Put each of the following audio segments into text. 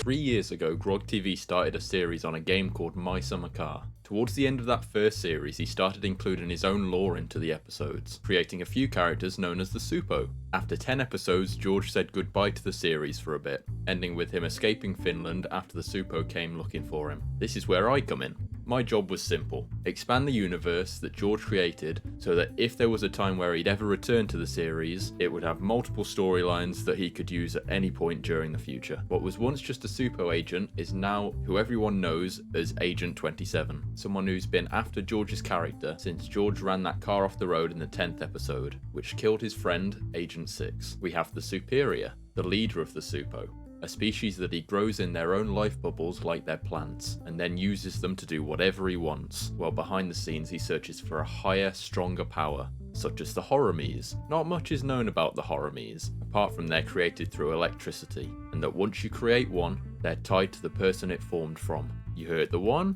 3 years ago, Grog TV started a series on a game called My Summer Car. Towards the end of that first series, he started including his own lore into the episodes, creating a few characters known as the Supo. After 10 episodes, George said goodbye to the series for a bit, ending with him escaping Finland after the Supo came looking for him. This is where I come in. My job was simple: expand the universe that George created so that if there was a time where he'd ever return to the series, it would have multiple storylines that he could use at any point during the future. What was once just a Supo agent is now who everyone knows as Agent 27, someone who's been after George's character since George ran that car off the road in the 10th episode, which killed his friend, Agent 6. We have the Superior, the leader of the Supo, a species that he grows in their own life bubbles like their plants, and then uses them to do whatever he wants, while behind the scenes he searches for a higher, stronger power, such as the Horomies. Not much is known about the Horomies, apart from they're created through electricity, and that once you create one, they're tied to the person it formed from. You hurt the one,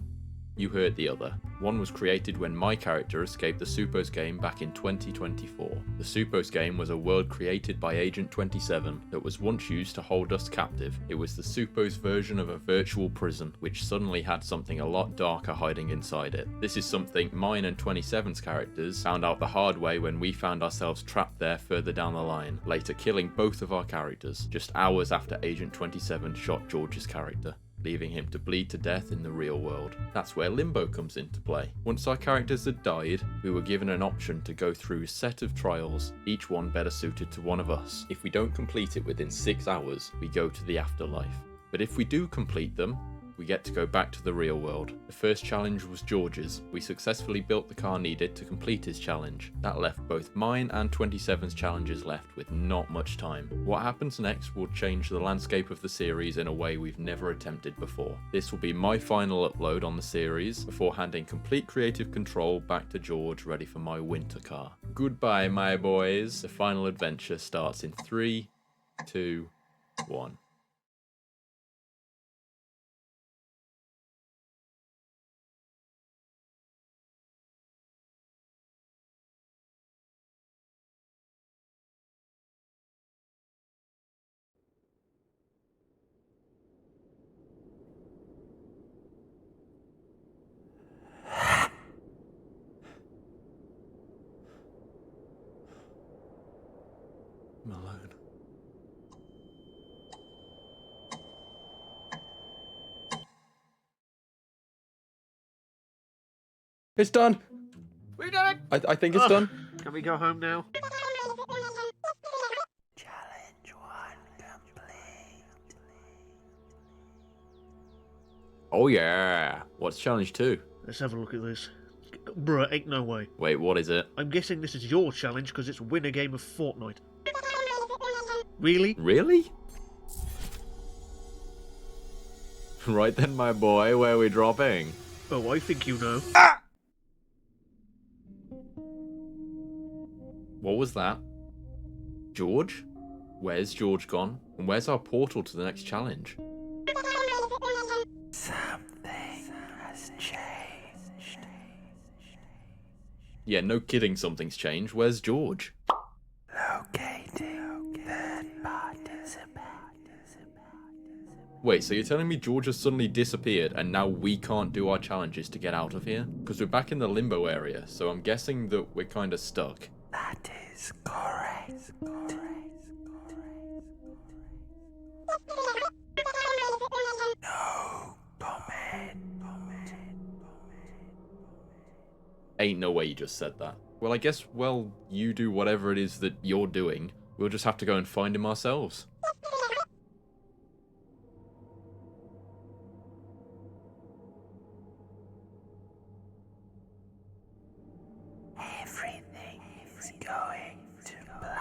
you hurt the other. One was created when my character escaped the Supos game back in 2024. The Supos game was a world created by Agent 27 that was once used to hold us captive. It was the Supos version of a virtual prison, which suddenly had something a lot darker hiding inside it. This is something mine and 27's characters found out the hard way when we found ourselves trapped there further down the line, later killing both of our characters, just hours after Agent 27 shot George's character, leaving him to bleed to death in the real world. That's where Limbo comes into play. Once our characters had died, we were given an option to go through a set of trials, each one better suited to one of us. If we don't complete it within 6 hours, we go to the afterlife. But if we do complete them, we get to go back to the real world. The first challenge was George's. We successfully built the car needed to complete his challenge. That left both mine and 27's challenges left with not much time. What happens next will change the landscape of the series in a way we've never attempted before. This will be my final upload on the series before handing complete creative control back to George, ready for my winter car. Goodbye, my boys. The final adventure starts in 3, 2, 1. I'm alone. It's done! We done it! I think it's done. Can we go home now? Challenge 1 complete. Oh yeah. What's challenge 2? Let's have a look at this. Bruh, ain't no way. Wait, what is it? I'm guessing this is your challenge because it's win a game of Fortnite. Really? Really? Right then, my boy, where are we dropping? Oh, I think you know. What was that? George? Where's George gone? And where's our portal to the next challenge? Something has changed. Yeah, no kidding, something's changed. Where's George? Locating third participant. Wait, so you're telling me George has suddenly disappeared and now we can't do our challenges to get out of here? Because we're back in the limbo area, so I'm guessing that we're kind of stuck. That is correct. No comment. Ain't no way you just said that. Well, I guess, well, you do whatever it is that you're doing. We'll just have to go and find him ourselves. Everything is going to plan.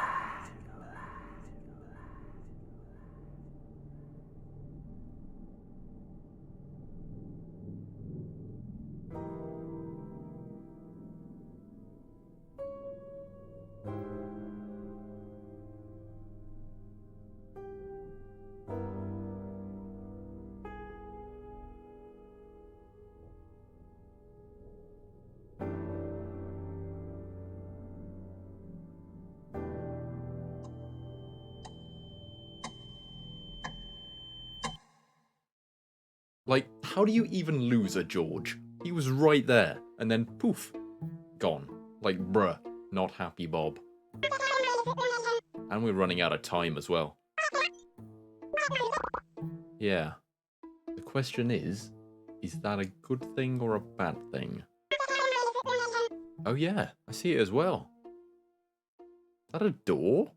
Like, how do you even lose a George? He was right there, and then poof, gone. Like, bruh, not happy Bob. And we're running out of time as well. Yeah. The question is that a good thing or a bad thing? Oh yeah, I see it as well. Is that a door?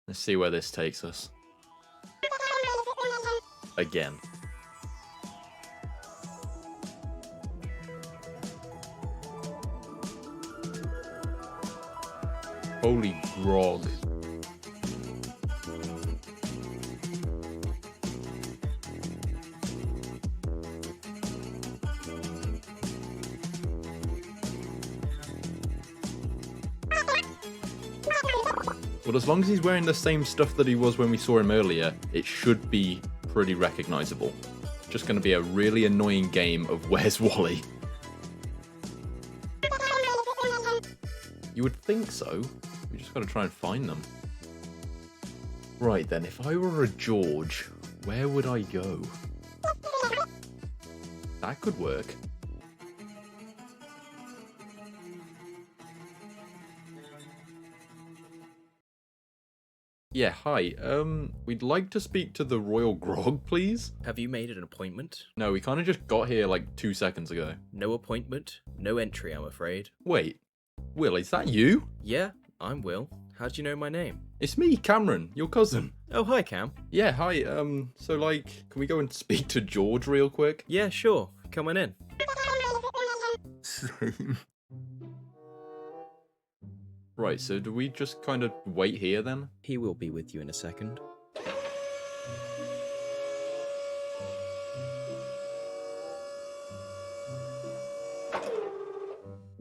Let's see where this takes us. Again. Holy grog. Well, as long as he's wearing the same stuff that he was when we saw him earlier, it should be pretty recognizable. Just going to be a really annoying game of Where's Wally? You would think so. We just got to try and find them. Right then, if I were a George, where would I go? That could work. Yeah, hi. We'd like to speak to the Royal Grog, please? Have you made an appointment? No, we kind of just got here like 2 seconds ago. No appointment, no entry, I'm afraid. Wait, Will, is that you? Yeah, I'm Will. How do you know my name? It's me, Cameron, your cousin. Oh, hi, Cam. Yeah, hi. So like, can we go and speak to George real quick? Yeah, sure. Come on in. Same. Right, so do we just kind of wait here then? He will be with you in a second.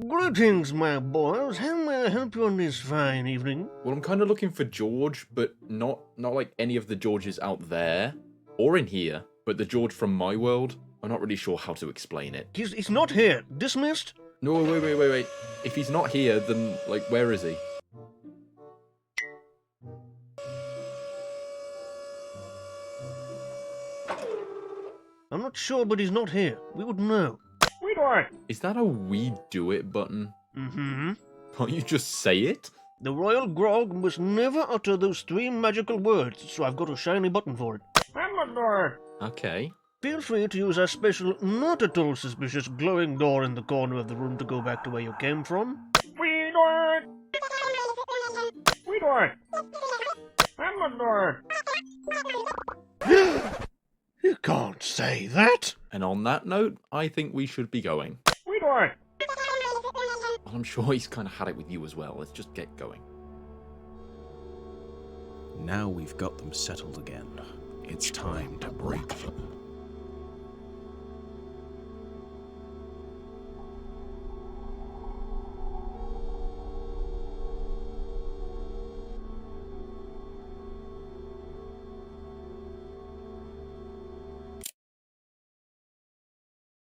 Greetings, my boys. How may I help you on this fine evening? Well, I'm kind of looking for George, but not like any of the Georges out there or in here, but the George from my world. I'm not really sure how to explain it. He's not here. Dismissed? No, wait. If he's not here, then, like, where is he? I'm not sure, but he's not here. We would know. We do it. Is that a we do it button? Mm-hmm. Can't you just say it? The Royal Grog must never utter those 3 magical words, so I've got a shiny button for it. Okay. Feel free to use our special, not at all suspicious, glowing door in the corner of the room to go back to where you came from. We do it! We do it! You can't say that! And on that note, I think we should be going. We do it! Well, I'm sure he's kind of had it with you as well. Let's just get going. Now we've got them settled again. It's time to break them.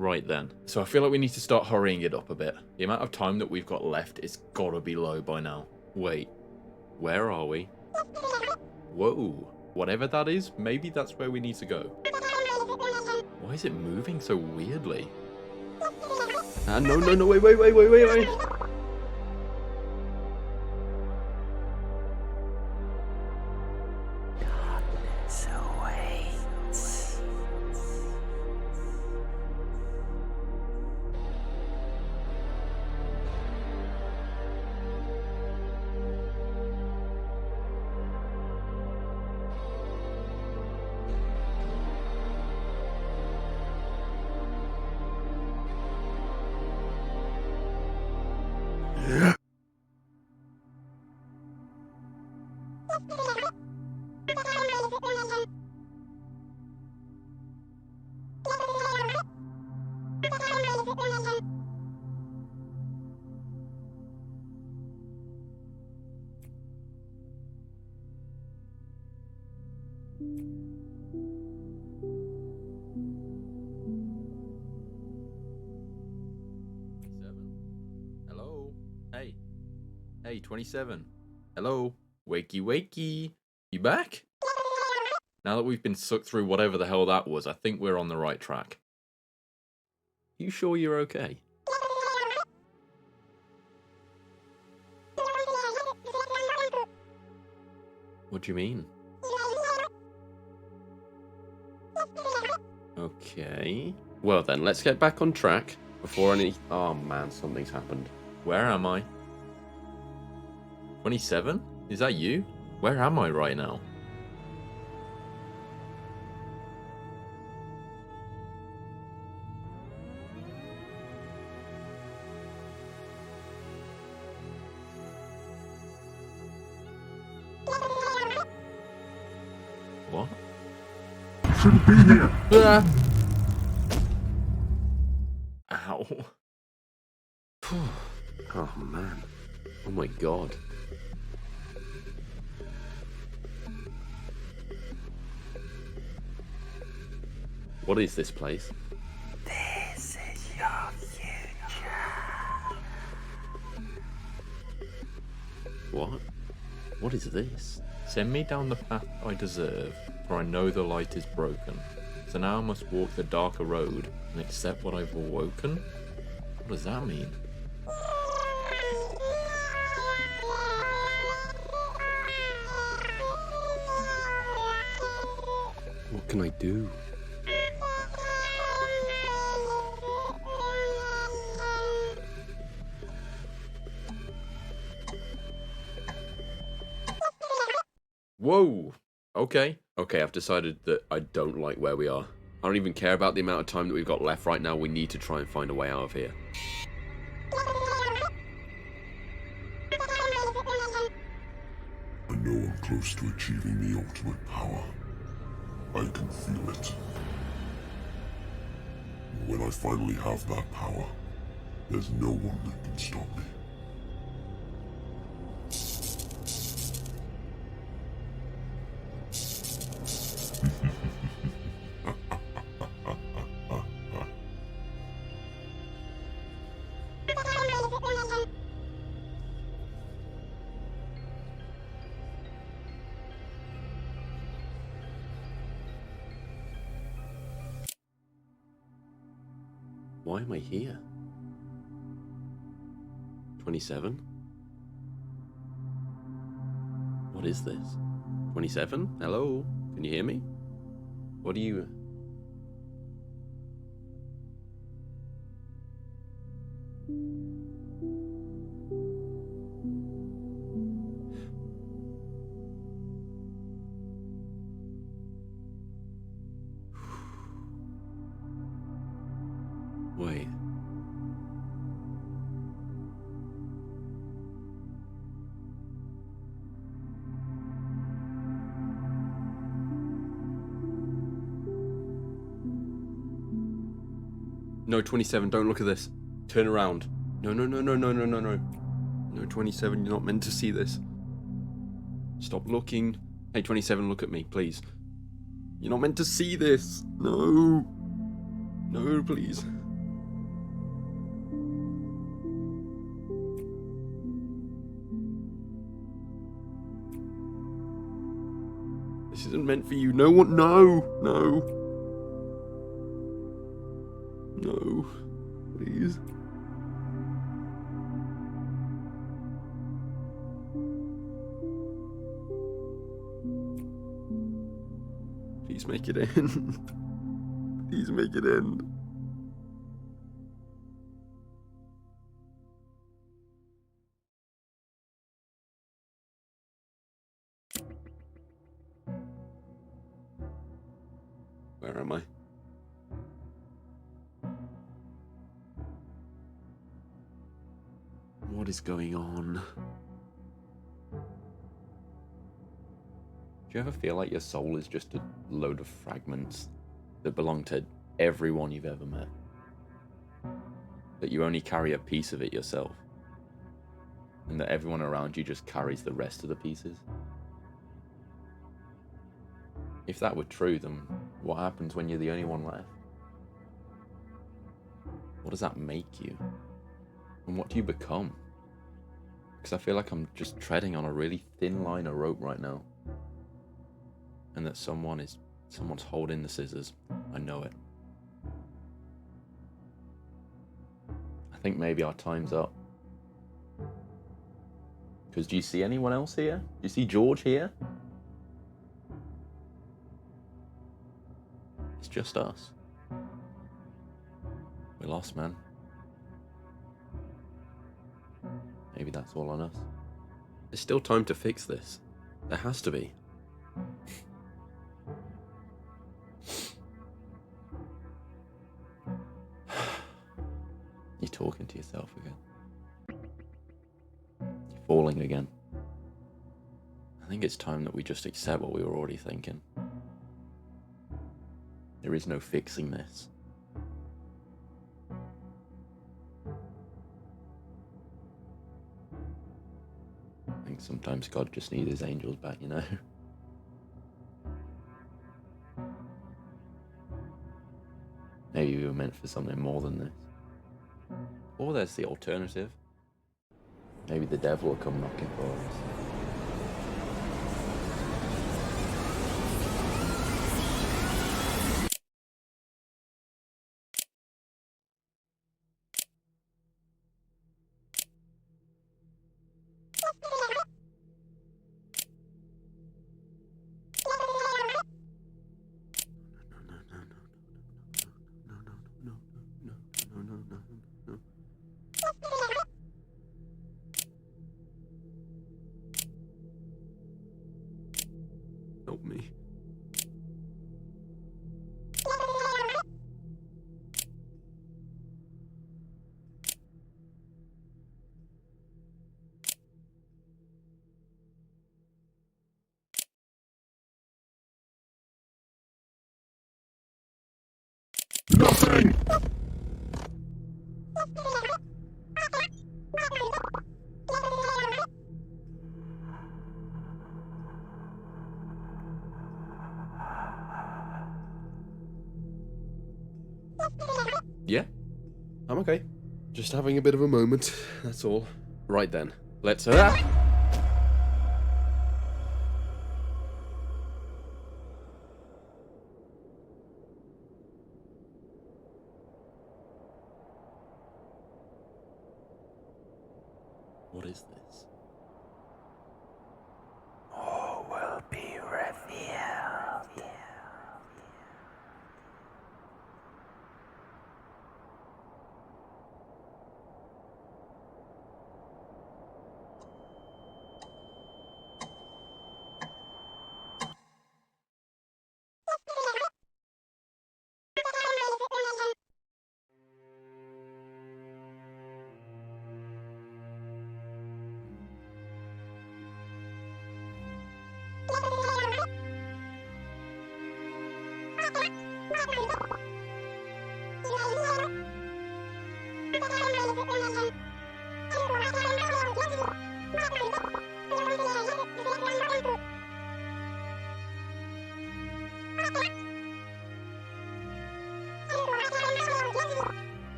Right then. So I feel like we need to start hurrying it up a bit. The amount of time that we've got left is gotta be low by now. Wait. Where are we? Whoa. Whatever that is, maybe that's where we need to go. Why is it moving so weirdly? No, wait. So wait. Hello? Hey, 27. Hello? Wakey. You back? Now that we've been sucked through whatever the hell that was, I think we're on the right track. You sure you're okay? What do you mean? Okay. Well then, let's get back on track before any... Oh man, something's happened. Where am I? 27? Is that you? Where am I right now? What? Shouldn't be here. Ah! Ow. Oh man. Oh my god. What is this place? This is your future. What? What is this? Send me down the path I deserve, for I know the light is broken. So now I must walk the darker road and accept what I've awoken? What does that mean? What can I do? Whoa! Okay. Okay, I've decided that I don't like where we are. I don't even care about the amount of time that we've got left right now. We need to try and find a way out of here. I know I'm close to achieving the ultimate power. I can feel it. When I finally have that power, there's no one that can stop me. Why am I here? 27? What is this? 27? Hello? Can you hear me? What do you... Wait. No, 27, don't look at this. Turn around. No, no, no, no, no, no, no, no. No, 27, you're not meant to see this. Stop looking. Hey, 27, look at me, please. You're not meant to see this. No. No, please. This isn't meant for you. No one. No. No. No. Please. Please make it end. Please make it end. Where am I? What is going on? Do you ever feel like your soul is just a load of fragments that belong to everyone you've ever met? That you only carry a piece of it yourself? And that everyone around you just carries the rest of the pieces? If that were true, then what happens when you're the only one left? What does that make you? And what do you become? Because I feel like I'm just treading on a really thin line of rope right now. And that someone's holding the scissors. I know it. I think maybe our time's up. Because do you see anyone else here? Do you see George here? It's just us. We're lost, man. Maybe that's all on us. There's still time to fix this. There has to be. You're talking to yourself again. You're falling again. I think it's time that we just accept what we were already thinking. There is no fixing this. I think sometimes God just needs his angels back, you know? Maybe we were meant for something more than this. Or there's the alternative. Maybe the devil will come knocking for us. Help me. Nothing! Yeah? I'm okay. Just having a bit of a moment, that's all. Right then, let's... What is this? All will be revealed.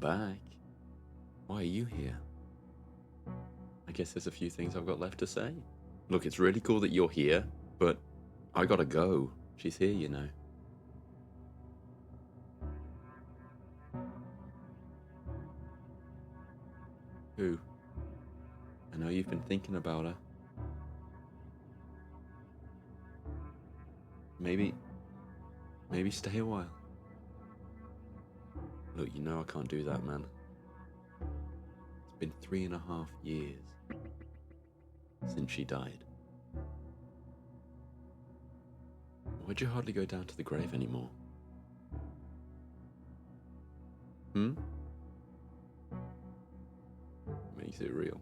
back. Why are you here? I guess there's a few things I've got left to say. Look, it's really cool that you're here, but I gotta go. She's here, you know. Who? I know you've been thinking about her. Maybe stay a while. Look, you know I can't do that, man. It's been 3.5 years since she died. Why'd you hardly go down to the grave anymore? Makes it real.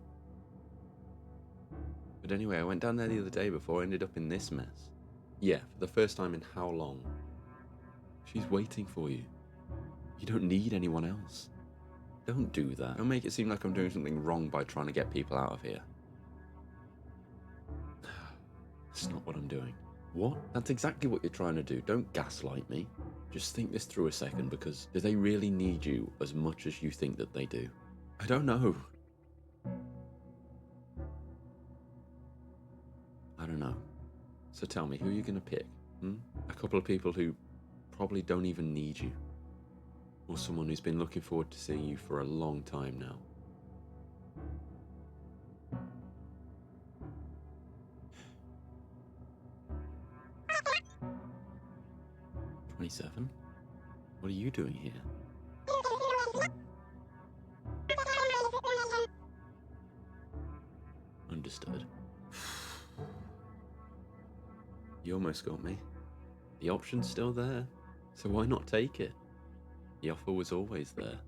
But anyway, I went down there the other day before I ended up in this mess. Yeah, for the first time in how long? She's waiting for you. You don't need anyone else. Don't do that. Don't make it seem like I'm doing something wrong by trying to get people out of here. That's not what I'm doing. What? That's exactly what you're trying to do. Don't gaslight me. Just think this through a second, because do they really need you as much as you think that they do? I don't know. I don't know. So tell me, who are you going to pick? A couple of people who probably don't even need you. Or someone who's been looking forward to seeing you for a long time now. "27? What are you doing here?" Understood. You almost got me. The option's still there, so why not take it? The offer was always there.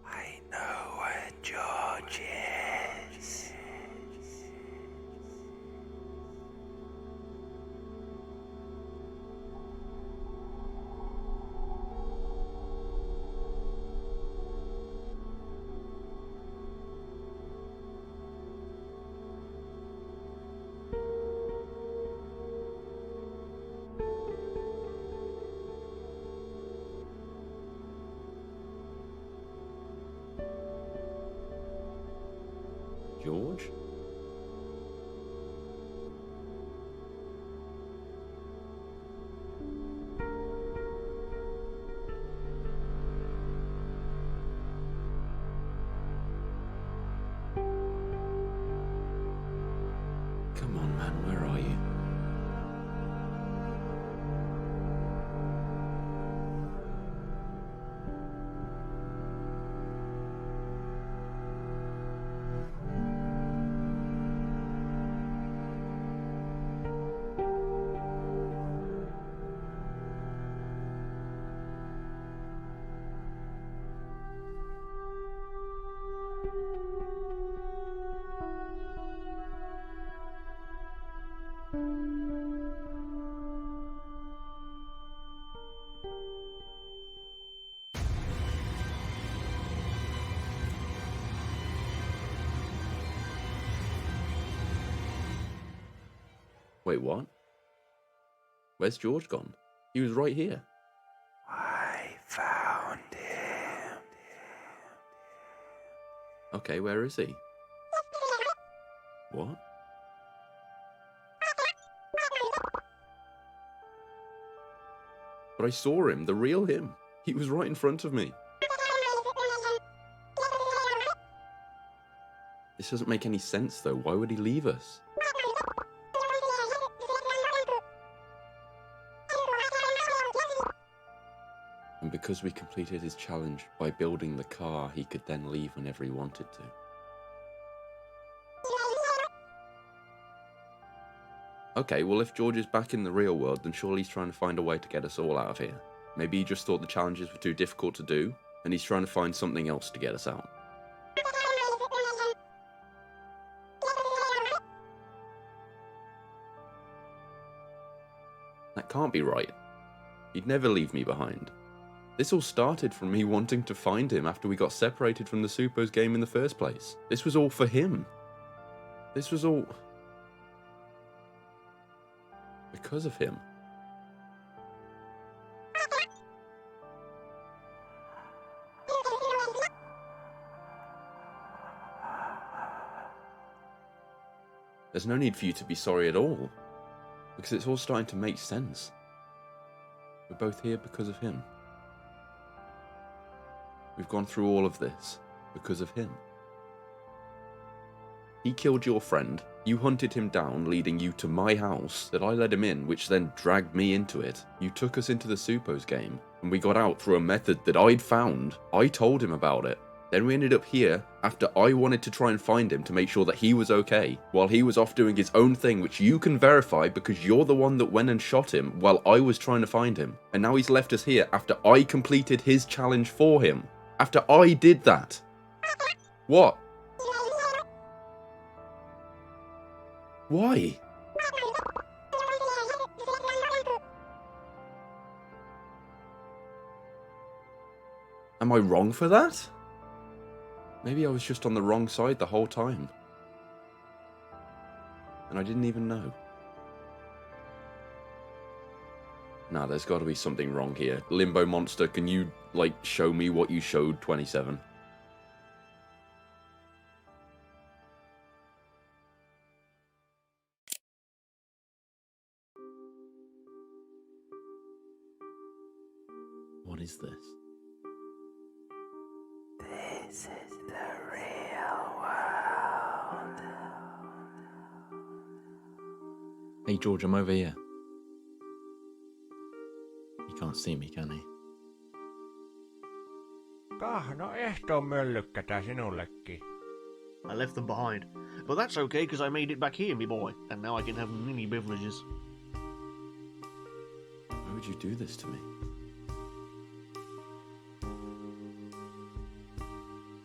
I know where George is. George? Come on, man, where are you? Wait, what? Where's George gone? He was right here. I found him. Okay, where is he? What? But I saw him, the real him. He was right in front of me. This doesn't make any sense, though. Why would he leave us? And because we completed his challenge by building the car, he could then leave whenever he wanted to. Okay, well, if George is back in the real world, then surely he's trying to find a way to get us all out of here. Maybe he just thought the challenges were too difficult to do, and he's trying to find something else to get us out. That can't be right. He'd never leave me behind. This all started from me wanting to find him after we got separated from the Supos game in the first place. This was all for him. This was all... because of him. There's no need for you to be sorry at all, because it's all starting to make sense. We're both here because of him. We've gone through all of this because of him. He killed your friend, you hunted him down, leading you to my house that I let him in, which then dragged me into it. You took us into the Supos game, and we got out through a method that I'd found. I told him about it. Then we ended up here after I wanted to try and find him to make sure that he was okay, while he was off doing his own thing, which you can verify because you're the one that went and shot him while I was trying to find him. And now he's left us here after I completed his challenge for him. After I did that. What? Why? Am I wrong for that? Maybe I was just on the wrong side the whole time. And I didn't even know. Nah, there's got to be something wrong here. Limbo Monster, can you, like, show me what you showed 27? What is this? This is the real world. Hey George, I'm over here. He can't see me, can he? No ehtoon möllykkätä sinullekin. I left them behind. But that's okay, because I made it back here, me boy. And now I can have mini beverages. Why would you do this to me?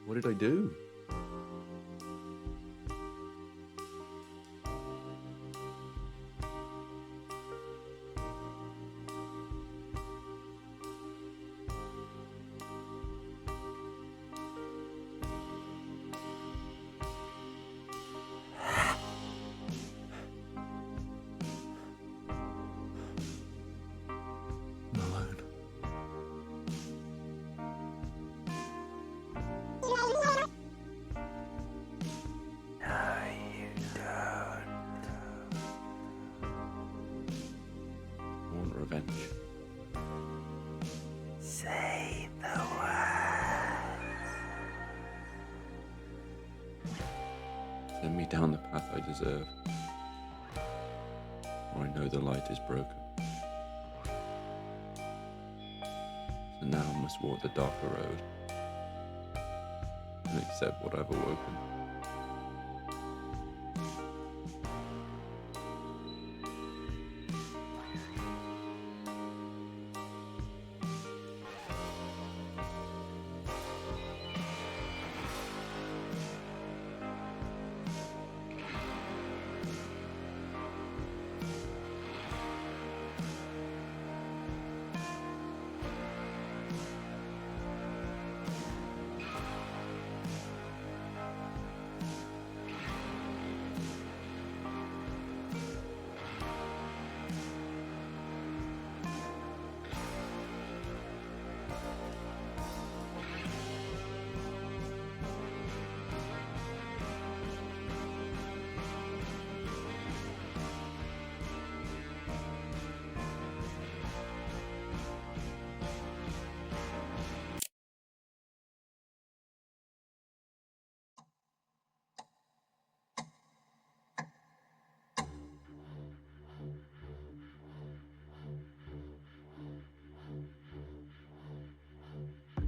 What did I do? Revenge. Say the words. Send me down the path I deserve. Or I know the light is broken. So now I must walk the darker road. And accept what I've awoken.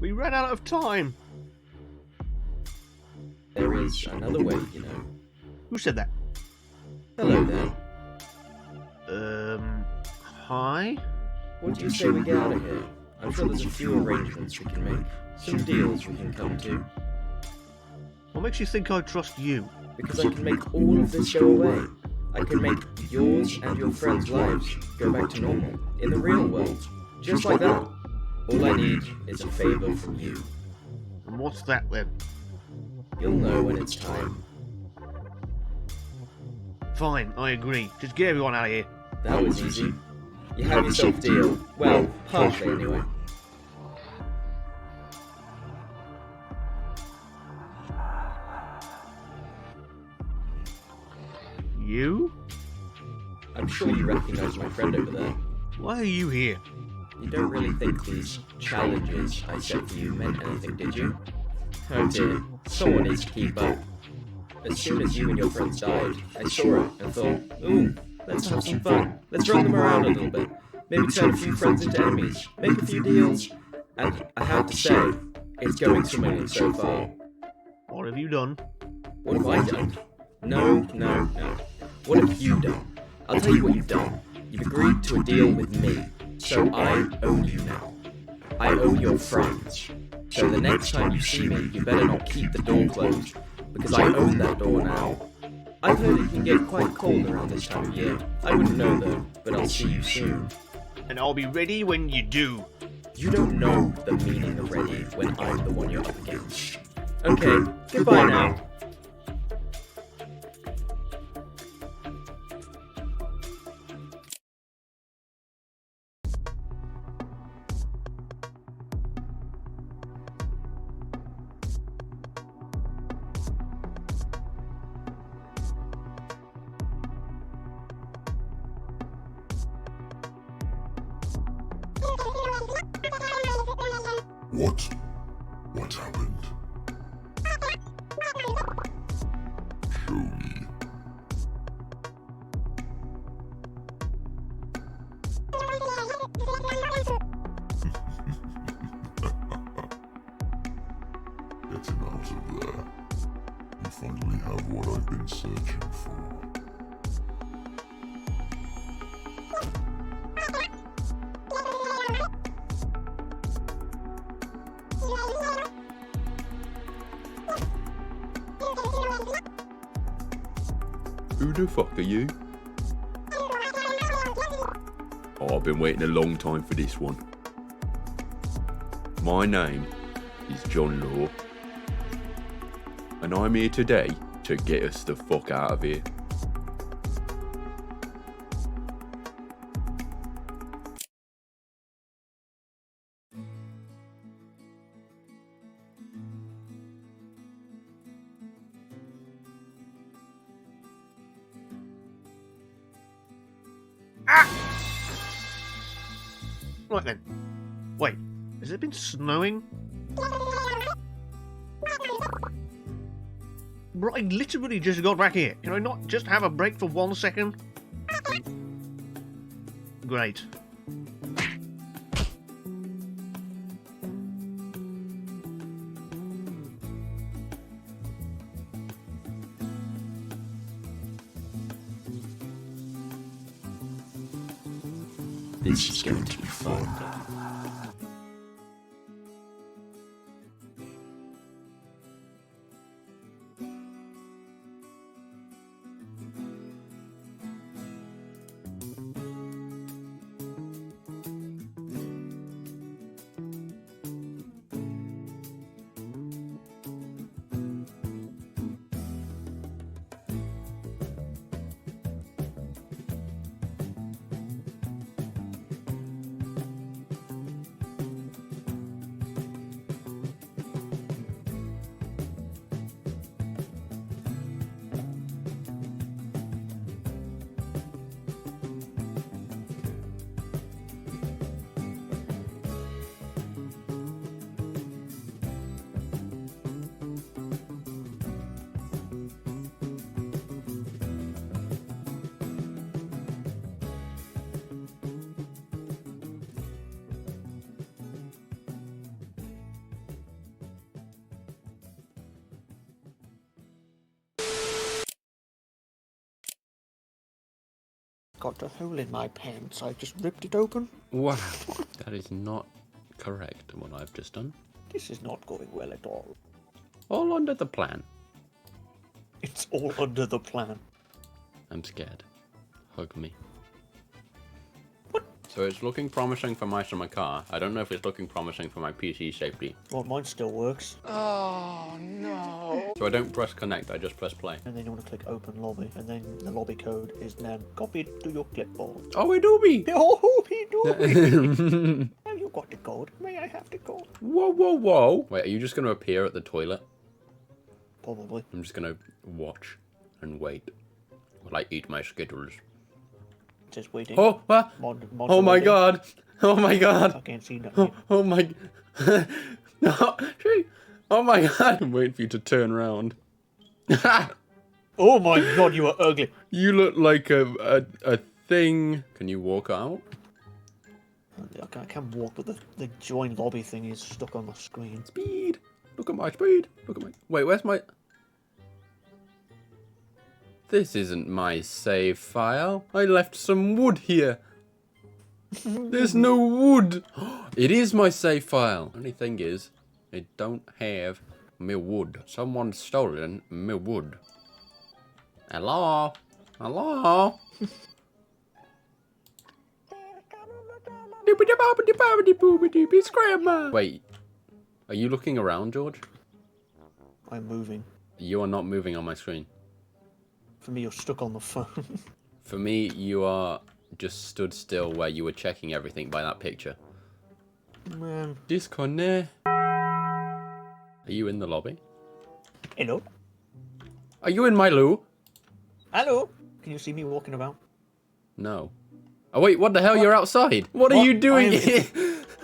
We ran out of time! There is another way, you know. Who said that? Hello there. Hi? What do you say we get out of here? I'm sure there's a few arrangements we can make. Some deals we can come to. What makes you think I trust you? Because I can make all of this go away. I can make yours and your friends' lives go back to normal in the real world. Just like that. All I need is a favor from you. And what's that then? You'll know when it's time. Fine, I agree. Just get everyone out of here. That was easy. You have yourself a deal. Well, partially anyway. You? I'm sure you recognize my friend over there. Why are you here? You don't really think these challenges I set for you meant anything, did you? Oh dear, someone needs to keep up. As soon as you and your friends died, I saw it and thought, ooh, let's have some fun. Let's run them around a little bit. Maybe turn a few friends into enemies. Make a few deals. And I have to say, it's going swimmingly so far. What have you done? What have I done? No. What have you done? I'll tell you what you've done. You've agreed to a deal with me. So I own you now. I own your friends. So the next time you see me, you better not keep the door closed, because I own that door now. I've heard it can get quite cold around this time of year. I wouldn't know though, but I'll see you soon. And I'll be ready when you do. You don't know the meaning of ready when I'm the one you're up against. Okay, goodbye now. What? What happened? Show me. Get him out of there. You finally have what I've been searching for. Who the fuck are you? Oh, I've been waiting a long time for this one. My name is John Law, and I'm here today to get us the fuck out of here. Right then. Wait, has it been snowing? Bro, I literally just got back here. Can I not just have a break for 1 second? Great. This is going to be fun. Got a hole in my pants. I just ripped it open. Wow, that is not correct, what I've just done. This is not going well at all. All under the plan. It's all under the plan. I'm scared. Hug me. What? So it's looking promising for my summer car. I don't know if it's looking promising for my PC safety. Well, mine still works. So I don't press connect, I just press play. And then you want to click open lobby, and then the lobby code is then copied to your clipboard. Oh, Adobe! Oh, he do. Have you got the code? May I have the code? Whoa, whoa, whoa. Wait, are you just going to appear at the toilet? Probably. I'm just going to watch and wait while I eat my Skittles. Just waiting. Oh, what? Oh my god. Oh my god. I can't see nothing. Oh my. No. Oh my god. I'm waiting for you to turn around. Oh my god, you are ugly. You look like a thing. Can you walk out? I can walk, but the join lobby thing is stuck on my screen. Speed. Look at my speed. Look at my. Wait, where's my. This isn't my save file. I left some wood here. There's no wood. It is my save file. Only thing is, I don't have my wood. Someone's stolen my wood. Hello? Hello? It's Grandma. Wait, are you looking around, George? I'm moving. You are not moving on my screen. For me, you're stuck on the phone. For me, you are just stood still where you were checking everything by that picture. Man. Disconnect. Are you in the lobby? Hello? Are you in my loo? Hello? Can you see me walking about? No. Oh wait, what the hell? You're outside. What are What? you doing here?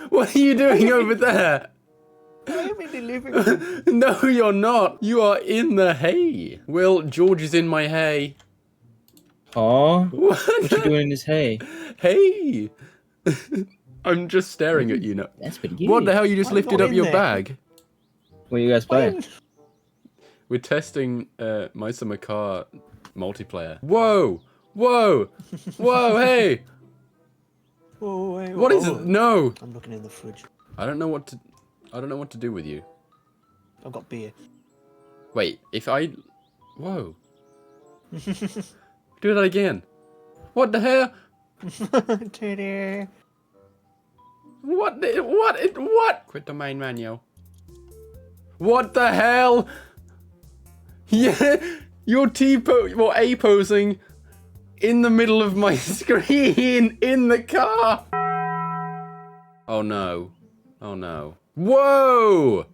What are you doing over there? I'm in the living room. No, you're not. You are in the hay. Will, George is in my hay. Aw, What? what you doing in this hay? Hey. I'm just staring at you now. That's pretty good. What the hell? You just I'm lifted not up in your there. bag. What are you guys playing? We're testing My Summer Car multiplayer. Whoa! Whoa! Whoa! Hey! Oh, wait, What is it? No! I'm looking in the fridge. I don't know what to do with you. I've got beer. Wait, if I... Whoa. Do that again. What the hell? Titty. What? Quit the main menu. What the hell? Yeah, you're A-posing in the middle of my screen in the car. Oh no. Oh no. Whoa!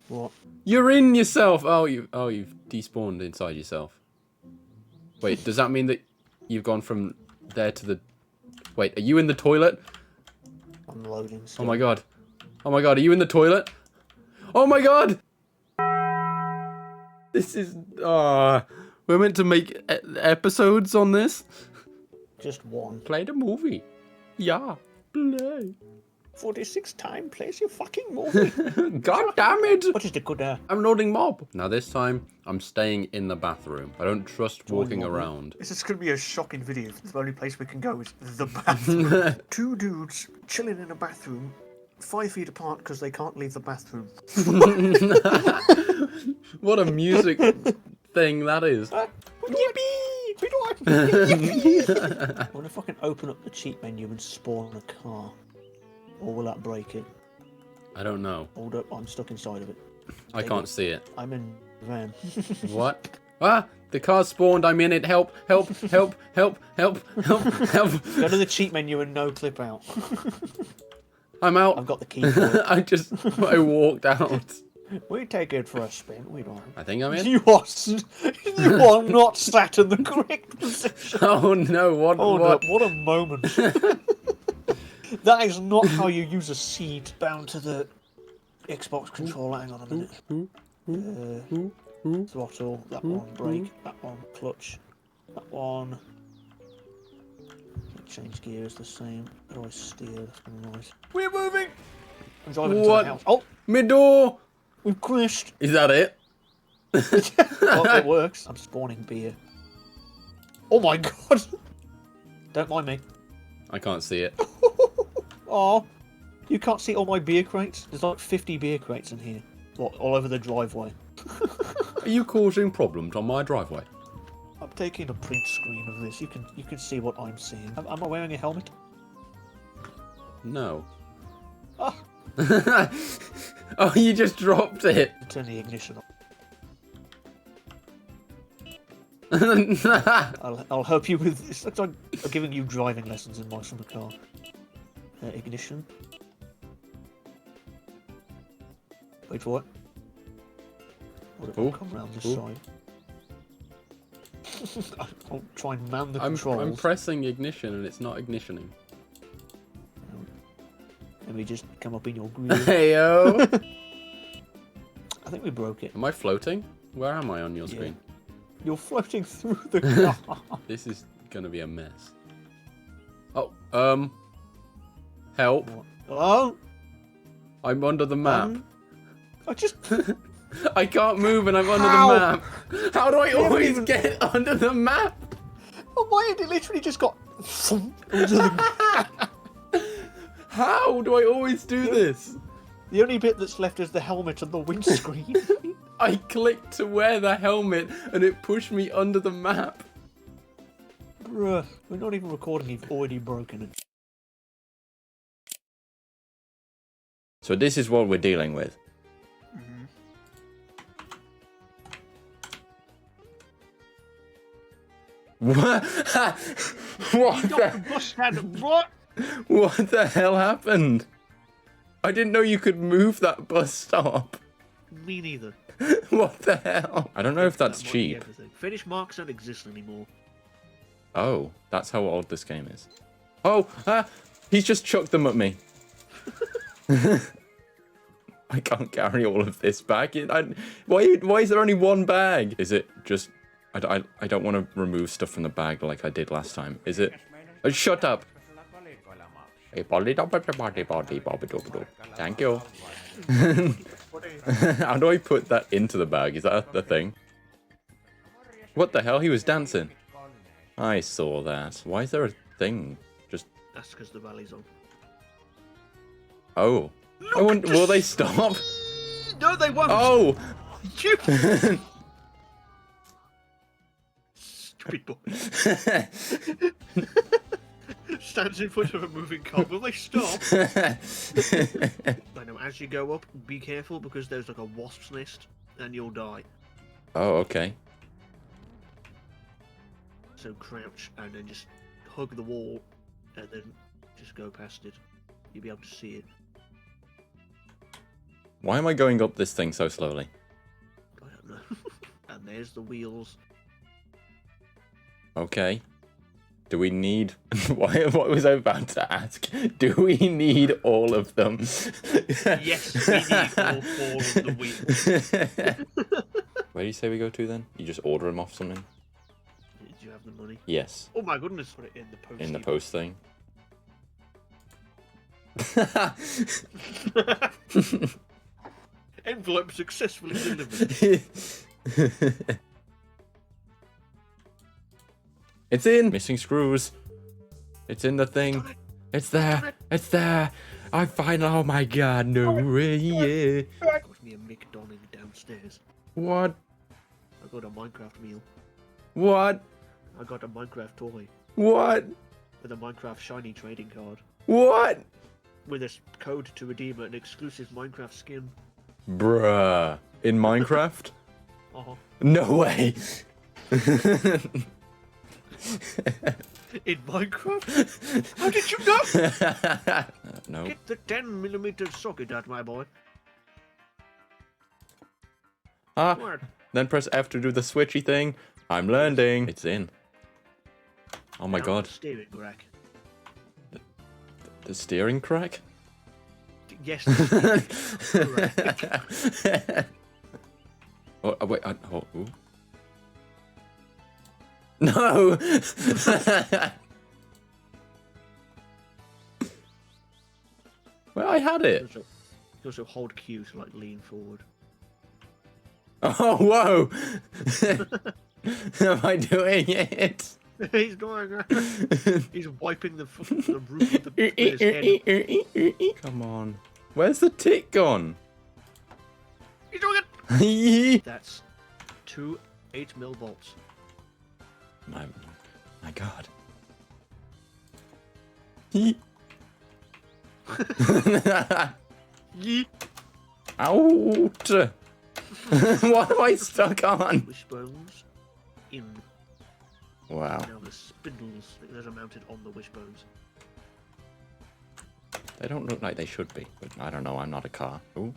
What? You're in yourself. Oh, you've despawned inside yourself. Wait, does that mean that you've gone from there to the... Wait, are you in the toilet? I'm loading. Oh my god. Oh my god, are you in the toilet? Oh my god! This is... we're meant to make episodes on this? Just one. Play the movie. Yeah. Play. 46 time plays your fucking movie. God damn it! What is the good I'm loading mob. Now this time, I'm staying in the bathroom. I don't trust walking around. This is going to be a shocking video. The only place we can go is the bathroom. Two dudes chilling in a bathroom, 5 feet apart because they can't leave the bathroom. What a music thing that is. Yippee! I wonder if I can open up the cheat menu and spawn a car. Or will that break it? I don't know. Hold up, I'm stuck inside of it. I can't see it. I'm in the van. What? Ah! The car spawned. I'm in it. Help! Help! Help! Help! Help! Help! Help! Go to the cheat menu and no clip out. I'm out. I've got the key for it. I walked out. We take it for a spin. We don't. I think I'm in. You are not sat in the correct position. Oh no! Hold What? up, what a moment. That is not how you use a seat bound to the Xbox controller. Hang on a minute. Throttle, that one, brake, that one, clutch, that one. Change gears the same. How do I steer? That's kind of nice. We're moving! I'm driving into What? the house. Oh, My door. we've crashed. Is that it? Oh, it works. I'm spawning beer. Oh my god! Don't mind me. I can't see it. Oh, you can't see all my beer crates? There's like 50 beer crates in here. What, all over the driveway? Are you causing problems on my driveway? I'm taking a print screen of this. You can see what I'm seeing. Am I wearing a helmet? No. Ah, Oh, you just dropped it. turn the ignition on. Oh, I'll help you with. It's like I'm giving you driving lessons in my summer car. Ignition. Wait for it. I'll come round this side. I'll try and man the controls. I'm pressing ignition and it's not ignitioning. Let me just come up in your grill. Heyo! I think we broke it. Am I floating? Where am I on your screen? You're floating through the car. This is gonna be a mess. Oh, help. Oh, I'm under the map. I just. I can't move and I'm under How? the map. How do I always get under the map? Oh, why had it literally just got. How do I always do this? The only bit that's left is the helmet and the windscreen. I clicked to wear the helmet and it pushed me under the map. Bruh, we're not even recording, you've already broken it. So this is what we're dealing with. What? What the? What? What the hell happened? I didn't know you could move that bus stop. Me neither. What the hell? I don't know if that's That might be cheap. everything. Finish marks don't exist anymore. Oh, that's how old this game is. Oh, he's just chucked them at me. I can't carry all of this bag. Why is there only one bag? Is it just... I don't want to remove stuff from the bag like I did last time. Is it... Oh, shut up. Thank you. How do I put that into the bag? Is that the thing? What the hell? He was dancing. I saw that. Why is there a thing? Just... That's because the valley's on. Oh. I wonder, will they stop? No, they won't! Oh! Stupid boy. Stands in front of a moving car. Will they stop? I know, as you go up, be careful because there's like a wasp's nest and you'll die. Oh, okay. So crouch and then just hug the wall and then just go past it. You'll be able to see it. Why am I going up this thing so slowly? I don't know. And there's the wheels. Okay. Do we need... What was I about to ask? Do we need all of them? Yes, we need all four of the wheels. Where do you say we go to then? You just order them off something? Did you have the money? Yes. Oh my goodness, put it in the post. In the post thing. Envelope successfully delivered. It's in! Missing screws. It's in the thing. It's there. It's there. I find... Oh my god, no way. Yeah. Got me a McDonald's downstairs. What? I got a Minecraft meal. What? I got a Minecraft toy. What? With a Minecraft shiny trading card. What? With a code to redeem an exclusive Minecraft skin. Bruh. In Minecraft? Uh-huh. No way. In Minecraft? How did you know? No. Get the 10mm socket out, my boy. Ah. What? Then press F to do the switchy thing. I'm learning. It's in. Oh my Now god. the steering rack. The steering crack? Yes, the steering rack. Oh, wait. Oh, ooh. No! Well, I had it. You also hold Q to like lean forward. Oh, whoa! Am I doing it? He's doing it. He's wiping the roof of the player's head. Come on. Where's the tick gone? He's doing My it. That's 2 8mm bolts. my god. Yeet. Out! What am I stuck on? Wishbones in. Wow. Now the spindles that are mounted on the wishbones. They don't look like they should be, but I don't know, I'm not a car. Ooh.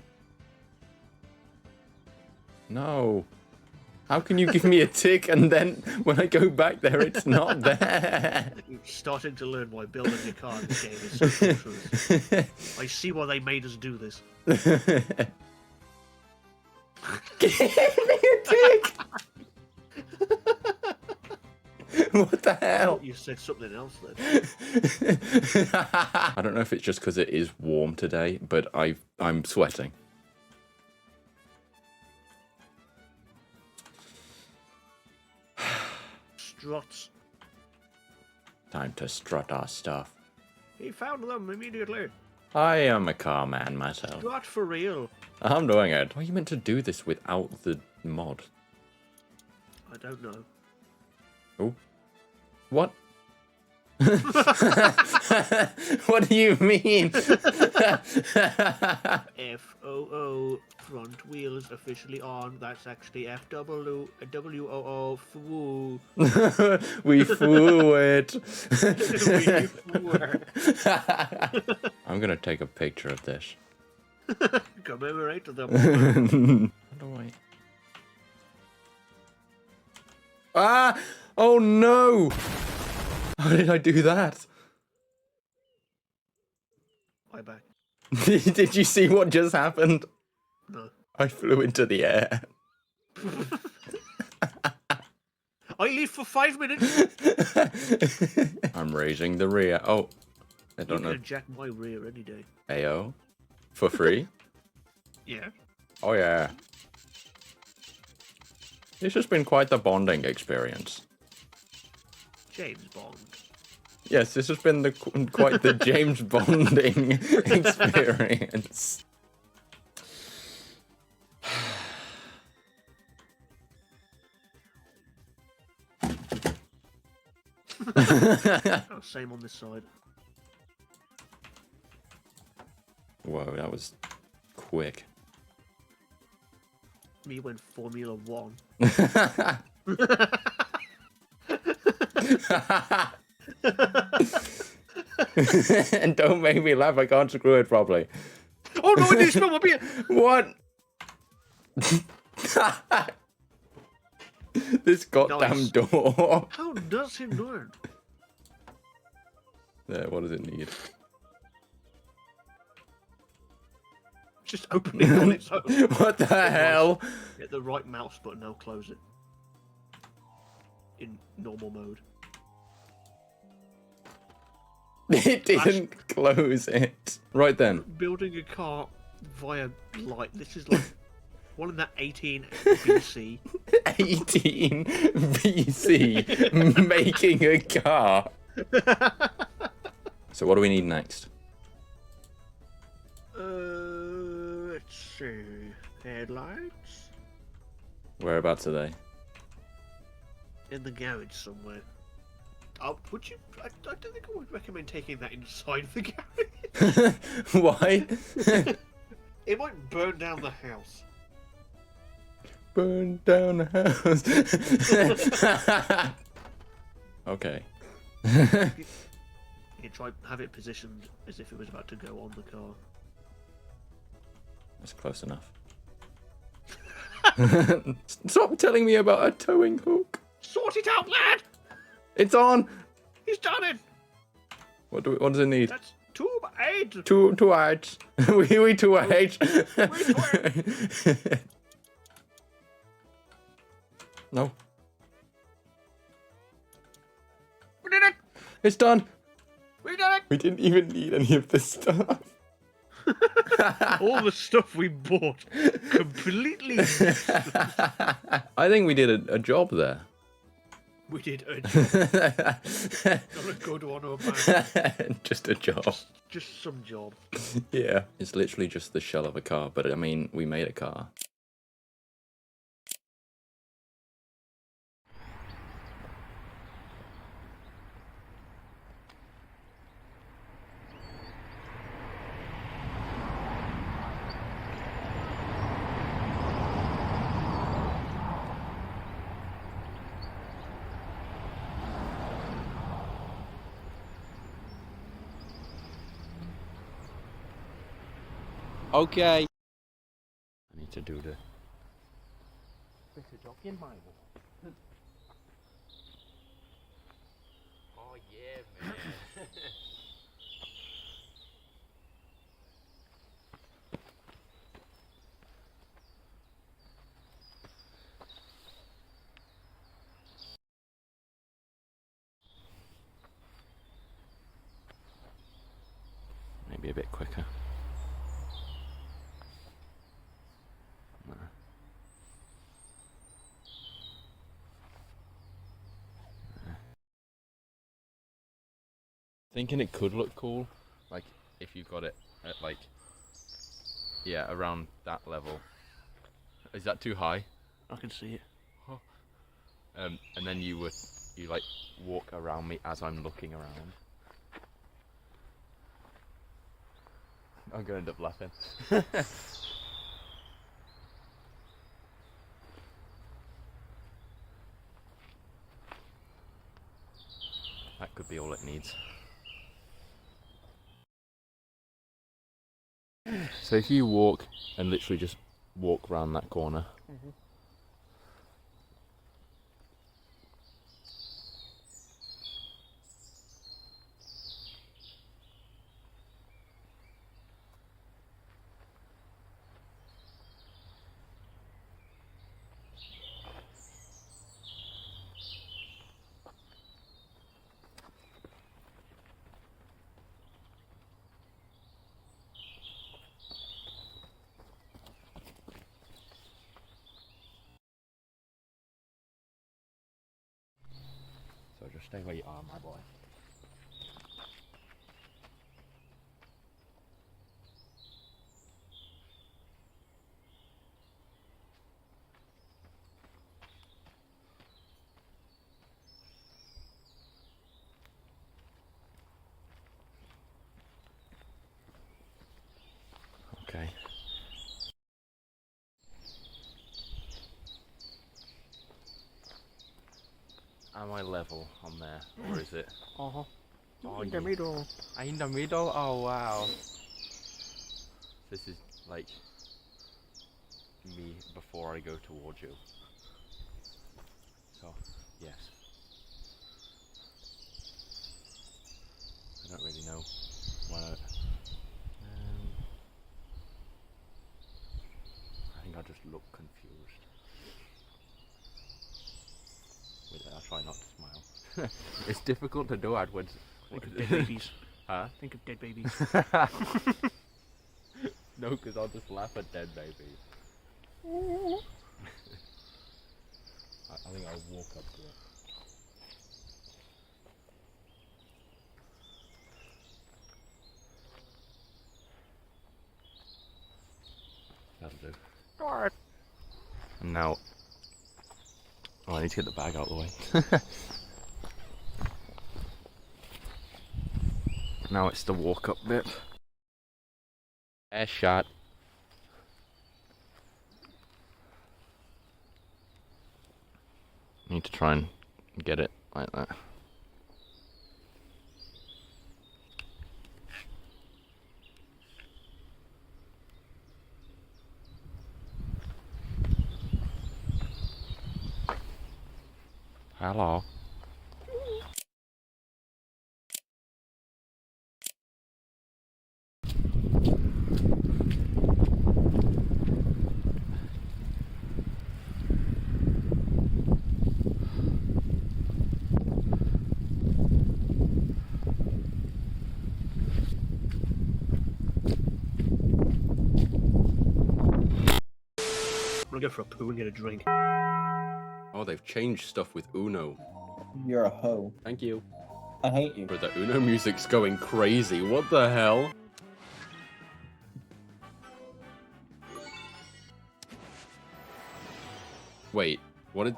No. How can you give me a tick and then when I go back there it's not there? You're starting to learn why building a car in this game is so torturous. I see why they made us do this. Give me a tick! What the hell? You said something else then. I don't know if it's just because it is warm today, but I'm sweating. Struts. Time to strut our stuff. He found them immediately. I am a car man myself. Strut for real. I'm doing it. Why are you meant to do this without the mod? I don't know. Oh. What? What do you mean? FOO, front wheels officially on. That's actually FWOO, foo. We flew it. We flew. I'm gonna take a picture of this. Commemorate the How do I? Ah! Oh no! How did I do that? My back. Did you see what just happened? No. I flew into the air. I leave for 5 minutes. I'm raising the rear. Oh, I don't You know. can jack my rear any day. AO? For free? Yeah. Oh yeah. This has been quite the bonding experience. James Bond. Yes, this has been quite the James Bonding experience. Oh, same on this side. Whoa, that was quick. Me went Formula 1. And don't make me laugh, I can't screw it properly. Oh no, I didn't spill my beer! What? This goddamn Nice. door. How does he learn? There, what does it need? Just open it on its own. What the hell? Hit the right mouse button, now close it. In normal mode. It didn't close it. Right then. Building a car via light. This is like one in that 18 BC. 18 BC making a car. So what do we need next? Let's see. Headlights? Whereabouts are they? In the garage somewhere. Would you? I don't think I would recommend taking that inside the garage. Why? It might burn down the house. Burn down the house. Okay. You try have it positioned as if it was about to go on the car. That's close enough. Stop telling me about a towing hook. Sort it out, lad! It's on. He's done it! What does it need? That's 2/8! Two eight. We 2/8. No. We did it! It's done. We did it! We didn't even need any of this stuff. All the stuff we bought completely. I think we did a job there. We did a job. Not a good one or a bad. Just a job. Just some job. Yeah. It's literally just the shell of a car, but I mean, we made a car. Okay. I need to do the... Oh yeah, man. Maybe a bit quicker. No. Thinking it could look cool, like if you got it at like, yeah, around that level. Is that too high? I can see it. And then you like walk around me as I'm looking around. I'm gonna end up laughing. That could be all it needs. So if you walk and literally just walk around that corner. So just stay where you are, my boy. Okay. Am I level on there, or is it? Uh-huh. Oh, In the middle. In the middle? Oh wow. This is like me before I go towards you. So, yes. I don't really know where. I think I just look confused. Wait, I'll try not to smile. It's difficult to do, Edwards. Think of dead babies. Huh? Think of dead babies. No, because I'll just laugh at dead babies. I think I'll walk up to it. That'll do. And now... Oh, I need to get the bag out of the way. Now it's the walk up bit. Air shot. Need to try and get it like that. Hello. I'm gonna go for a poo and get a drink. Oh, they've changed stuff with Uno. You're a hoe. Thank you. I hate you. But the Uno music's going crazy. What the hell? Wait, what did...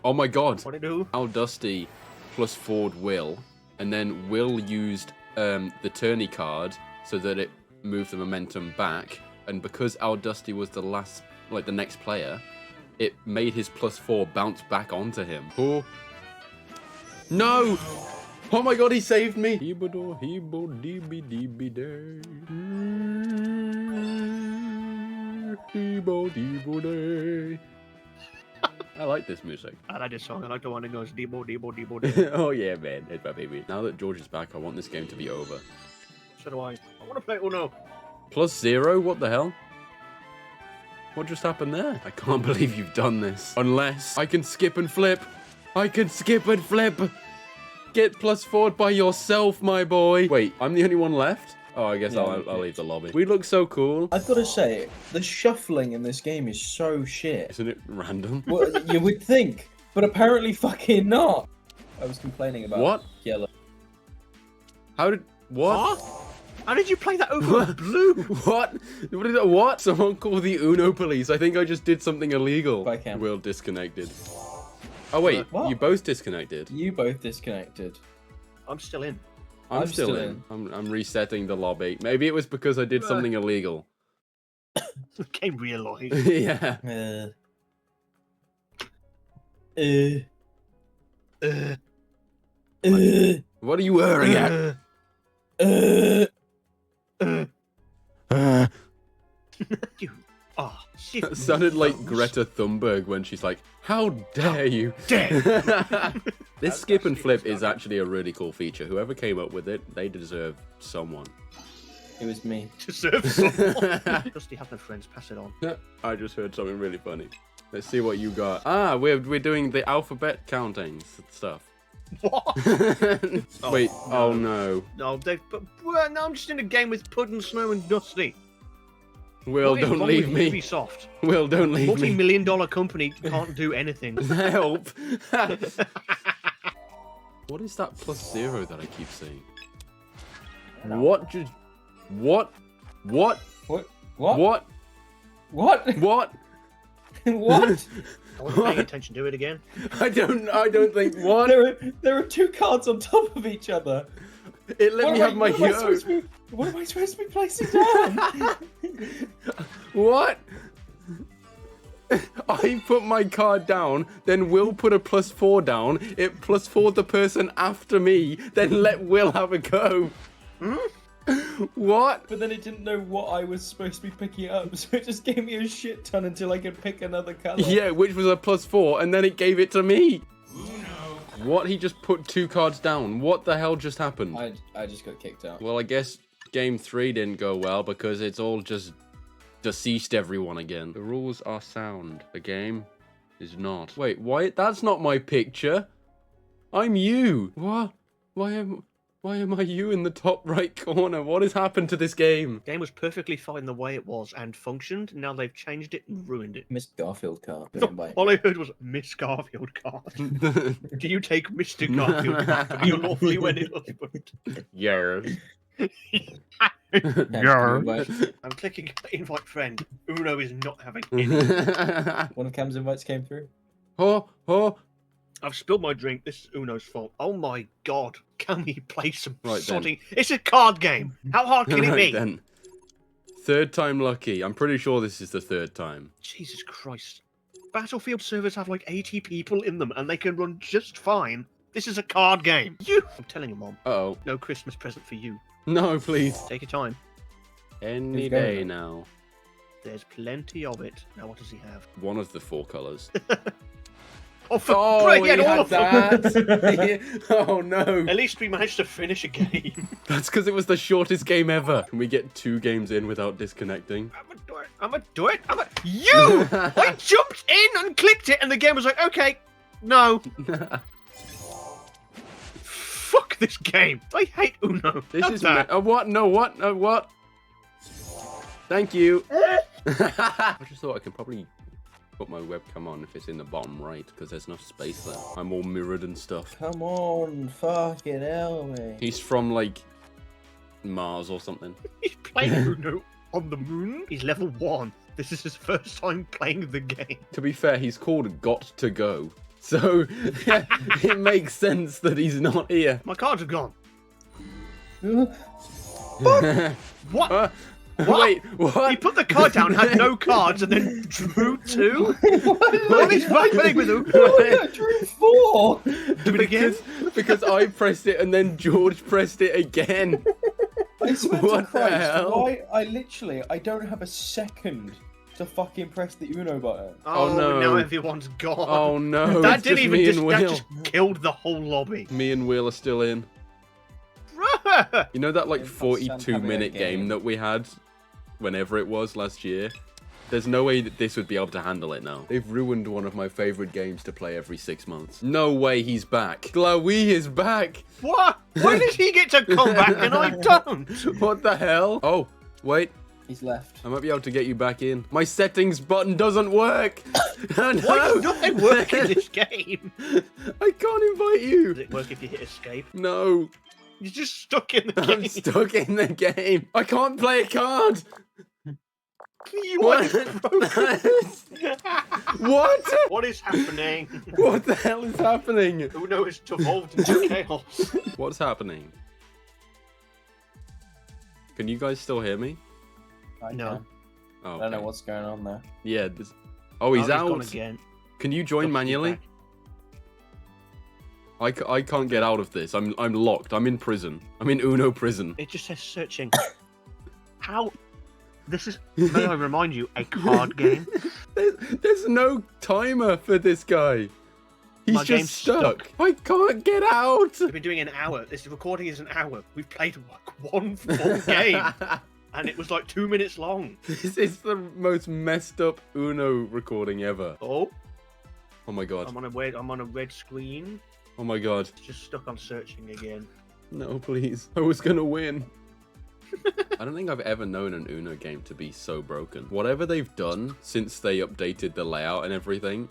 Oh my god! What did it do? Al Dusty plus Ford Will, and then Will used the tourney card so that it moved the momentum back, and because Al Dusty was the last, like the next player, it made his +4 bounce back onto him. Oh. No! Oh my god, he saved me! Debo, Debo Day. I like this music. I like this song. I like the one that goes Debo, Debo, Debo, Debo. Oh yeah, man. It's my baby. Now that George is back, I want this game to be over. So do I. I want to play Uno. +0? What the hell? What just happened there? I can't believe you've done this. Unless I can skip and flip. I can skip and flip. Get +4'd by yourself, my boy. Wait, I'm the only one left? Oh, I guess Yeah, I'll leave the lobby. We look so cool. I've got to say, the shuffling in this game is so shit. Isn't it random? Well, you would think, but apparently fucking not. I was complaining about What? yellow. How did... What? How did you play that over blue? What? What? Someone call the Uno police. I think I just did something illegal. I can. Will disconnected. Oh wait, What? you both disconnected. You both disconnected. I'm still in. I'm I'm still still in. I'm resetting the lobby. Maybe it was because I did something illegal. The game realised. Yeah. What are you wearing at? You. Oh, shit. That sounded like Greta Thunberg when she's like, "How dare you?" This skip and flip is actually a really cool feature. Whoever came up with it, they deserve someone. It was me. Deserve someone. Dusty have no friends. Pass it on. I just heard something really funny. Let's see what you got. Ah, we're doing the alphabet counting stuff. What? Wait. Oh no. No, no, I'm just in a game with Puddin', Snow, and Dusty. Will, What is don't wrong leave with me. Ubisoft. Will, don't leave me. Multi-million-dollar company can't do anything. Help. What is that +0 that I keep saying? What? What? What? What? What? What? What? What? What? I wasn't paying attention to it again. I don't think what. There are two cards on top of each other. It let me have my what am I hero. supposed to be- What am I supposed to be placing down? What? I put my card down, then Will put a +4 down. It +4'd the person after me, then let Will have a go. What? But then it didn't know what I was supposed to be picking up, so it just gave me a shit ton until I could pick another colour. Yeah, which was a +4, and then it gave it to me. What? He just put 2 cards down. What the hell just happened? I just got kicked out. Well, I guess game 3 didn't go well because it's all just deceased everyone again. The rules are sound. The game is not. Wait, why? That's not my picture. I'm you. What? Why am I you in the top right corner? What has happened to this game? Game was perfectly fine the way it was and functioned. Now they've changed it and ruined it. Miss Garfield card. All I heard was Miss Garfield card. Do you take Mr. Garfield card to be your lawfully wedded husband? Yeah. I'm clicking invite friend. Uno is not having any. One of Cam's invites came through. Oh. I've spilled my drink. This is Uno's fault. Oh my god. Can we play some Right then. sodding... It's a card game. How hard can it Right be? then. 3rd time lucky. I'm pretty sure this is the 3rd time. Jesus Christ. Battlefield servers have like 80 people in them and they can run just fine. This is a card game. I'm telling you, Mom. Uh-oh. No Christmas present for you. No, please. Take your time. Any Who's going day then? now. There's plenty of it. Now, what does he have? One of the 4 colours. Oh, for Oh, Christ, he yeah, all had of them. that. Oh no. At least we managed to finish a game. That's because it was the shortest game ever. Can we get 2 games in without disconnecting? I'm gonna do it. You! I jumped in and clicked it, and the game was like, okay, no. Fuck this game. I hate Uno. This How's is that? what? No, what? No, what? Thank you. I just thought I could probably put my webcam on if it's in the bottom right because there's enough space there. I'm all mirrored and stuff. Come on, fucking hell, mate. He's from like Mars or something. He's playing Uno on the moon. He's level 1. This is his first time playing the game. To be fair, he's called Got to Go. So it makes sense that he's not here. My cards are gone. What? What? Wait, what? He put the card down, had no cards, and then drew 2? What is happening with him? I drew 4! Do it again? Because I pressed it and then George pressed it again. I swear What to the Christ, hell? why? I don't have a second to fucking press the Uno button. Oh, no. Now everyone's gone. Oh no, that it's didn't just even me just, and that Will. just killed the whole lobby. Me and Will are still in. You know that like Yeah, fuck Sam 42-minute Caballero game game. that we had whenever it was last year? There's no way that this would be able to handle it now. They've ruined one of my favorite games to play every 6 months. No way he's back. Glowee is back. What? Why does he get to come back and I don't? What the hell? Oh, wait. He's left. I might be able to get you back in. My settings button doesn't work. Oh, no. Why does nothing work in this game? I can't invite you. Does it work if you hit escape? No. You're just stuck in the game. I'm stuck in the game. I can't play a card. You What? are broken. What? What is happening? What the hell is happening? Who knows? It's evolved into chaos. What's happening? Can you guys still hear me? I No. can. Oh, I don't know okay. what's going on there. Yeah. Oh, he's out. gone again. Can you join Got to be manually? back. I can't get out of this. I'm locked. I'm in prison. I'm in Uno prison. It just says searching. How? This is, may I remind you, a card game? There's no timer for this guy. He's My just game's stuck. I can't get out. We've been doing an hour. This recording is an hour. We've played like one full game. And it was like 2 minutes long. This is the most messed up Uno recording ever. Oh, Oh my god. I'm on a red screen. Oh my god. It's just stuck on searching again. No, please. I was gonna win. I don't think I've ever known an Uno game to be so broken. Whatever they've done since they updated the layout and everything,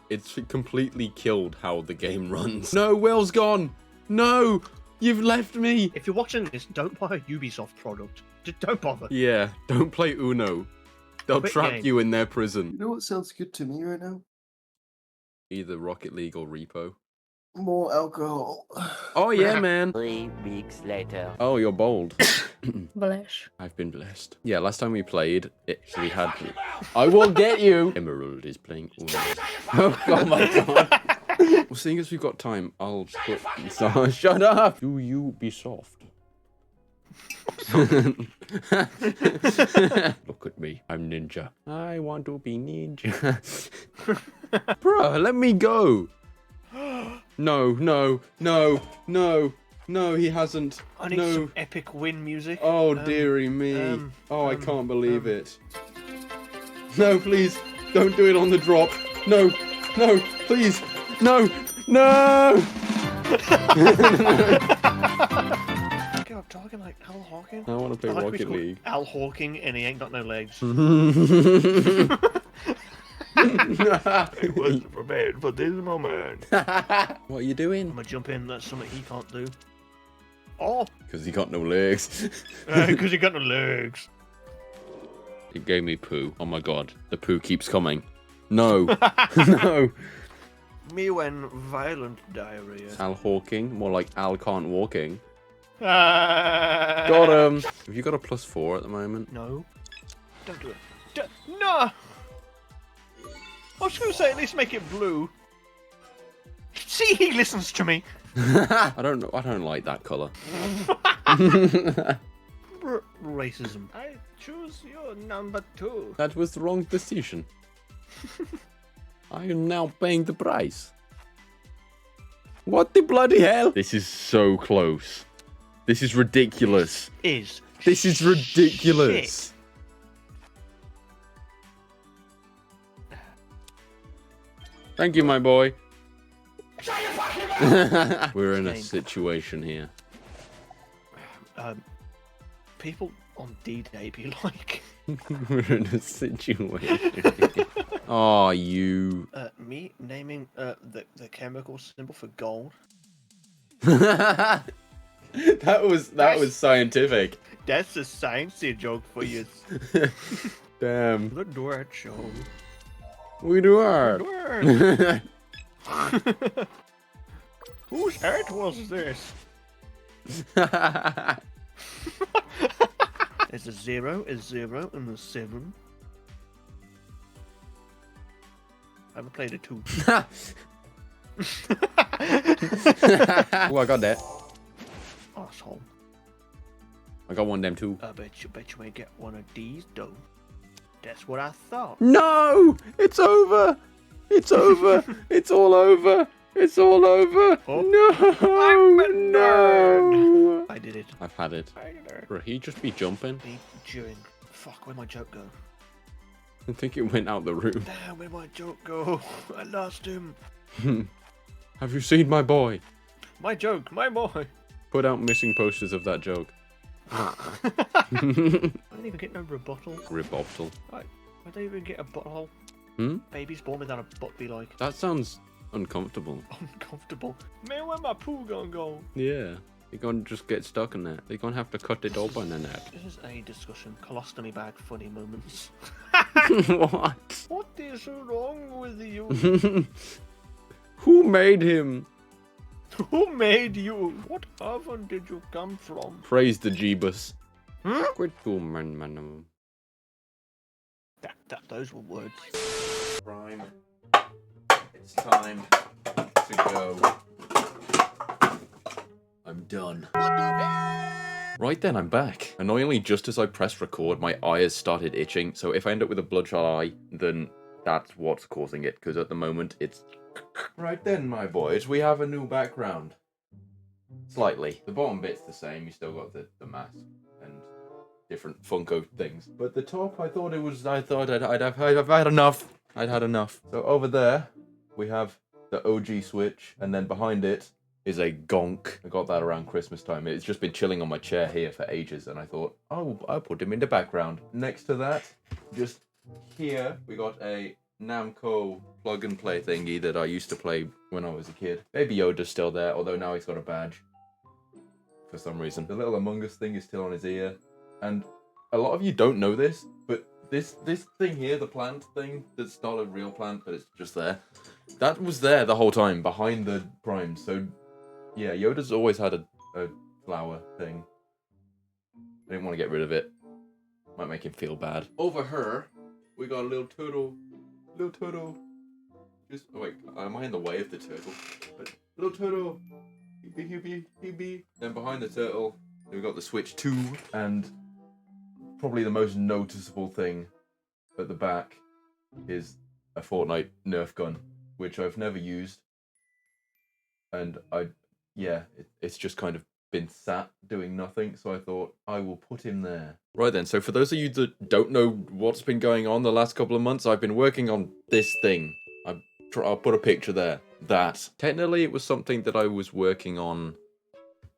it's completely killed how the game runs. No, Will's gone. No, you've left me. If you're watching this, don't buy a Ubisoft product. Just don't bother. Yeah, don't play Uno. They'll Quick trap game. you in their prison. You know what sounds good to me right now? Either Rocket League or Repo. More alcohol. Oh yeah, man. 3 weeks later. Oh, you're bold. Bless. I've been blessed. Yeah, last time we played, we had... I will get you! Emerald is playing Uno. Oh my god. Well, seeing as we've got time, I'll put... So, shut up! Do you be soft? Look at me. I'm ninja. I want to be ninja. Bruh, let me go! No, no, no, no, no, he hasn't. I need No. some epic win music. Oh, dearie me. I can't believe it. No, please, don't do it on the drop. No, no, please, no, no! God, talking like Al Hawking. I want to play I like Rocket he's called League. Al Hawking, and he ain't got no legs. It wasn't prepared for this moment. What are you doing? I'm gonna jump in. That's something he can't do. Oh, Because he got no legs. because he got no legs. He gave me poo. Oh my god, the poo keeps coming. No, no. Me when violent diarrhea. Al Hawking, more like Al can't walking. Got Got him. Have you got a +4 at the moment? No. Don't do it. No! I was gonna say at least make it blue. See, he listens to me. I don't know. I don't like that color. Racism. I choose your number 2. That was the wrong decision. I am now paying the price. What the bloody hell? This is so close. This is ridiculous. This is ridiculous. Shit. Thank you, my boy. We're in a situation here. People on D-Day be like... We're in a situation. Oh, you. me naming the chemical symbol for gold. that was scientific. That's a sciencey joke for you. Damn. The Dwart Show. We do art. Whose art was this? There's a 0, a 0, and a 7. I haven't played a 2. Oh, I got that. Asshole. I got one of them too. I bet you ain't get one of these, though. That's what I thought. No! It's over! It's over! It's all over! It's all over! Oh. No! No! I did it. I've had it. I did it. Bro, he just be jumping. Me during. Fuck, where'd my joke go? I think it went out the room. Damn, where'd my joke go? I lost him. Have you seen my boy? My joke, my boy. Put out missing posters of that joke. I didn't even get no rebuttal. Rebuttal. I don't even get a butthole. Hmm? Babies born without a butt be like. That sounds uncomfortable. Uncomfortable. Man, where my poo gonna go? Yeah. They're gonna just get stuck in there. They're gonna have to cut it open in that. This is a discussion. Colostomy bag funny moments. What? What is wrong with you? Who made him? Who made you? What oven did you come from? Praise the Jeebus. Hmm? Quit man. Those were words. Prime. It's time to go. I'm done. Right then, I'm back. Annoyingly, just as I pressed record, my eye has started itching, so if I end up with a bloodshot eye, then that's what's causing it, because at the moment, it's... Right then, my boys, we have a new background. Slightly. The bottom bit's the same, you still got the mask and different Funko things. But the top, I thought I've had enough. I'd had enough. So over there, we have the OG Switch, and then behind it is a Gonk. I got that around Christmas time. It's just been chilling on my chair here for ages, and I thought, oh, I'll put him in the background. Next to that, just here, we got a Namco plug-and-play thingy that I used to play when I was a kid. Baby Yoda's still there, although now he's got a badge. For some reason. The little Among Us thing is still on his ear. And a lot of you don't know this, but this thing here, the plant thing, that's not a real plant, but it's just there. That was there the whole time, behind the Prime. So, yeah, Yoda's always had a flower thing. I didn't want to get rid of it. Might make him feel bad. Over her, we got a little turtle. Little turtle. Just, oh wait, am I in the way of the turtle? But, little turtle. Hebe. Then behind the turtle, we've got the Switch 2, and probably the most noticeable thing at the back is a Fortnite Nerf gun, which I've never used. And it's just kind of been sat doing nothing, so I thought I will put him there. Right then, so for those of you that don't know what's been going on the last couple of months, I've been working on this thing. I'll put a picture there. That. Technically, it was something that I was working on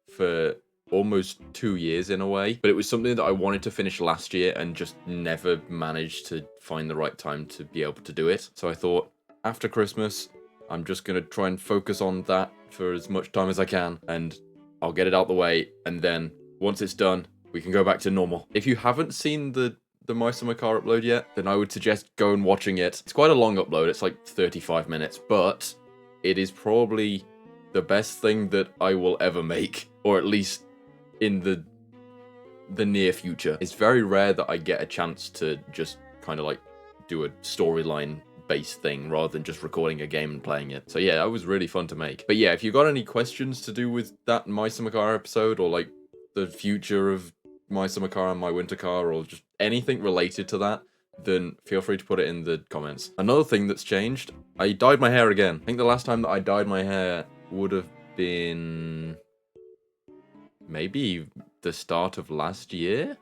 for almost 2 years in a way, but it was something that I wanted to finish last year and just never managed to find the right time to be able to do it. So I thought, after Christmas, I'm just going to try and focus on that for as much time as I can, and I'll get it out the way, and then once it's done, we can go back to normal. If you haven't seen the My Summer Car upload yet, then I would suggest going and watching it. It's quite a long upload, it's like 35 minutes, but it is probably the best thing that I will ever make, or at least in the near future. It's very rare that I get a chance to just kind of like do a storyline based thing rather than just recording a game and playing it. So yeah, that was really fun to make. But yeah, if you got any questions to do with that My Summer Car episode, or like the future of My Summer Car and My Winter Car, or just anything related to that, then feel free to put it in the comments. Another thing that's changed, I dyed my hair again. I think the last time that I dyed my hair would have been maybe the start of last year?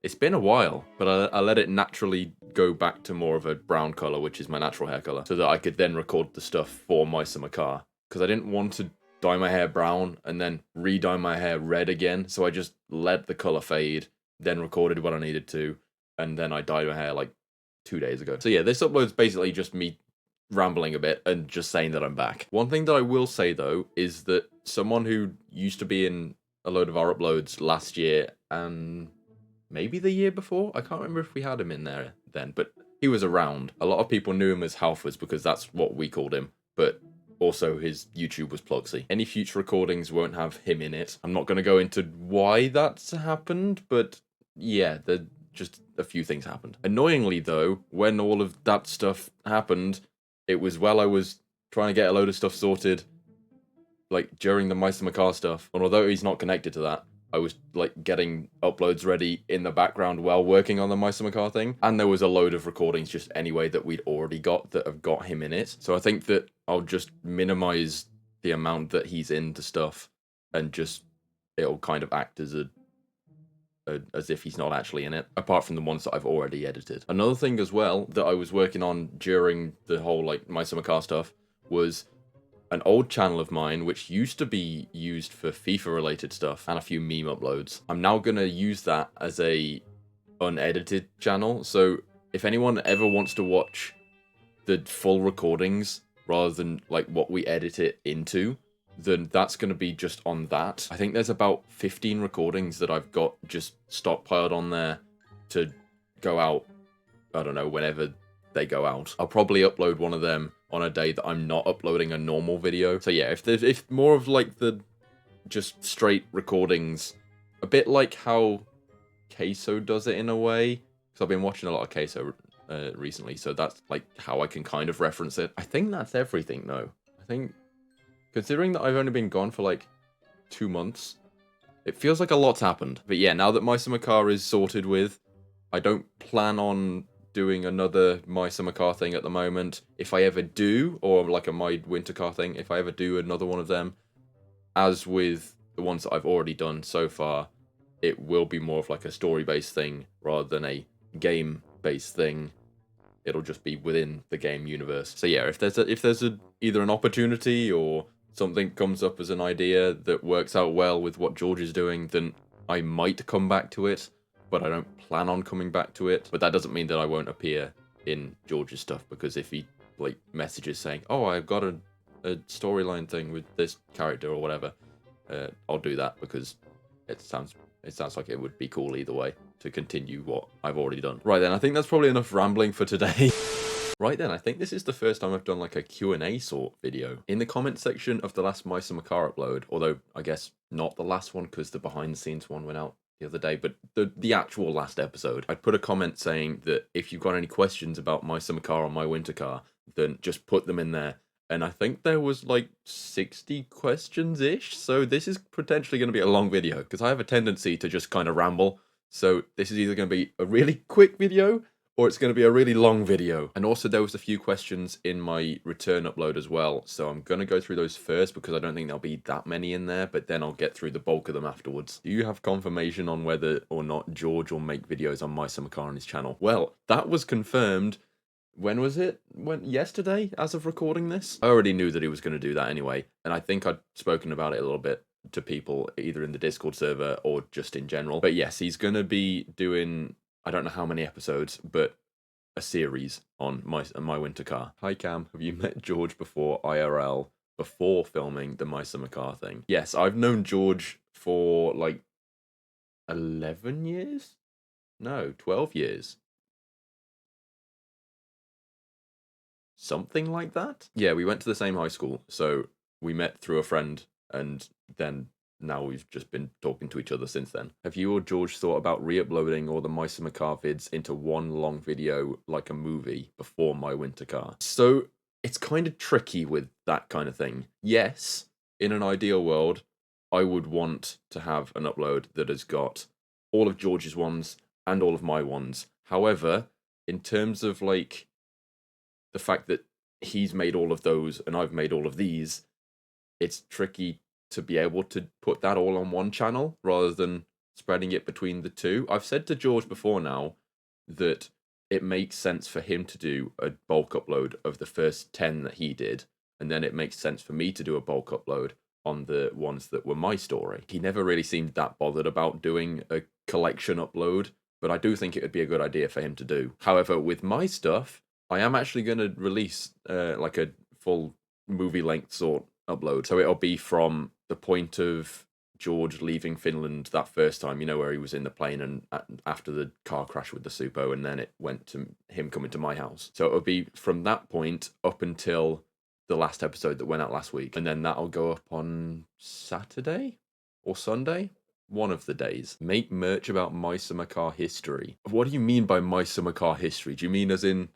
It's been a while, but I let it naturally go back to more of a brown color, which is my natural hair color, so that I could then record the stuff for My Summer Car. Because I didn't want to dye my hair brown and then re-dye my hair red again, so I just let the color fade, then recorded what I needed to, and then I dyed my hair like 2 days ago. So yeah, this upload's basically just me rambling a bit and just saying that I'm back. One thing that I will say though is that someone who used to be in a load of our uploads last year and maybe the year before, I can't remember if we had him in there then, but he was around. A lot of people knew him as Halfers because that's what we called him, but also his YouTube was Plugsy. Any future recordings won't have him in it. I'm not going to go into why that's happened, but yeah, just a few things happened. Annoyingly though, when all of that stuff happened, it was while I was trying to get a load of stuff sorted, like during the My Summer Car stuff, and although he's not connected to that, I was like getting uploads ready in the background while working on the My Summer Car thing, and there was a load of recordings just anyway that we'd already got that have got him in it. So I think that I'll just minimize the amount that he's in the stuff, and just it'll kind of act as as if he's not actually in it, apart from the ones that I've already edited. Another thing as well that I was working on during the whole like My Summer Car stuff was an old channel of mine which used to be used for FIFA related stuff and a few meme uploads. I'm now gonna use that as a unedited channel, so if anyone ever wants to watch the full recordings rather than like what we edit it into, then that's going to be just on that. I think there's about 15 recordings that I've got just stockpiled on there to go out, I don't know, whenever they go out. I'll probably upload one of them on a day that I'm not uploading a normal video. So yeah, if more of like the just straight recordings, a bit like how Queso does it in a way, because I've been watching a lot of Queso recently, so that's like how I can kind of reference it. I think that's everything though. I think, considering that I've only been gone for like 2 months, it feels like a lot's happened. But yeah, now that My Summer Car is sorted with, I don't plan on doing another My Summer Car thing at the moment. If I ever do, or like a My Winter Car thing, if I ever do another one of them, as with the ones that I've already done so far, it will be more of like a story-based thing rather than a game-based thing. It'll just be within the game universe. So yeah, if there's either an opportunity or something comes up as an idea that works out well with what George is doing, then I might come back to it, but I don't plan on coming back to it. But that doesn't mean that I won't appear in George's stuff, because if he like messages saying, oh, I've got a storyline thing with this character or whatever, I'll do that, because it sounds like it would be cool either way to continue what I've already done. Right then, I think that's probably enough rambling for today. Right then, I think this is the first time I've done like a Q&A sort video. In the comment section of the last My Summer Car upload, although I guess not the last one because the behind the scenes one went out the other day, but the actual last episode, I'd put a comment saying that if you've got any questions about My Summer Car or My Winter Car, then just put them in there. And I think there was like 60 questions-ish, so this is potentially going to be a long video, because I have a tendency to just kind of ramble. So this is either going to be a really quick video, or it's going to be a really long video. And also there was a few questions in my return upload as well, so I'm going to go through those first, because I don't think there'll be that many in there, but then I'll get through the bulk of them afterwards. Do you have confirmation on whether or not George will make videos on My Summer Car on his channel? Well, that was confirmed. When was it? Yesterday, as of recording this? I already knew that he was going to do that anyway, and I think I'd spoken about it a little bit to people, either in the Discord server or just in general. But yes, he's going to be doing, I don't know how many episodes, but a series on My Winter Car. Hi Cam, have you met George before IRL, before filming the My Summer Car thing? Yes, I've known George for like 11 years? No, 12 years. Something like that? Yeah, we went to the same high school, so we met through a friend, and then now we've just been talking to each other since then. Have you or George thought about re-uploading all the My Summer Car vids into one long video like a movie before My Winter Car? So it's kind of tricky with that kind of thing. Yes, in an ideal world, I would want to have an upload that has got all of George's ones and all of my ones. However, in terms of like the fact that he's made all of those and I've made all of these, it's tricky to be able to put that all on one channel rather than spreading it between the two. I've said to George before now that it makes sense for him to do a bulk upload of the first 10 that he did, and then it makes sense for me to do a bulk upload on the ones that were my story. He never really seemed that bothered about doing a collection upload, but I do think it would be a good idea for him to do. However, with my stuff, I am actually going to release like a full movie-length sort upload. So it'll be from the point of George leaving Finland that first time, you know, where he was in the plane and after the car crash with the Supo, and then it went to him coming to my house. So it'll be from that point up until the last episode that went out last week. And then that'll go up on Saturday or Sunday. One of the days. Make merch about My Summer Car history. What do you mean by My Summer Car history? Do you mean as in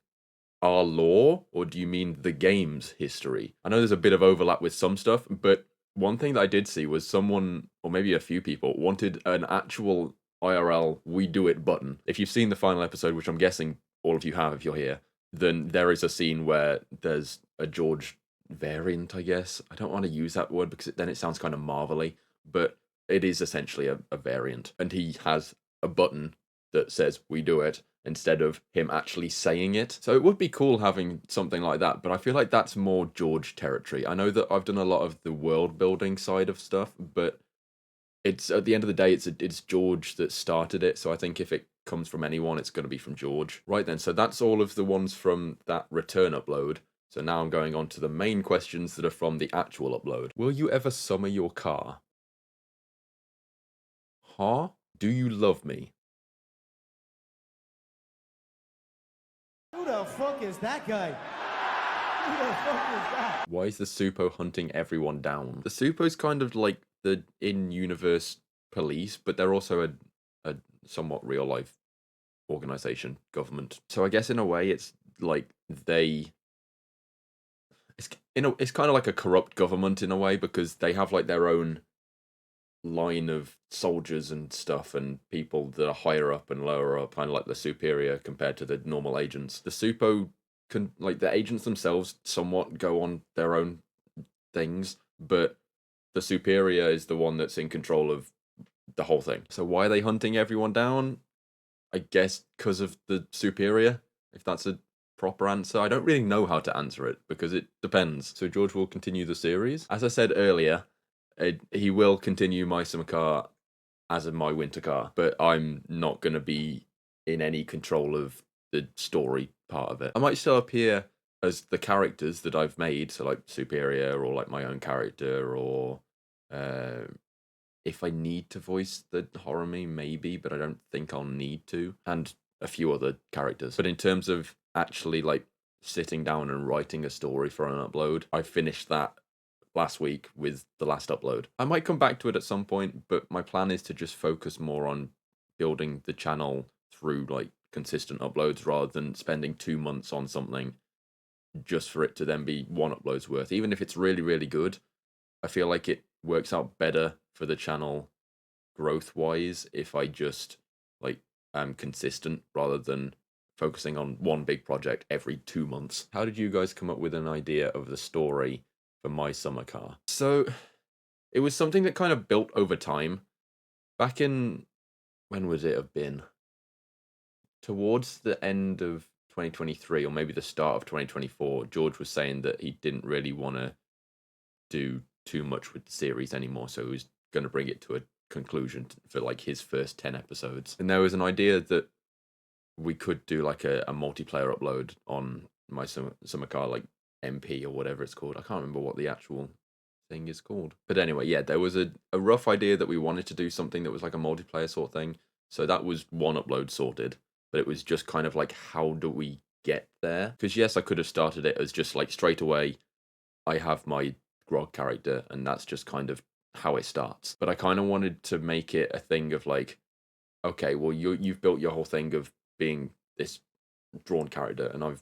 our lore, or do you mean the game's history? I know there's a bit of overlap with some stuff, but one thing that I did see was someone, or maybe a few people, wanted an actual IRL "We Do It" button. If you've seen the final episode, which I'm guessing all of you have if you're here, then there is a scene where there's a George variant, I guess. I don't want to use that word because then it sounds kind of marvelly, but it is essentially a variant. And he has a button that says "We Do It" instead of him actually saying it. So it would be cool having something like that, but I feel like that's more George territory. I know that I've done a lot of the world building side of stuff, but it's at the end of the day, it's George that started it. So I think if it comes from anyone, it's going to be from George. Right then, so that's all of the ones from that return upload. So now I'm going on to the main questions that are from the actual upload. Will you ever summer your car? Huh? Do you love me? Who the fuck is that guy? Who the fuck is that? Why is the Supo hunting everyone down? The Supo's kind of like the in-universe police, but they're also a somewhat real-life organization, government. So I guess in a way it's like it's kind of like a corrupt government in a way, because they have like their own line of soldiers and stuff and people that are higher up and lower up, kind of like the superior compared to the normal agents. The Supo like the agents themselves somewhat go on their own things, but the superior is the one that's in control of the whole thing. So why are they hunting everyone down? I guess because of the superior, if that's a proper answer. I don't really know how to answer it because it depends. So George will continue the series. As I said earlier, he will continue My Summer Car as My Winter Car, but I'm not going to be in any control of the story part of it. I might still appear as the characters that I've made, so like Superior or like my own character, or if I need to voice the horror me, maybe, but I don't think I'll need to, and a few other characters. But in terms of actually like sitting down and writing a story for an upload, I finished that last week with the last upload. I might come back to it at some point, but my plan is to just focus more on building the channel through like consistent uploads rather than spending 2 months on something just for it to then be one upload's worth. Even if it's really, really good, I feel like it works out better for the channel growth wise if I just like am consistent rather than focusing on one big project every 2 months. How did you guys come up with an idea of the story for My Summer Car? So it was something that kind of built over time. Back in, when would it have been? Towards the end of 2023 or maybe the start of 2024, George was saying that he didn't really want to do too much with the series anymore, so he was going to bring it to a conclusion for like his first 10 episodes. And there was an idea that we could do like a multiplayer upload on My Summer Car, like MP or whatever it's called. I can't remember what the actual thing is called. But anyway, yeah, there was a rough idea that we wanted to do something that was like a multiplayer sort of thing. So that was one upload sorted. But it was just kind of like, how do we get there? Because yes, I could have started it as just like straight away, I have my Grog character, and that's just kind of how it starts. But I kind of wanted to make it a thing of like, okay, well, you've built your whole thing of being this drawn character, and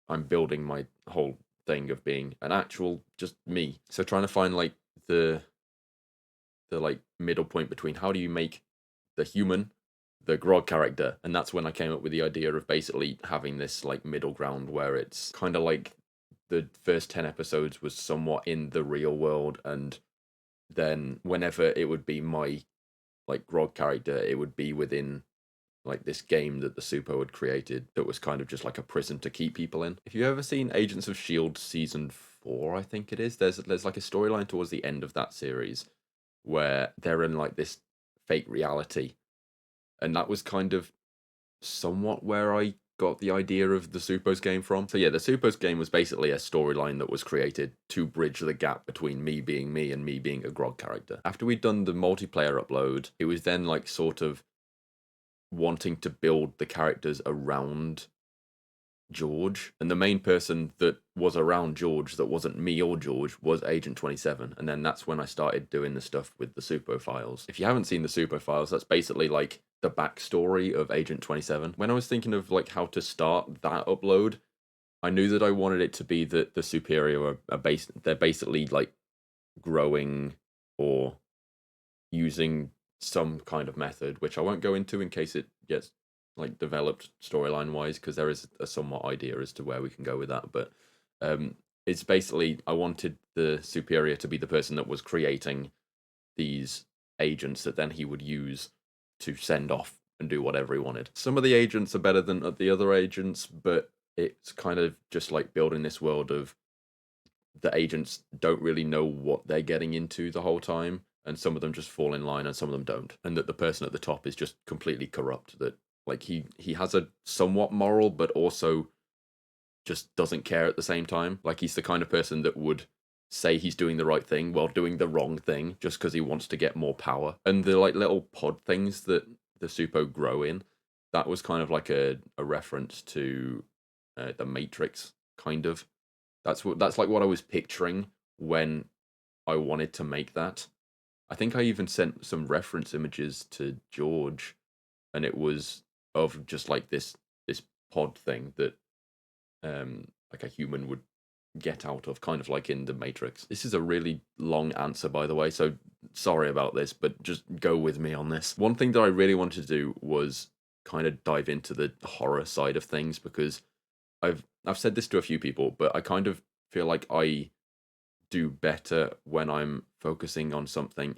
I'm building my whole thing of being an actual just me. So trying to find like the like middle point between how do you make the human the Grog character, and that's when I came up with the idea of basically having this like middle ground where it's kind of like the first 10 episodes was somewhat in the real world, and then whenever it would be my like Grog character, it would be within like this game that the Supo had created that was kind of just like a prison to keep people in. If you've ever seen Agents of S.H.I.E.L.D. season 4, I think it is, there's like a storyline towards the end of that series where they're in like this fake reality, and that was kind of somewhat where I got the idea of the Supos game from. So yeah, the Supos game was basically a storyline that was created to bridge the gap between me being me and me being a Grog character. After we'd done the multiplayer upload, it was then like sort of wanting to build the characters around George, and the main person that was around George that wasn't me or George was Agent 27, and then that's when I started doing the stuff with the Supo files. If you haven't seen the Supo files, that's basically like the backstory of Agent 27. When I was thinking of like how to start that upload, I knew that I wanted it to be that the Superior are they're basically like growing or using some kind of method, which I won't go into in case it gets like developed storyline wise, because there is a somewhat idea as to where we can go with that. But it's basically I wanted the superior to be the person that was creating these agents that then he would use to send off and do whatever he wanted. Some of the agents are better than the other agents, but it's kind of just like building this world of the agents don't really know what they're getting into the whole time, and some of them just fall in line and some of them don't, and that the person at the top is just completely corrupt, that like he has a somewhat moral but also just doesn't care at the same time. Like he's the kind of person that would say he's doing the right thing while doing the wrong thing just because he wants to get more power. And the like little pod things that the Supo grow in, that was kind of like a reference to the Matrix, kind of. That's like what I was picturing when I wanted to make that. I think I even sent some reference images to George, and it was of just like this pod thing that like a human would get out of, kind of like in the Matrix. This is a really long answer, by the way, so sorry about this, but just go with me on this. One thing that I really wanted to do was kind of dive into the horror side of things, because I've said this to a few people, but I kind of feel like I do better when I'm focusing on something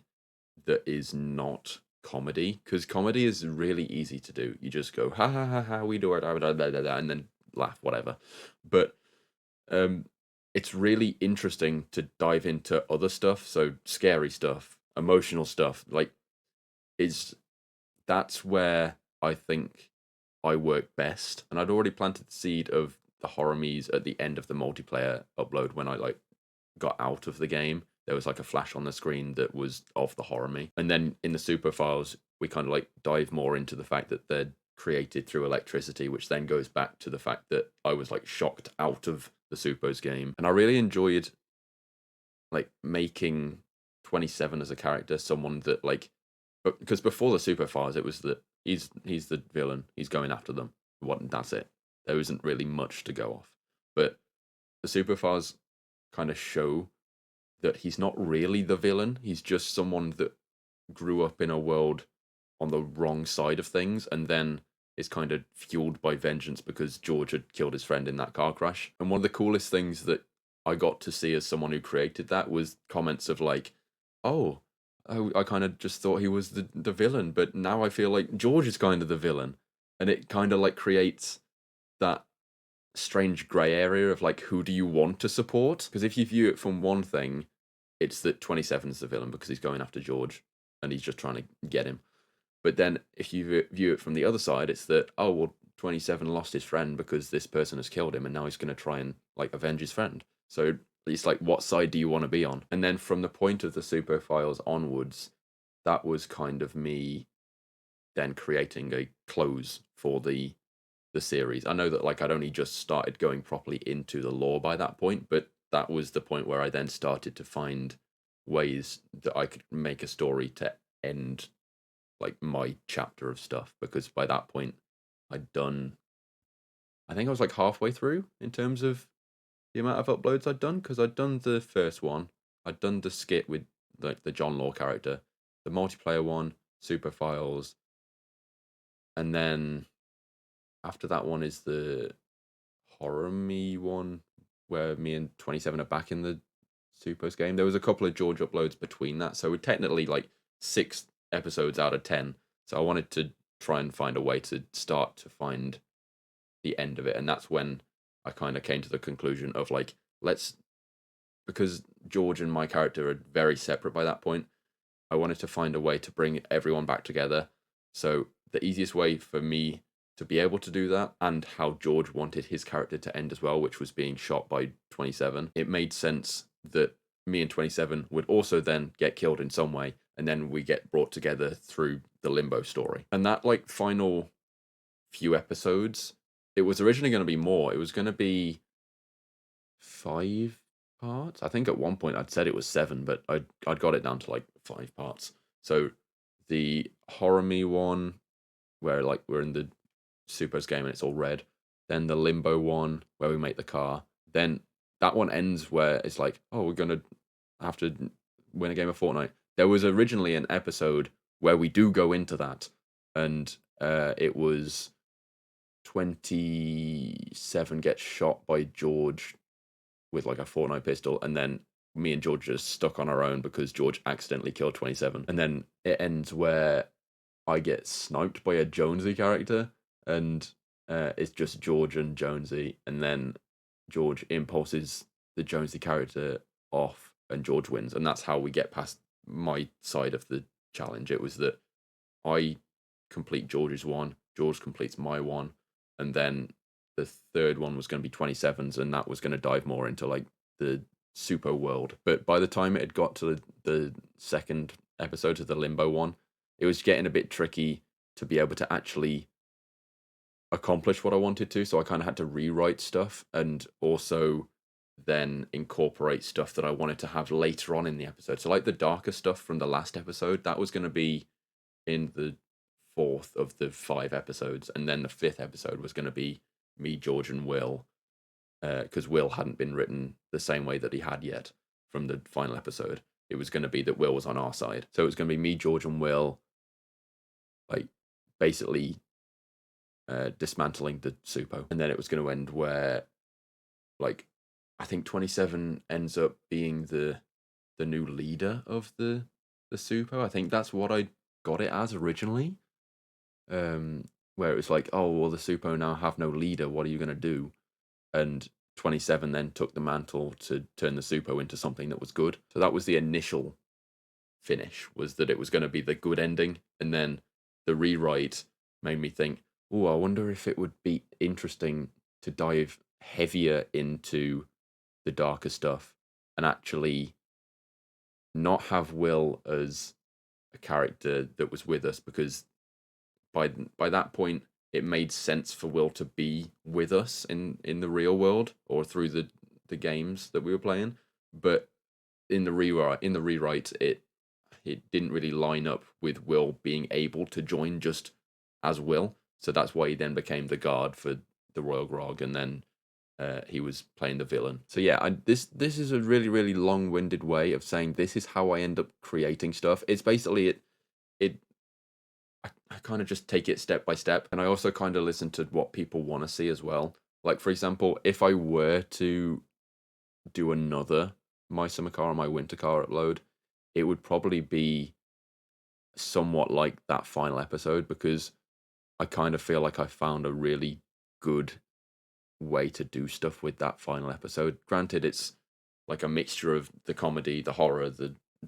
that is not comedy, because comedy is really easy to do. You just go ha ha ha ha, we do it, and then laugh, whatever. But it's really interesting to dive into other stuff, so scary stuff, emotional stuff. Like, that's where I think I work best. And I'd already planted the seed of the horror me's at the end of the multiplayer upload when I like got out of the game. There was like a flash on the screen that was of the horror me. And then in the super files, we kind of like dive more into the fact that they're created through electricity, which then goes back to the fact that I was like shocked out of the Supos game. And I really enjoyed like making 27 as a character someone that like, because before the super files it was that he's the villain, he's going after them, that's it. There isn't really much to go off. But the super files kind of show that he's not really the villain, he's just someone that grew up in a world on the wrong side of things and then is kind of fueled by vengeance because George had killed his friend in that car crash. And one of the coolest things that I got to see as someone who created that was comments of like, oh, I kind of just thought he was the villain, but now I feel like George is kind of the villain. And it kind of like creates that strange grey area of like, who do you want to support? Because if you view it from one thing, it's that 27 is the villain because he's going after George and he's just trying to get him. But then if you view it from the other side, it's that, oh, well, 27 lost his friend because this person has killed him and now he's going to try and like avenge his friend. So it's like, what side do you want to be on? And then from the point of the Super Files onwards, that was kind of me then creating a close for the series. I know that like I'd only just started going properly into the lore by that point, but that was the point where I then started to find ways that I could make a story to end like my chapter of stuff, because by that point I'd done, I think I was like halfway through in terms of the amount of uploads I'd done, because I'd done the first one, I'd done the skit with like the John Law character, the multiplayer one, Super Files, and then after that one is the horror me one where me and 27 are back in the Supers game. There was a couple of George uploads between that, so we're technically like 6 episodes out of 10. So I wanted to try and find a way to start to find the end of it, and that's when I kind of came to the conclusion of like, because George and my character are very separate by that point, I wanted to find a way to bring everyone back together. So the easiest way for me to be able to do that, and how George wanted his character to end as well, which was being shot by 27, it made sense that me and 27 would also then get killed in some way, and then we get brought together through the Limbo story. And that like final few episodes, it was originally going to be more. It was going to be 5 parts. I think at one point I'd said it was 7, but I'd got it down to like 5 parts. So the horror me one, where like we're in the Supers game and it's all red. Then the Limbo one where we make the car. Then that one ends where it's like, oh, we're gonna have to win a game of Fortnite. There was originally an episode where we do go into that, and it was 27 gets shot by George with like a Fortnite pistol, and then me and George just stuck on our own because George accidentally killed 27. And then it ends where I get sniped by a Jonesy character, and it's just George and Jonesy, and then George impulses the Jonesy character off, and George wins, and that's how we get past my side of the challenge. It was that I complete George's one, George completes my one, and then the third one was going to be 27's, and that was going to dive more into like the super world. But by the time it had got to the second episode, to the Limbo one, it was getting a bit tricky to be able to actually accomplish what I wanted to. So I kind of had to rewrite stuff, and also then incorporate stuff that I wanted to have later on in the episode. So like the darker stuff from the last episode, that was going to be in the fourth of the 5 episodes, and then the 5th episode was going to be me, George, and Will, because Will hadn't been written the same way that he had yet from the final episode. It was going to be that Will was on our side, so it was going to be me, George, and Will, like basically dismantling the Supo, and then it was going to end where, like, I think 27 ends up being the new leader of the Supo. I think that's what I got it as originally. Where it was like, oh, well, the Supo now have no leader, what are you going to do? And 27 then took the mantle to turn the Supo into something that was good. So that was the initial finish, was that it was going to be the good ending. And then the rewrite made me think, oh, I wonder if it would be interesting to dive heavier into the darker stuff and actually not have Will as a character that was with us, because by that point it made sense for Will to be with us in the real world or through the games that we were playing. But in the rewrite it didn't really line up with Will being able to join just as Will. So that's why he then became the guard for the Royal Grog, and then he was playing the villain. So yeah, this is a really, really long-winded way of saying this is how I end up creating stuff. It's basically I kind of just take it step by step, and I also kind of listen to what people want to see as well. Like, for example, if I were to do another My Summer Car or My Winter Car upload, it would probably be somewhat like that final episode, because I kind of feel like I found a really good way to do stuff with that final episode. Granted, it's like a mixture of the comedy, the horror,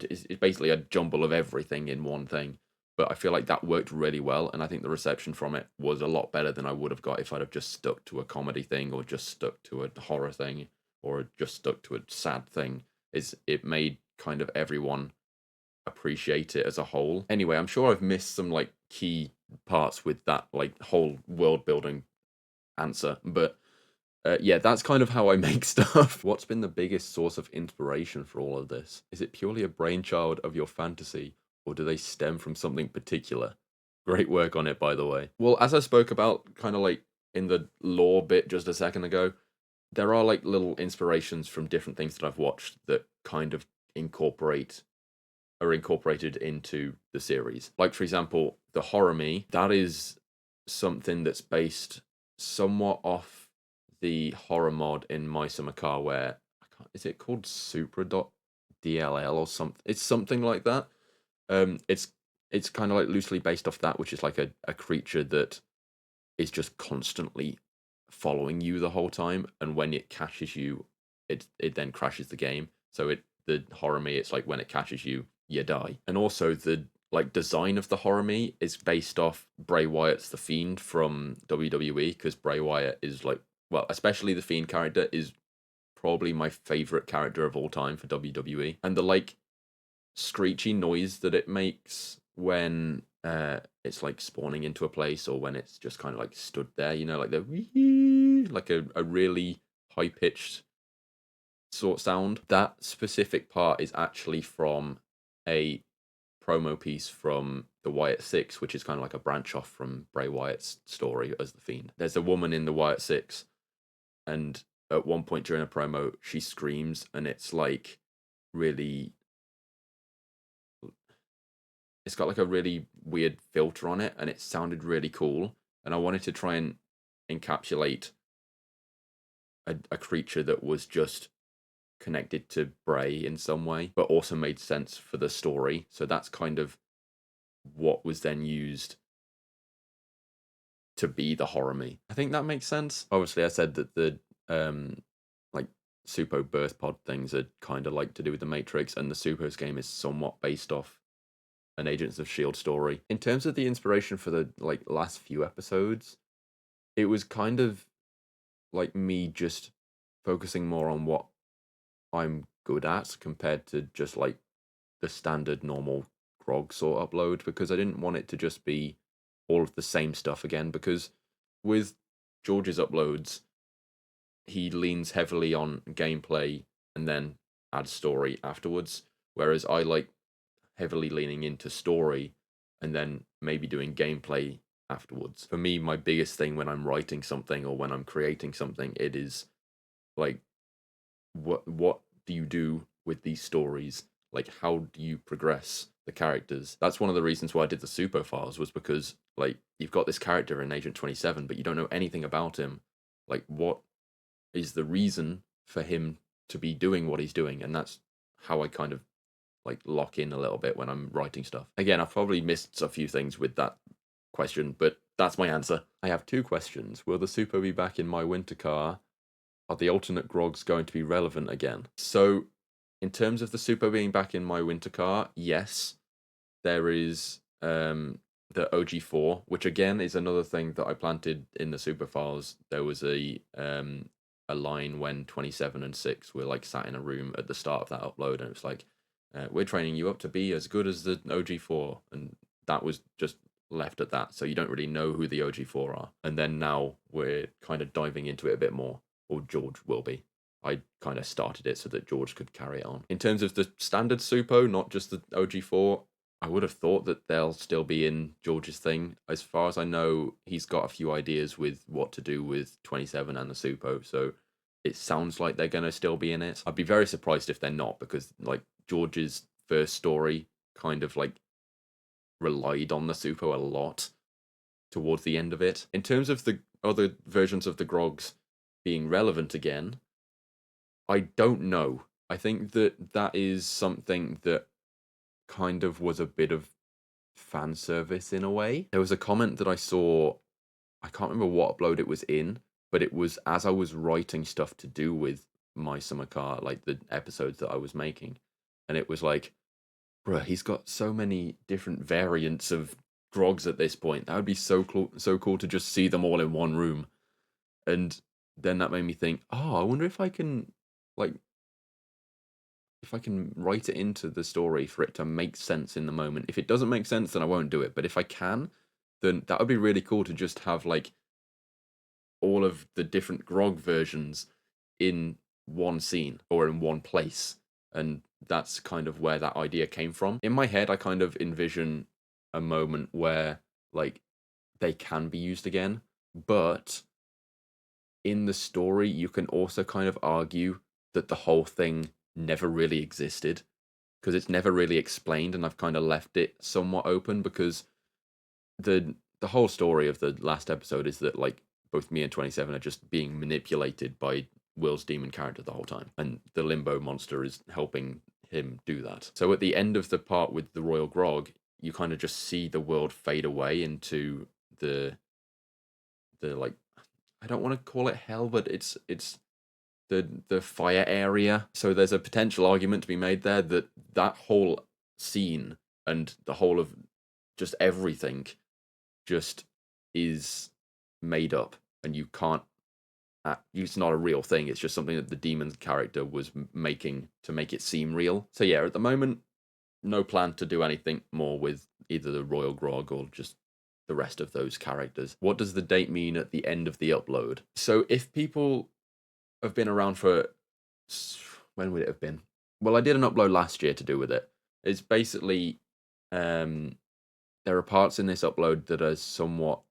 it's basically a jumble of everything in one thing. But I feel like that worked really well, and I think the reception from it was a lot better than I would have got if I'd have just stuck to a comedy thing, or just stuck to a horror thing, or just stuck to a sad thing. It made kind of everyone appreciate it as a whole. Anyway, I'm sure I've missed some like key parts with that like whole world building answer, but yeah, that's kind of how I make stuff. What's been the biggest source of inspiration for all of this? Is it purely a brainchild of your fantasy, or do they stem from something particular? Great work on it, by the way. Well, as I spoke about kind of like in the lore bit just a second ago, there are like little inspirations from different things that I've watched that kind of are incorporated into the series. Like, for example, the Horror Me, that is something that's based somewhat off the horror mod in My Summer Car, where, is it called Supra.dll or something? It's something like that. It's kind of like loosely based off that, which is like a creature that is just constantly following you the whole time, and when it catches you, it then crashes the game. So the Horror Me, it's like when it catches you, you die. And also the like design of the Horror Me is based off Bray Wyatt's The Fiend from WWE, because Bray Wyatt is like, well, especially the Fiend character is probably my favorite character of all time for WWE. And the like screechy noise that it makes when it's like spawning into a place, or when it's just kind of like stood there, you know, like the wee, like a really high pitched sort of sound. That specific part is actually from a promo piece from the Wyatt Six, which is kind of like a branch off from Bray Wyatt's story as the Fiend. There's a woman in the Wyatt Six, and at one point during a promo she screams, and it's like really it's got like a really weird filter on it, and it sounded really cool. And I wanted to try and encapsulate a creature that was just connected to Bray in some way, but also made sense for the story. So that's kind of what was then used to be the Horror-Me. I think that makes sense. Obviously, I said that the like Supo birth pod things are kind of like to do with the Matrix, and the Supos game is somewhat based off an Agents of S.H.I.E.L.D. story. In terms of the inspiration for the like last few episodes, it was kind of like me just focusing more on what I'm good at compared to just like the standard normal Grog sort upload, because I didn't want it to just be all of the same stuff again, because with George's uploads, he leans heavily on gameplay and then adds story afterwards, whereas I like heavily leaning into story and then maybe doing gameplay afterwards. For me, my biggest thing when I'm writing something or when I'm creating something, it is like, what do you do with these stories? Like, how do you progress the characters? That's one of the reasons why I did the Supo files, was because like you've got this character in Agent 27, but you don't know anything about him. Like, what is the reason for him to be doing what he's doing? And that's how I kind of like lock in a little bit when I'm writing stuff. Again, I've probably missed a few things with that question, but that's my answer. I have 2 questions. Will the Supo be back in My Winter Car? Are the alternate Grogs going to be relevant again? So, in terms of the Supo being back in My Winter Car, yes. There is the OG4, which again is another thing that I planted in the Super Files. There was a line when 27 and 6 were like sat in a room at the start of that upload, and it was like, we're training you up to be as good as the OG4, and that was just left at that, so you don't really know who the OG4 are. And then now we're kind of diving into it a bit more, or George will be. I kind of started it so that George could carry it on. In terms of the standard Supo, not just the OG4, I would have thought that they'll still be in George's thing. As far as I know, he's got a few ideas with what to do with 27 and the Supo, so it sounds like they're going to still be in it. I'd be very surprised if they're not, because like George's first story kind of like relied on the Supo a lot towards the end of it. In terms of the other versions of the Grogs being relevant again, I don't know. I think that is something that kind of was a bit of fan service in a way. There was a comment that I saw, I can't remember what upload it was in, but it was as I was writing stuff to do with My Summer Car, like the episodes that I was making, and it was like, bruh, he's got so many different variants of Grogs at this point. That would be so cool to just see them all in one room. And then that made me think, oh, I wonder if I can like, if I can write it into the story for it to make sense in the moment. If it doesn't make sense, then I won't do it. But if I can, then that would be really cool to just have like all of the different Grog versions in one scene or in one place. And that's kind of where that idea came from. In my head, I kind of envision a moment where like they can be used again, but in the story, you can also kind of argue that the whole thing never really existed, because it's never really explained, and I've kind of left it somewhat open, because the whole story of the last episode is that like both me and 27 are just being manipulated by Will's demon character the whole time, and the Limbo monster is helping him do that. So at the end of the part with the Royal Grog, you kind of just see the world fade away into the like, I don't want to call it hell, but it's the fire area. So there's a potential argument to be made there that that whole scene and the whole of just everything just is made up, and you can't, it's not a real thing. It's just something that the demon character was making to make it seem real. So yeah, at the moment, no plan to do anything more with either the Royal Grog or just the rest of those characters. What does the date mean at the end of the upload? So if people have been around for, when would it have been? Well, I did an upload last year to do with it. It's basically, there are parts in this upload that are somewhat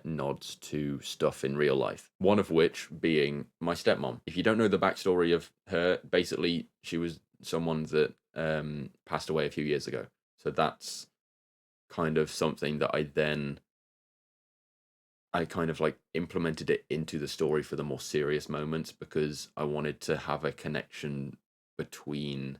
nods to stuff in real life. One of which being my stepmom. If you don't know the backstory of her, basically she was someone that passed away a few years ago. So that's kind of something that I kind of like implemented it into the story for the more serious moments, because I wanted to have a connection between,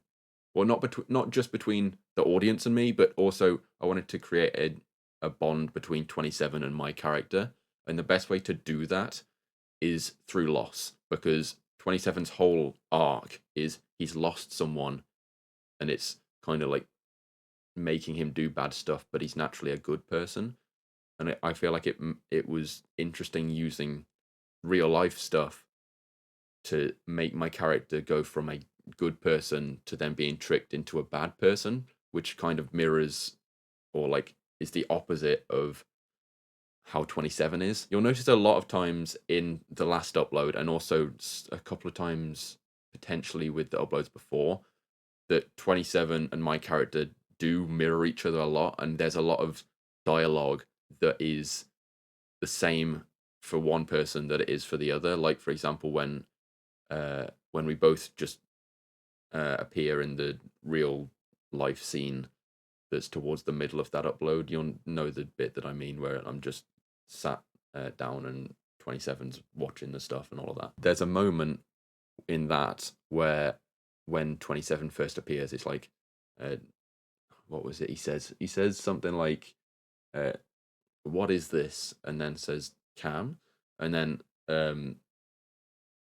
well, not just between the audience and me, but also I wanted to create a bond between 27 and my character. And the best way to do that is through loss, because 27's whole arc is he's lost someone, and it's kind of like making him do bad stuff, but he's naturally a good person. And I feel like it was interesting using real life stuff to make my character go from a good person to then being tricked into a bad person, which kind of mirrors, or like is the opposite of how 27 is. You'll notice a lot of times in the last upload, and also a couple of times potentially with the uploads before, that 27 and my character do mirror each other a lot, and there's a lot of dialogue that is the same for one person that it is for the other. Like, for example, when we both just appear in the real life scene that's towards the middle of that upload, you'll know the bit that I mean, where I'm just sat down and 27's watching the stuff and all of that. There's a moment in that where when 27 first appears, it's like, what was it he says? He says something like, what is this? And then says, Cam. And then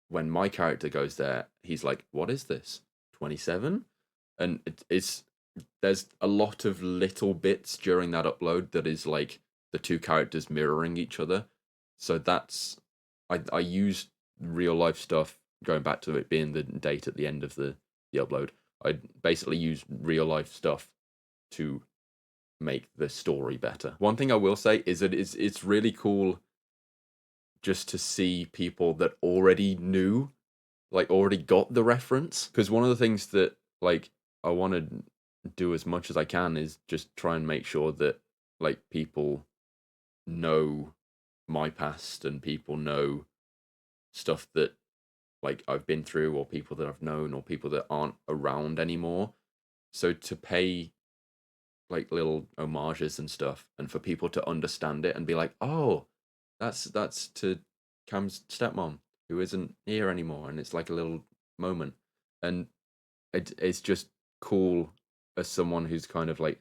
when my character goes there, he's like, what is this? 27? And there's a lot of little bits during that upload that is like the two characters mirroring each other. So that's, I use real life stuff, going back to it being the date at the end of the upload. I basically use real life stuff to make the story better. One thing I will say is that it's really cool just to see people that already knew, like already got the reference. Because one of the things that like I want to do as much as I can is just try and make sure that like people know my past, and people know stuff that like I've been through, or people that I've known, or people that aren't around anymore. So to pay like little homages and stuff, and for people to understand it and be like, oh, that's to Cam's stepmom who isn't here anymore, and it's like a little moment. And it's just cool as someone who's kind of like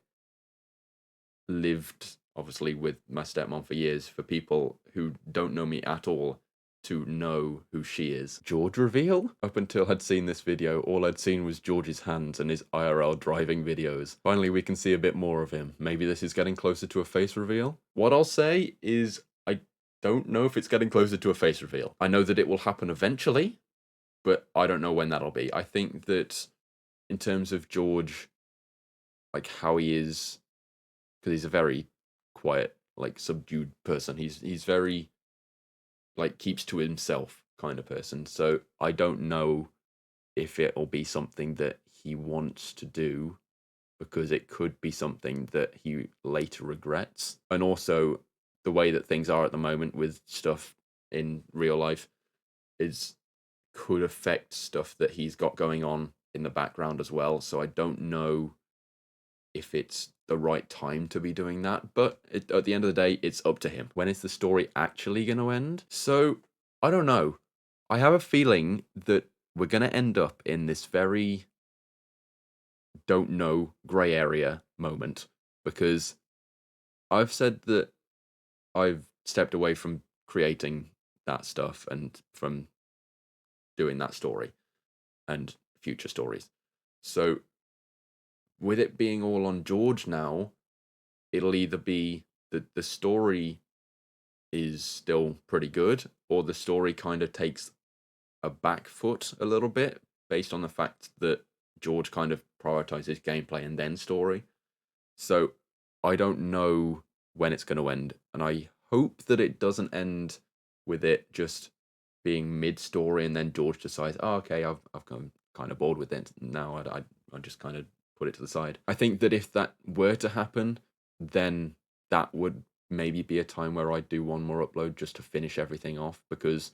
lived obviously with my stepmom for years, for people who don't know me at all to know who she is. George reveal? Up until I'd seen this video, all I'd seen was George's hands and his IRL driving videos. Finally, we can see a bit more of him. Maybe this is getting closer to a face reveal? What I'll say is I don't know if it's getting closer to a face reveal. I know that it will happen eventually, but I don't know when that'll be. I think that in terms of George, like how he is, because he's a very quiet, like subdued person. He's very like keeps to himself kind of person. So I don't know if it'll be something that he wants to do, because it could be something that he later regrets. And also the way that things are at the moment with stuff in real life could affect stuff that he's got going on in the background as well. So I don't know if it's the right time to be doing that, but at the end of the day, it's up to him. When is the story actually going to end? So I don't know. I have a feeling that we're going to end up in this very don't know grey area moment, because I've said that I've stepped away from creating that stuff and from doing that story and future stories. So with it being all on George now, it'll either be that the story is still pretty good, or the story kind of takes a back foot a little bit based on the fact that George kind of prioritizes gameplay and then story. So I don't know when it's going to end, and I hope that it doesn't end with it just being mid-story and then George decides, oh, okay, I've come kind of bored with it now. I just kind of put it to the side. I think that if that were to happen, then that would maybe be a time where I do one more upload just to finish everything off, because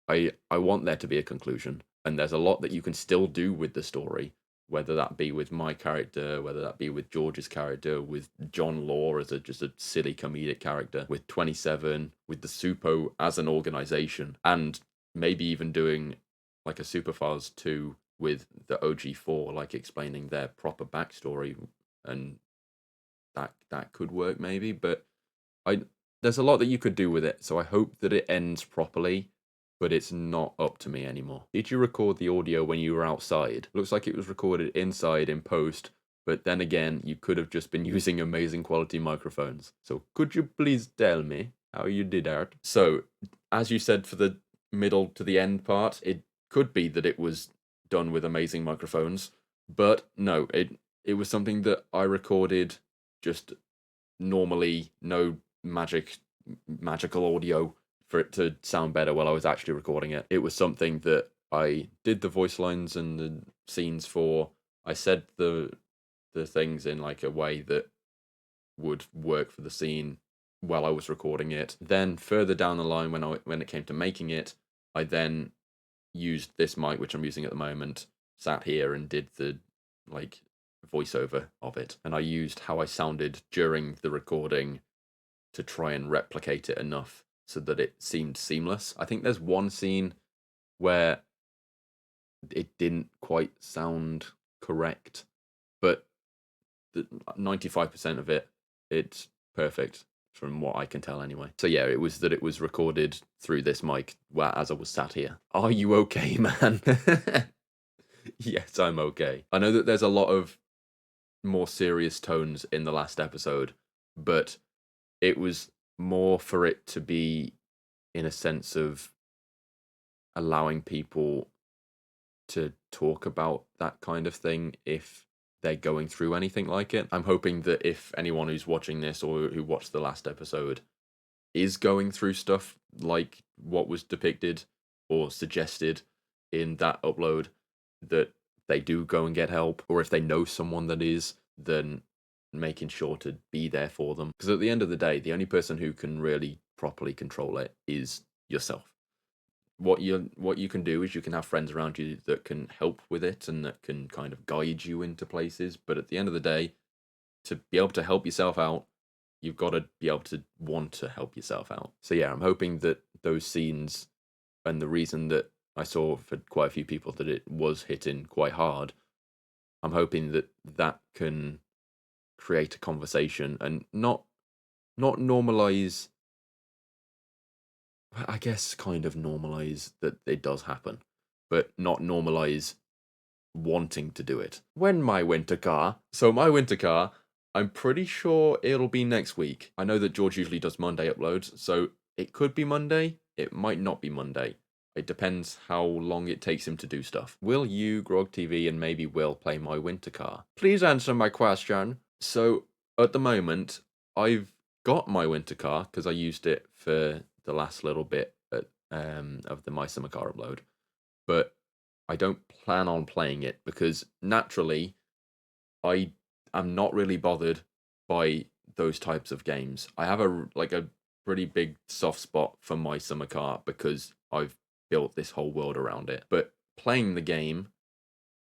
I want there to be a conclusion, and there's a lot that you can still do with the story, whether that be with my character, whether that be with George's character, with John Law as just a silly comedic character, with 27, with the Supo as an organization, and maybe even doing like a Superfiles 2 with the OG4, like explaining their proper backstory, and that could work maybe. But there's a lot that you could do with it, so I hope that it ends properly, but it's not up to me anymore. Did you record the audio when you were outside? Looks like it was recorded inside in post, but then again, you could have just been using amazing quality microphones. So could you please tell me how you did that? So, as you said for the middle to the end part, it could be that it was done with amazing microphones, but no, it was something that I recorded just normally, no magical audio for it to sound better while I was actually recording it. It was something that I did the voice lines and the scenes for. I said the things in like a way that would work for the scene while I was recording it. Then further down the line, when it came to making it, I then used this mic, which I'm using at the moment, sat here and did the like voiceover of it, and I used how I sounded during the recording to try and replicate it enough so that it seemed seamless. I think there's one scene where it didn't quite sound correct, but 95% of it, it's perfect from what I can tell anyway. So yeah, it was recorded through this mic as I was sat here. Are you okay, man? Yes, I'm okay. I know that there's a lot of more serious tones in the last episode, but it was more for it to be in a sense of allowing people to talk about that kind of thing if they're going through anything like it. I'm hoping that if anyone who's watching this or who watched the last episode is going through stuff like what was depicted or suggested in that upload, that they do go and get help, or if they know someone that is, then making sure to be there for them. Because at the end of the day, the only person who can really properly control it is yourself. What you can do is you can have friends around you that can help with it and that can kind of guide you into places, but at the end of the day, to be able to help yourself out, you've got to be able to want to help yourself out. So yeah, I'm hoping that those scenes, and the reason that I saw for quite a few people that it was hitting quite hard, I'm hoping that that can create a conversation and not normalize, I guess kind of normalize that it does happen, but not normalize wanting to do it. When my winter car, I'm pretty sure it'll be next week. I know that George usually does Monday uploads, so it could be Monday, it might not be Monday. It depends how long it takes him to do stuff. Will you, Grog TV, and maybe Will play my winter car? Please answer my question. So, at the moment, I've got my winter car because I used it for the last little bit of the My Summer Car upload. But I don't plan on playing it because naturally, I am not really bothered by those types of games. I have a pretty big soft spot for My Summer Car because I've built this whole world around it. But playing the game,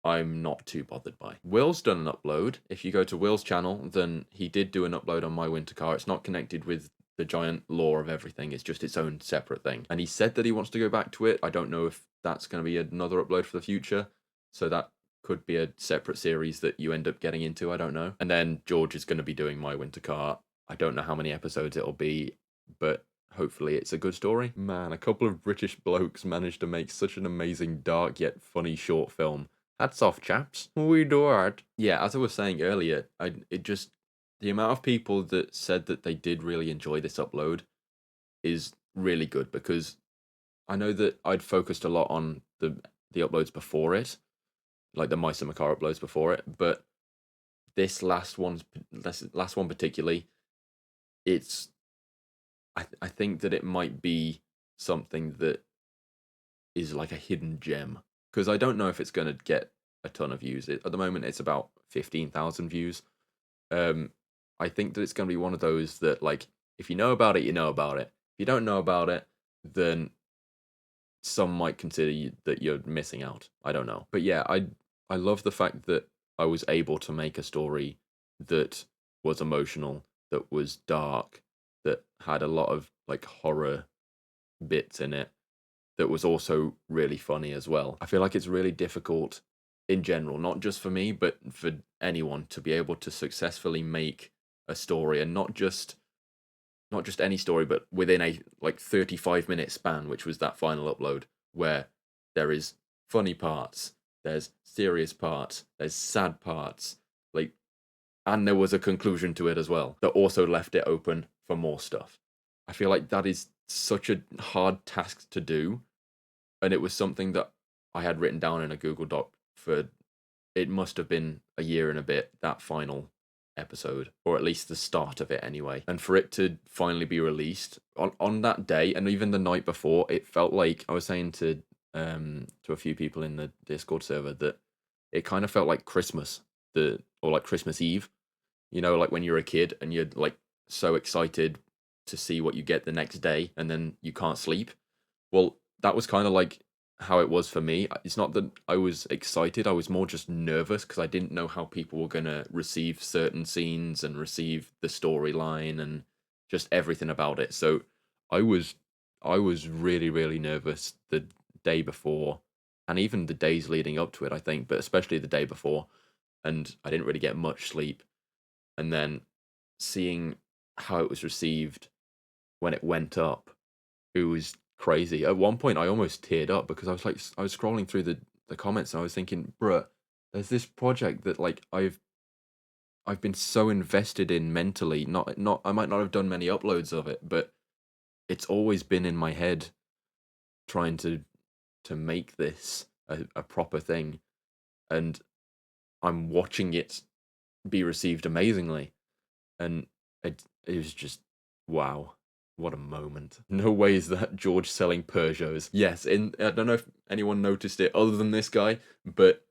I'm not too bothered by. Will's done an upload. If you go to Will's channel, then he did do an upload on My Winter Car. It's not connected with the giant lore of everything. It's just its own separate thing. And he said that he wants to go back to it. I don't know if that's going to be another upload for the future. So that could be a separate series that you end up getting into. I don't know. And then George is going to be doing My Winter Car. I don't know how many episodes it'll be, but hopefully it's a good story. Man, a couple of British blokes managed to make such an amazing, dark yet funny short film. Hats off, chaps. We do it. Yeah, as I was saying earlier, the amount of people that said that they did really enjoy this upload is really good, because I know that I'd focused a lot on the uploads before it, like the My Summer Car uploads before it, but this last one particularly, it's I think that it might be something that is like a hidden gem, because I don't know if it's going to get a ton of views. At the moment, it's about 15,000 views. I think that it's going to be one of those that, like, if you know about it, you know about it. If you don't know about it, then some might consider that you're missing out. I don't know. But yeah, I love the fact that I was able to make a story that was emotional, that was dark, that had a lot of like horror bits in it, that was also really funny as well. I feel like it's really difficult in general, not just for me, but for anyone to be able to successfully make a story, and not just any story, but within a like 35-minute span, which was that final upload, where there is funny parts, there's serious parts, there's sad parts, like, and there was a conclusion to it as well that also left it open for more stuff. I feel like that is such a hard task to do, and it was something that I had written down in a Google Doc for, it must have been a year and a bit, that final episode, or at least the start of it anyway. And for it to finally be released on that day, and even the night before, it felt like, I was saying to a few people in the Discord server, that it kind of felt like Christmas, or like Christmas Eve, you know, like when you're a kid and you're like so excited to see what you get the next day, and then you can't sleep. Well, that was kind of like how it was for me. It's not that I was excited, I was more just nervous because I didn't know how people were going to receive certain scenes and receive the storyline and just everything about it. So I was really, really nervous the day before, and even the days leading up to it, I think, but especially the day before. And I didn't really get much sleep. And then seeing how it was received when it went up, it was crazy. At one point, I almost teared up because I was scrolling through the comments, and I was thinking, bruh, there's this project that like I've been so invested in mentally. Not I might not have done many uploads of it, but it's always been in my head, trying to make this a proper thing, and I'm watching it be received amazingly, and it was just wow. What a moment. No way is that George selling Peugeots. Yes, I don't know if anyone noticed it other than this guy, but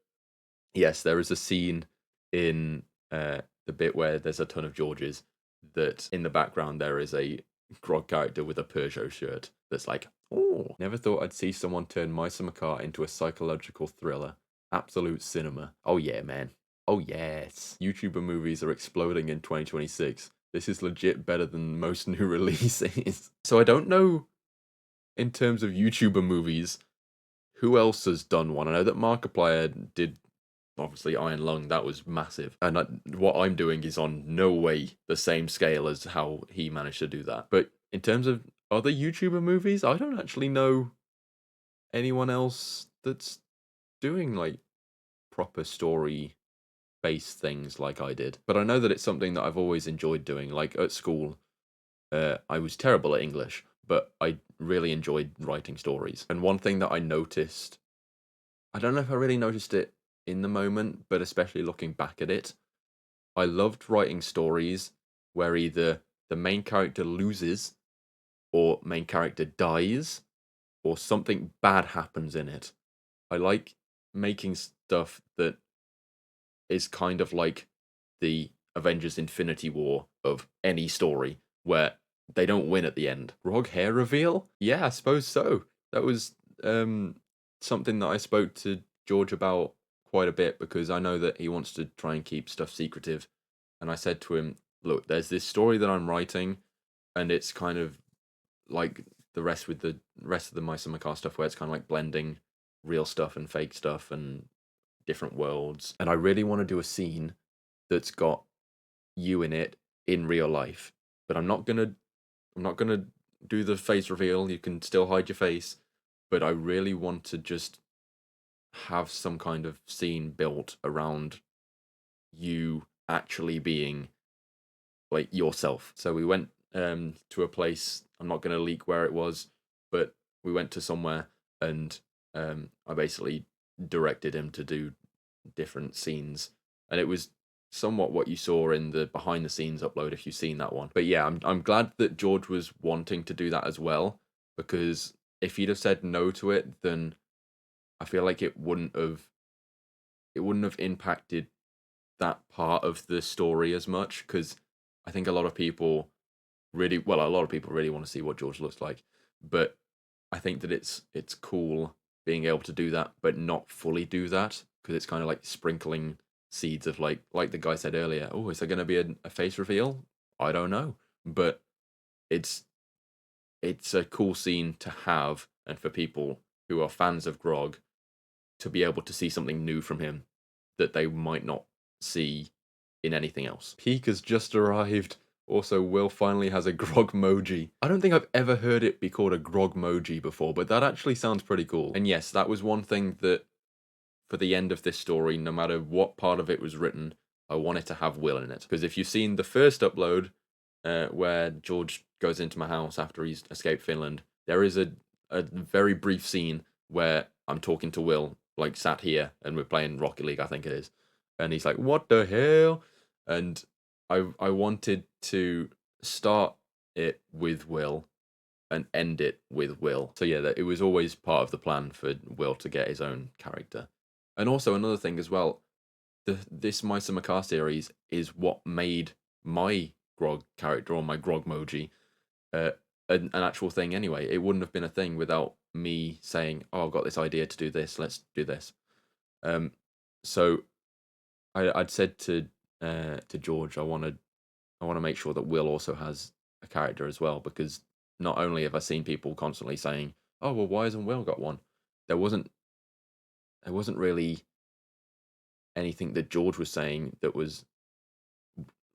yes, there is a scene in the bit where there's a ton of Georges, that in the background there is a Grog character with a Peugeot shirt that's like, oh, never thought I'd see someone turn Mice Car into a psychological thriller. Absolute cinema. Oh yeah, man. Oh yes. YouTuber movies are exploding in 2026. This is legit better than most new releases. So I don't know, in terms of YouTuber movies, who else has done one. I know that Markiplier did, obviously, Iron Lung. That was massive. And what I'm doing is on no way the same scale as how he managed to do that. But in terms of other YouTuber movies, I don't actually know anyone else that's doing, like, proper story based things like I did. But I know that it's something that I've always enjoyed doing. Like at school, I was terrible at English, but I really enjoyed writing stories. And one thing that I noticed, I don't know if I really noticed it in the moment, but especially looking back at it, I loved writing stories where either the main character loses, or main character dies, or something bad happens in it. I like making stuff that is kind of like the Avengers Infinity War of any story, where they don't win at the end. Grog hair reveal? Yeah, I suppose so. That was something that I spoke to George about quite a bit, because I know that he wants to try and keep stuff secretive. And I said to him, look, there's this story that I'm writing, and it's kind of like the rest of the Mice Car stuff, where it's kind of like blending real stuff and fake stuff and different worlds. And I really want to do a scene that's got you in it in real life. But I'm not gonna do the face reveal. You can still hide your face, but I really want to just have some kind of scene built around you actually being like yourself. So we went to a place, I'm not going to leak where it was, but we went to somewhere, and I basically directed him to do different scenes, and it was somewhat what you saw in the behind the scenes upload, if you've seen that one. But yeah, I'm glad that George was wanting to do that as well, because if he'd have said no to it, then I feel like it wouldn't have impacted that part of the story as much, because I think a lot of people really want to see what George looks like, but I think that it's cool being able to do that, but not fully do that. because it's kind of like sprinkling seeds of like the guy said earlier. Oh, is there going to be a face reveal? I don't know, but it's a cool scene to have, and for people who are fans of Grog to be able to see something new from him that they might not see in anything else. Peak has just arrived. Also, Will finally has a Grogmoji. I don't think I've ever heard it be called a Grogmoji before, but that actually sounds pretty cool. And yes, that was one thing that, for the end of this story, no matter what part of it was written, I wanted to have Will in it. Because if you've seen the first upload, where George goes into my house after he's escaped Finland, there is a very brief scene where I'm talking to Will, like sat here, and we're playing Rocket League, I think it is. And he's like, what the hell? And I wanted to start it with Will and end it with Will. So yeah, it was always part of the plan for Will to get his own character. And also another thing as well, this Mice and Makar series is what made my Grog character, or my Grogmoji, an actual thing anyway. It wouldn't have been a thing without me saying, oh, I've got this idea to do this, let's do this. So I'd said to George, I want to make sure that Will also has a character as well, because not only have I seen people constantly saying, oh, well, why hasn't Will got one? There wasn't really anything that George was saying that was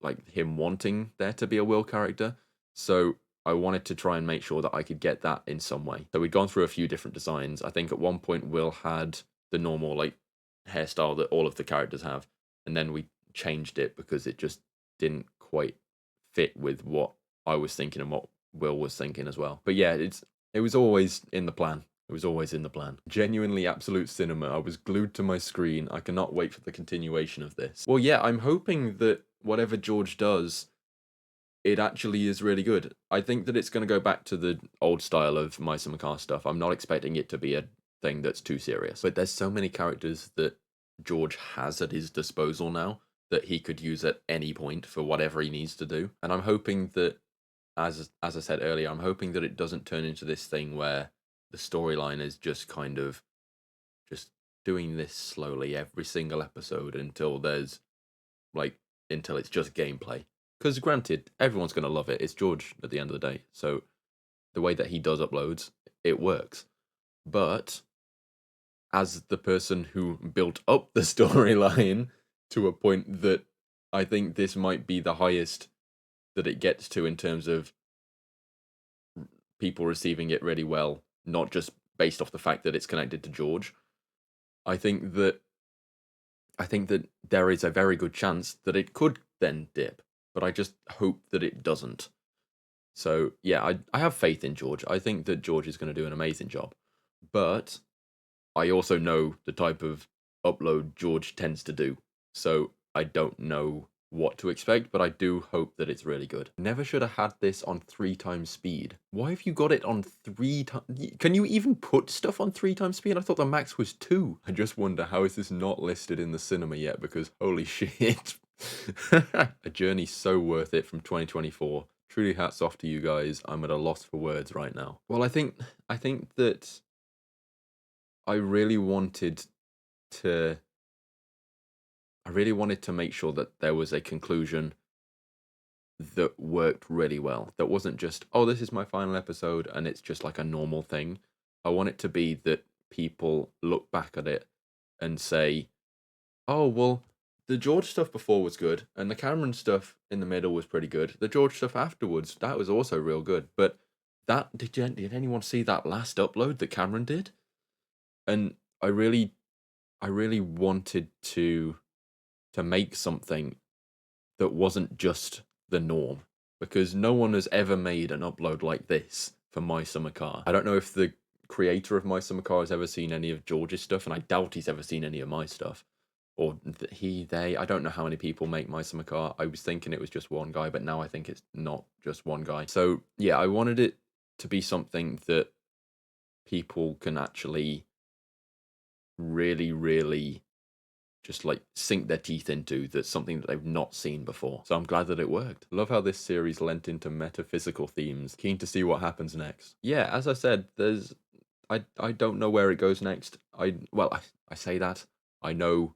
like him wanting there to be a Will character. So I wanted to try and make sure that I could get that in some way. So we'd gone through a few different designs. I think at one point Will had the normal like hairstyle that all of the characters have, and then we changed it because it just didn't quite fit with what I was thinking and what Will was thinking as well. But yeah, it was always in the plan. It was always in the plan. Genuinely absolute cinema. I was glued to my screen. I cannot wait for the continuation of this. Well, yeah, I'm hoping that whatever George does, it actually is really good. I think that it's going to go back to the old style of Mice and Makar stuff. I'm not expecting it to be a thing that's too serious. But there's so many characters that George has at his disposal now that he could use at any point for whatever he needs to do. And I'm hoping that, as I said earlier, I'm hoping that it doesn't turn into this thing where the storyline is just kind of just doing this slowly every single episode until it's just gameplay. Because granted, everyone's going to love it. It's George at the end of the day. So the way that he does uploads, it works. But as the person who built up the storyline to a point that I think this might be the highest that it gets to in terms of people receiving it really well, not just based off the fact that it's connected to George, I think that there is a very good chance that it could then dip, but I just hope that it doesn't. So yeah, I have faith in George. I think that George is going to do an amazing job, but I also know the type of upload George tends to do, so I don't know what to expect, but I do hope that it's really good. Never should have had this on 3 times speed. Why have you got it on 3 times? Can you even put stuff on 3 times speed? I thought the max was 2. I just wonder, how is this not listed in the cinema yet? Because holy shit. A journey so worth it from 2024. Truly hats off to you guys. I'm at a loss for words right now. Well, I think that I really wanted to make sure that there was a conclusion that worked really well. That wasn't just, oh, this is my final episode and it's just like a normal thing. I want it to be that people look back at it and say, oh, well, the George stuff before was good and the Cameron stuff in the middle was pretty good. The George stuff afterwards, that was also real good. But did anyone see that last upload that Cameron did? And I really wanted to make something that wasn't just the norm, because no one has ever made an upload like this for Mice and Makar. I don't know if the creator of Mice and Makar has ever seen any of George's stuff, and I doubt he's ever seen any of my stuff. Or they, I don't know how many people make Mice and Makar. I was thinking it was just one guy, but now I think it's not just one guy. So yeah, I wanted it to be something that people can actually really just like sink their teeth into, that's something that they've not seen before. So I'm glad that it worked. Love how this series lent into metaphysical themes. Keen to see what happens next. Yeah, as I said, I don't know where it goes next. I say that. I know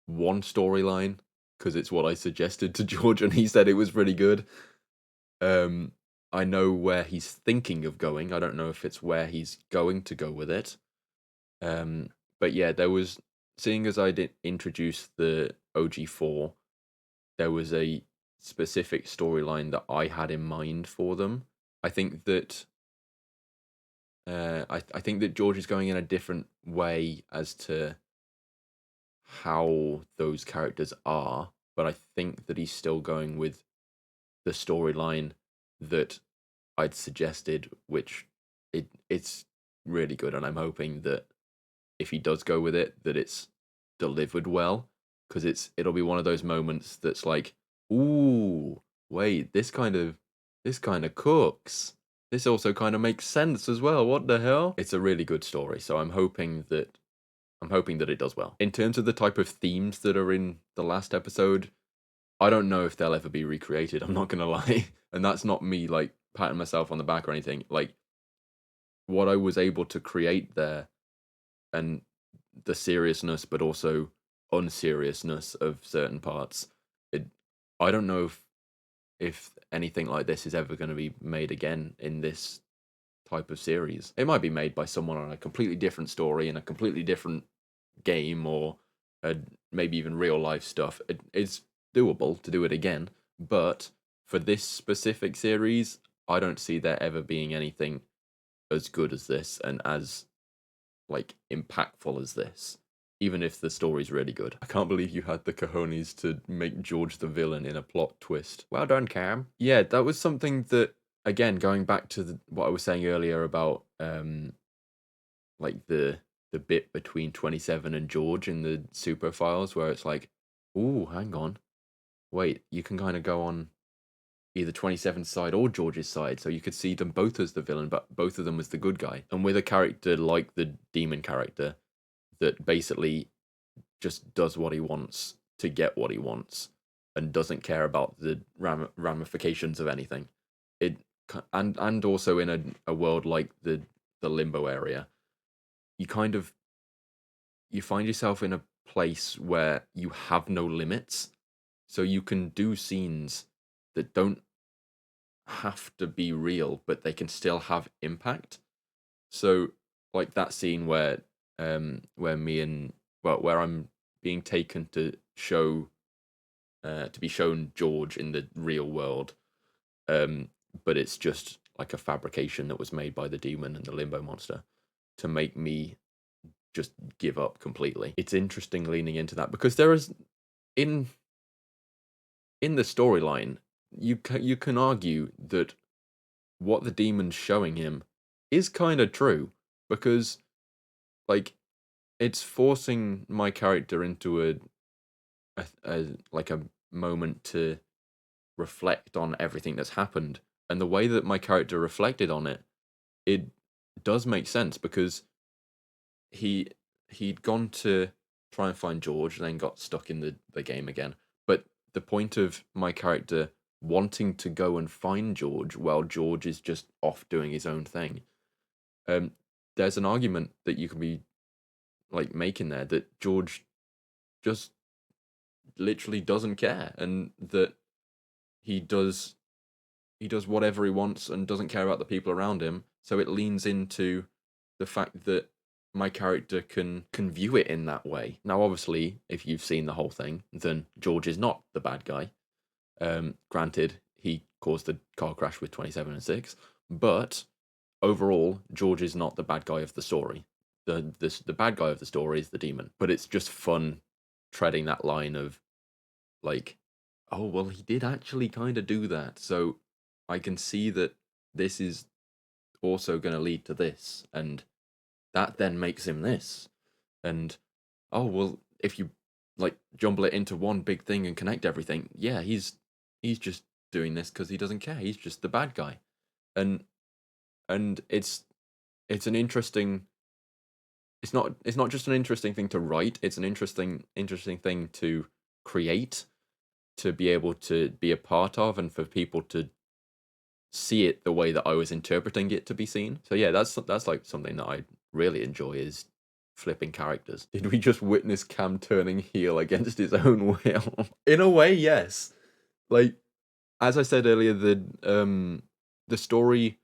one storyline because it's what I suggested to George, and he said it was really good. I know where he's thinking of going. I don't know if it's where he's going to go with it. But yeah, there was, seeing as I did introduce the OG4, there was a specific storyline that I had in mind for them. I think that I think that George is going in a different way as to how those characters are, but I think that he's still going with the storyline that I'd suggested, which it's really good, and I'm hoping that if he does go with it, that it's delivered well, because it'll be one of those moments that's like, ooh, wait, this kind of cooks. This also kind of makes sense as well. What the hell? It's a really good story, so I'm hoping that it does well. In terms of the type of themes that are in the last episode, I don't know if they'll ever be recreated. I'm not gonna lie, and that's not me like patting myself on the back or anything. Like, what I was able to create there, and the seriousness but also unseriousness of certain parts, I don't know if anything like this is ever going to be made again in this type of series. It might be made by someone on a completely different story in a completely different game, or maybe even real life stuff. It's doable to do it again, but for this specific series, I don't see there ever being anything as good as this and as like impactful as this, even if the story's really good. I can't believe you had the cojones to make George the villain in a plot twist. Well done, Cam. Yeah, that was something that, again, going back to what I was saying earlier about like the bit between 27 and George in the Super Files, where it's like, ooh, hang on, wait, you can kind of go on either 27's side or George's side, so you could see them both as the villain, but both of them as the good guy. And with a character like the demon character that basically just does what he wants to get what he wants and doesn't care about the ramifications of anything, and also in a world like the Limbo area, you find yourself in a place where you have no limits, so you can do scenes that don't have to be real, but they can still have impact. So, like that scene where I'm being taken to be shown George in the real world, but it's just like a fabrication that was made by the demon and the Limbo monster to make me just give up completely. It's interesting leaning into that, because there is in the storyline, you can argue that what the demon's showing him is kind of true, because like it's forcing my character into a moment to reflect on everything that's happened, and the way that my character reflected on it does make sense, because he'd gone to try and find George, then got stuck in the game again. But the point of my character wanting to go and find George while George is just off doing his own thing, there's an argument that you can be like making there that George just literally doesn't care, and that he does whatever he wants and doesn't care about the people around him. So it leans into the fact that my character can view it in that way. Now, obviously, if you've seen the whole thing, then George is not the bad guy. Granted, he caused the car crash with 27 and 6, but overall, George is not the bad guy of the story. The bad guy of the story is the demon. But it's just fun treading that line of like, oh, well, he did actually kind of do that, so I can see that this is also going to lead to this, and that then makes him this. And, oh, well, if you like jumble it into one big thing and connect everything, yeah, he's just doing this because he doesn't care. He's just the bad guy. And it's an interesting, it's not just an interesting thing to write, it's an interesting thing to create, to be able to be a part of, and for people to see it the way that I was interpreting it to be seen. So yeah, that's like something that I really enjoy, is flipping characters? Did we just witness Cam turning heel against his own will? In a way, yes. Like, as I said earlier, the story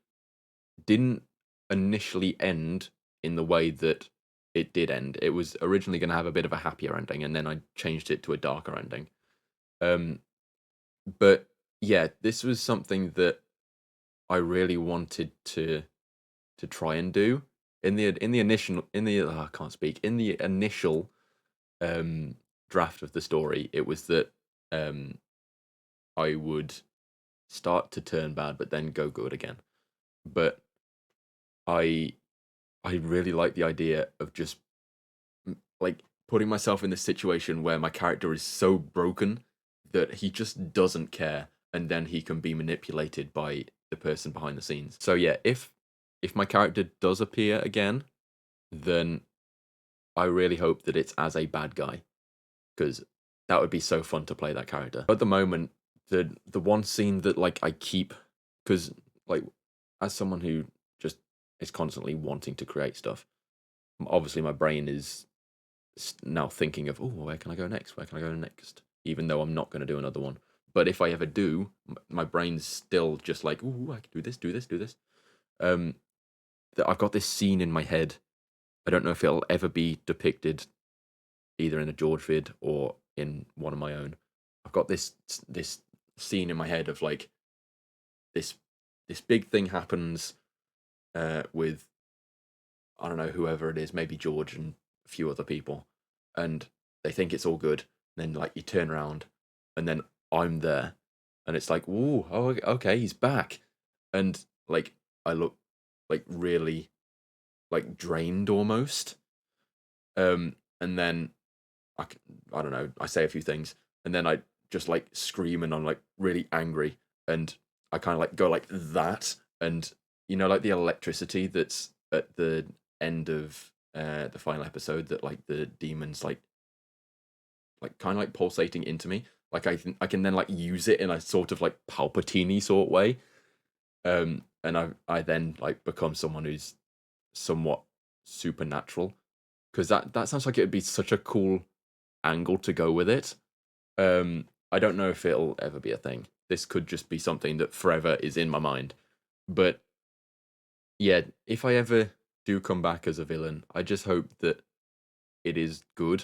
didn't initially end in the way that it did end. It was originally going to have a bit of a happier ending, and then I changed it to a darker ending. But yeah, this was something that I really wanted to try and do in the initial I can't speak, in the initial draft of the story. It was that I would start to turn bad, but then go good again. But I really like the idea of just like putting myself in this situation where my character is so broken that he just doesn't care, and then he can be manipulated by the person behind the scenes. So yeah, if my character does appear again, then I really hope that it's as a bad guy, because that would be so fun to play that character. At the moment, the one scene that like I keep, because like as someone who just is constantly wanting to create stuff, obviously my brain is now thinking of, oh, where can I go next? Where can I go next? Even though I'm not going to do another one. But if I ever do, my brain's still just like, oh, I can do this, do this, do this. That I've got this scene in my head. I don't know if it'll ever be depicted either in a George vid or in one of my own. I've got this scene in my head of like this big thing happens with, I don't know, whoever it is, maybe George and a few other people, and they think it's all good. And then like you turn around, and then I'm there, and it's like, ooh, oh, okay, he's back, and like I look like really like drained almost, and then I don't know, I say a few things, and then I just like scream, and I'm like really angry, and I kind of like go like that, and you know, like the electricity that's at the end of the final episode, that like the demons like kind of like pulsating into me. Like I can then like use it in a sort of like Palpatine sort way, and I then like become someone who's somewhat supernatural, because that sounds like it'd be such a cool angle to go with it. I don't know if it'll ever be a thing. This could just be something that forever is in my mind. But yeah, if I ever do come back as a villain, I just hope that it is good,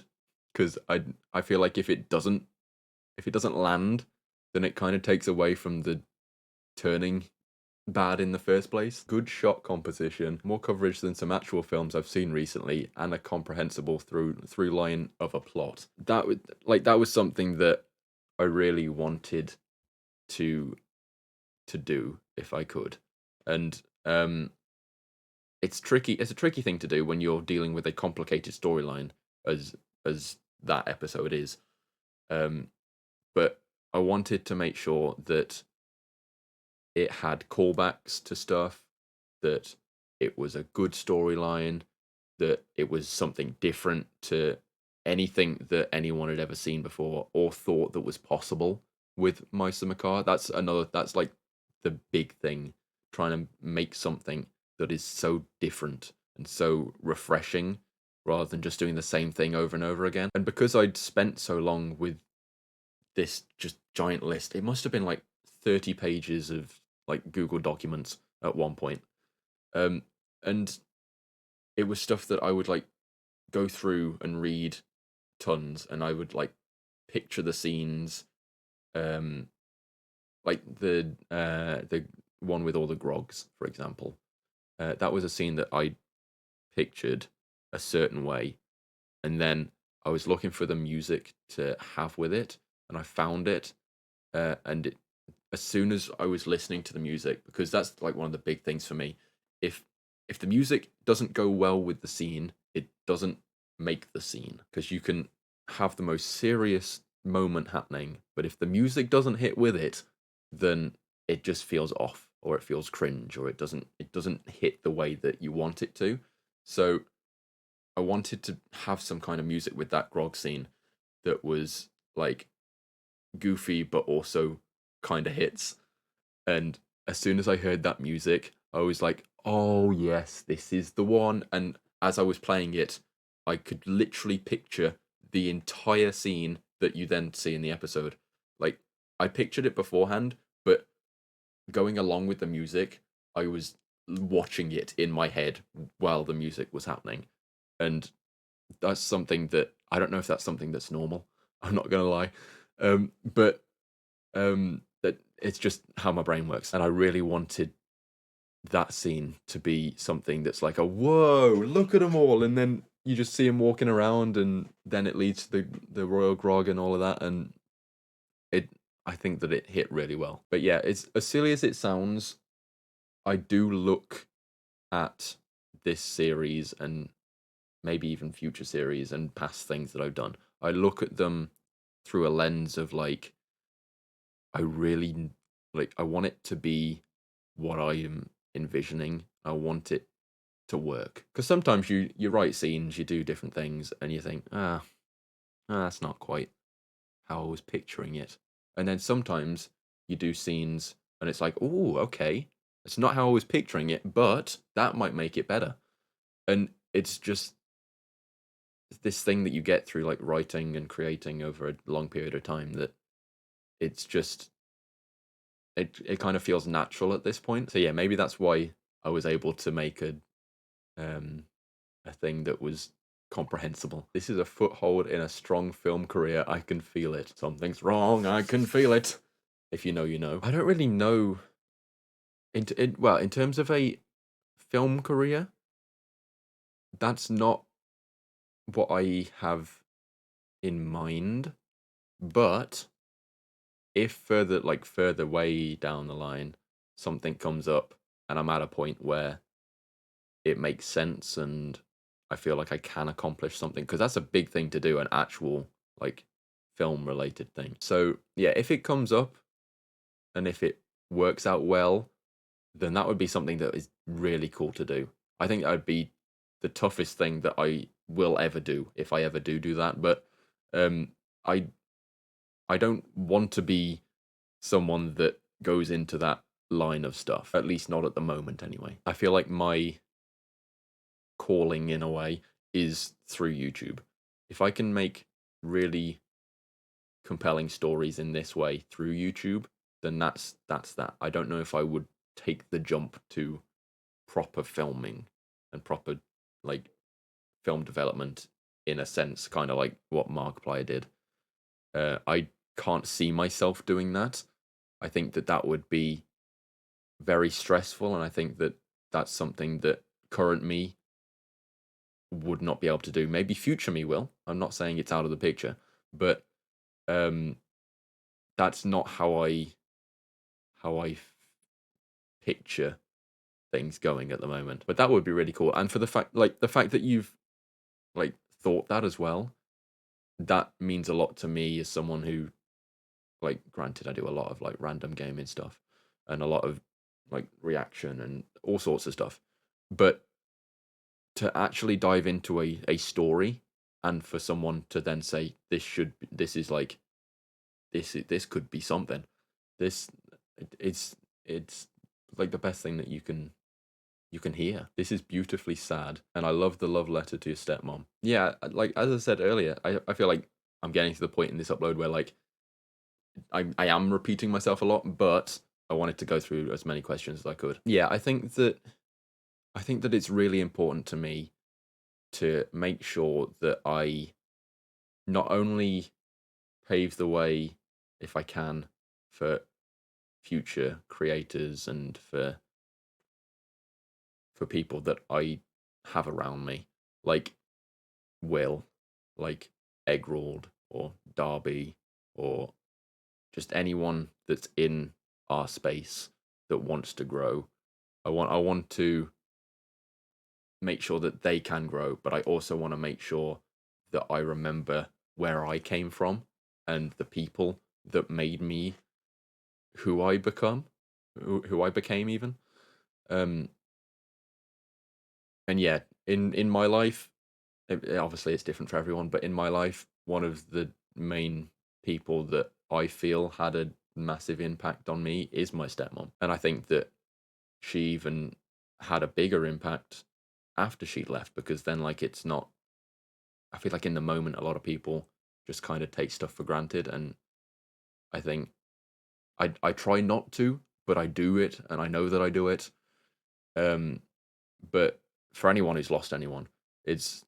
because I feel like if it doesn't land, then it kind of takes away from the turning bad in the first place. Good shot composition, more coverage than some actual films I've seen recently, and a comprehensible through line of a plot. That was something that I really wanted to do if I could. And it's tricky. It's a tricky thing to do when you're dealing with a complicated storyline as that episode is. But I wanted to make sure that it had callbacks to stuff, that it was a good storyline, that it was something different to anything that anyone had ever seen before or thought that was possible with Mice and Makar. That's like the big thing, trying to make something that is so different and so refreshing, rather than just doing the same thing over and over again. And because I'd spent so long with this just giant list, it must have been like 30 pages of like Google documents at one point. And it was stuff that I would like go through and read tons, and I would like picture the scenes, like the one with all the grogs, for example. That was a scene that I pictured a certain way, and then I was looking for the music to have with it, and I found it, and as soon as I was listening to the music, because that's like one of the big things for me, if the music doesn't go well with the scene, it doesn't make the scene, because you can have the most serious moment happening, but if the music doesn't hit with it, then it just feels off, or it feels cringe, or it doesn't hit the way that you want it to. So I wanted to have some kind of music with that grog scene that was like goofy but also kind of hits. And as soon as I heard that music, I was like, oh yes, this is the one. And as I was playing it, I could literally picture the entire scene that you then see in the episode. Like, I pictured it beforehand, but going along with the music, I was watching it in my head while the music was happening. And that's something that I don't know if that's something that's normal. I'm not gonna lie. But that it's just how my brain works. And I really wanted that scene to be something that's like a whoa, look at them all, and then you just see him walking around, and then it leads to the Royal Grog and all of that, and I think that it hit really well. But yeah, it's as silly as it sounds, I do look at this series and maybe even future series and past things that I've done. I look at them through a lens of like, I really like, I want it to be what I am envisioning. I want it to work. Because sometimes you write scenes, you do different things, and you think, that's not quite how I was picturing it. And then sometimes you do scenes and it's like, oh, okay, it's not how I was picturing it, but that might make it better. And it's just this thing that you get through like writing and creating over a long period of time, that it's just it kind of feels natural at this point. So yeah, maybe that's why I was able to make a thing that was comprehensible. This is a foothold in a strong film career. I can feel it. Something's wrong. I can feel it. If you know, you know. I don't really know. In terms of a film career, that's not what I have in mind. But if further way down the line, something comes up and I'm at a point where it makes sense and I feel like I can accomplish something, because that's a big thing to do, an actual like film related thing. So yeah, if it comes up and if it works out well, then that would be something that is really cool to do. I think that would be the toughest thing that I will ever do if I ever do that. But I don't want to be someone that goes into that line of stuff, at least not at the moment anyway. I feel like my calling in a way is through YouTube. If I can make really compelling stories in this way through YouTube, then that's that. I don't know if I would take the jump to proper filming and proper like film development, in a sense, kind of like what Markiplier did. I can't see myself doing that. I think that would be very stressful, and I think that that's something that current me would not be able to do. Maybe future me will. I'm not saying it's out of the picture, but that's not how I picture things going at the moment. But that would be really cool. And for the fact that you've like thought that as well, that means a lot to me as someone who, like, granted I do a lot of like random gaming stuff and a lot of like reaction and all sorts of stuff, but to actually dive into a story and for someone to then say this could be something, it's like the best thing that you can hear. This is beautifully sad, and I love the love letter to your stepmom. Yeah, like as I said earlier, I feel like I'm getting to the point in this upload where like I am repeating myself a lot, but I wanted to go through as many questions as I could. Yeah, I think that it's really important to me to make sure that I not only pave the way, if I can, for future creators and for people that I have around me, like Will, like Eggrold, or Darby, or just anyone that's in our space that wants to grow. I want to make sure that they can grow, but I also want to make sure that I remember where I came from and the people that made me who I became even. And yeah, in my life, obviously it's different for everyone, but in my life, one of the main people that I feel had a massive impact on me is my stepmom. And I think that she even had a bigger impact after she left, because then like it's not I feel like in the moment, a lot of people just kind of take stuff for granted, and I think I try not to, but I do it, and I know that I do it. But for anyone who's lost anyone, it's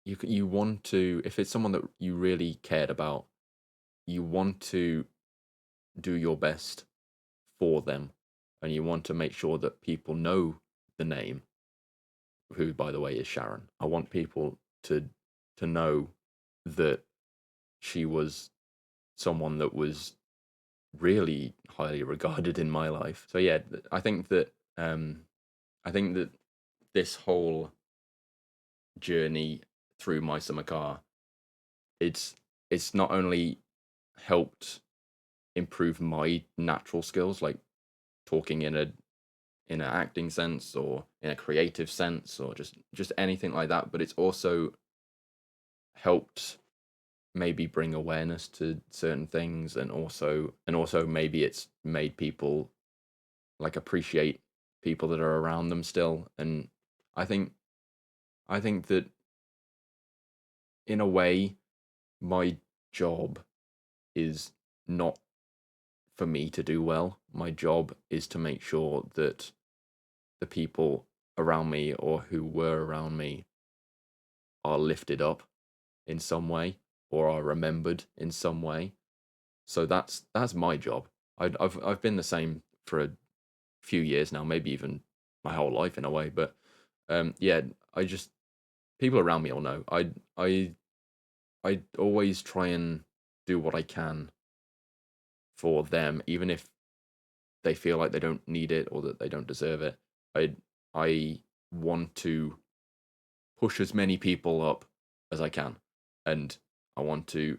you want to, if it's someone that you really cared about, you want to do your best for them, and you want to make sure that people know the name, who by the way is Sharon. I want people to know that she was someone that was really highly regarded in my life. So yeah, I think that this whole journey through My Summer Car, it's not only helped improve my natural skills, like talking in an acting sense or in a creative sense or just anything like that, but it's also helped maybe bring awareness to certain things, and also maybe it's made people like appreciate people that are around them still. And I think that in a way my job is not for me to do well. My job is to make sure that the people around me or who were around me are lifted up in some way or are remembered in some way. So that's my job. I've been the same for a few years now, maybe even my whole life in a way. But yeah, people around me all know. I always try and do what I can for them, even if they feel like they don't need it or that they don't deserve it. I want to push as many people up as I can, and I want to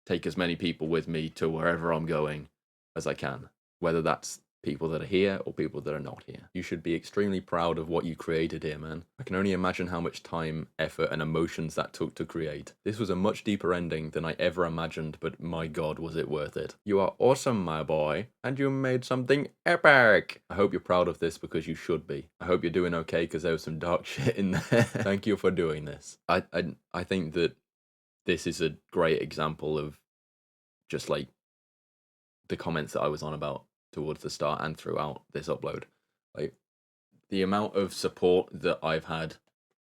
take as many people with me to wherever I'm going as I can, whether that's people that are here or people that are not here. You should be extremely proud of what you created here, man. I can only imagine how much time, effort, and emotions that took to create. This was a much deeper ending than I ever imagined, but my god, was it worth it. You are awesome, my boy, and you made something epic. I hope you're proud of this, because you should be. I hope you're doing okay, because there was some dark shit in there. Thank you for doing this. I think that this is a great example of just like the comments that I was on about towards the start and throughout this upload. Like, the amount of support that I've had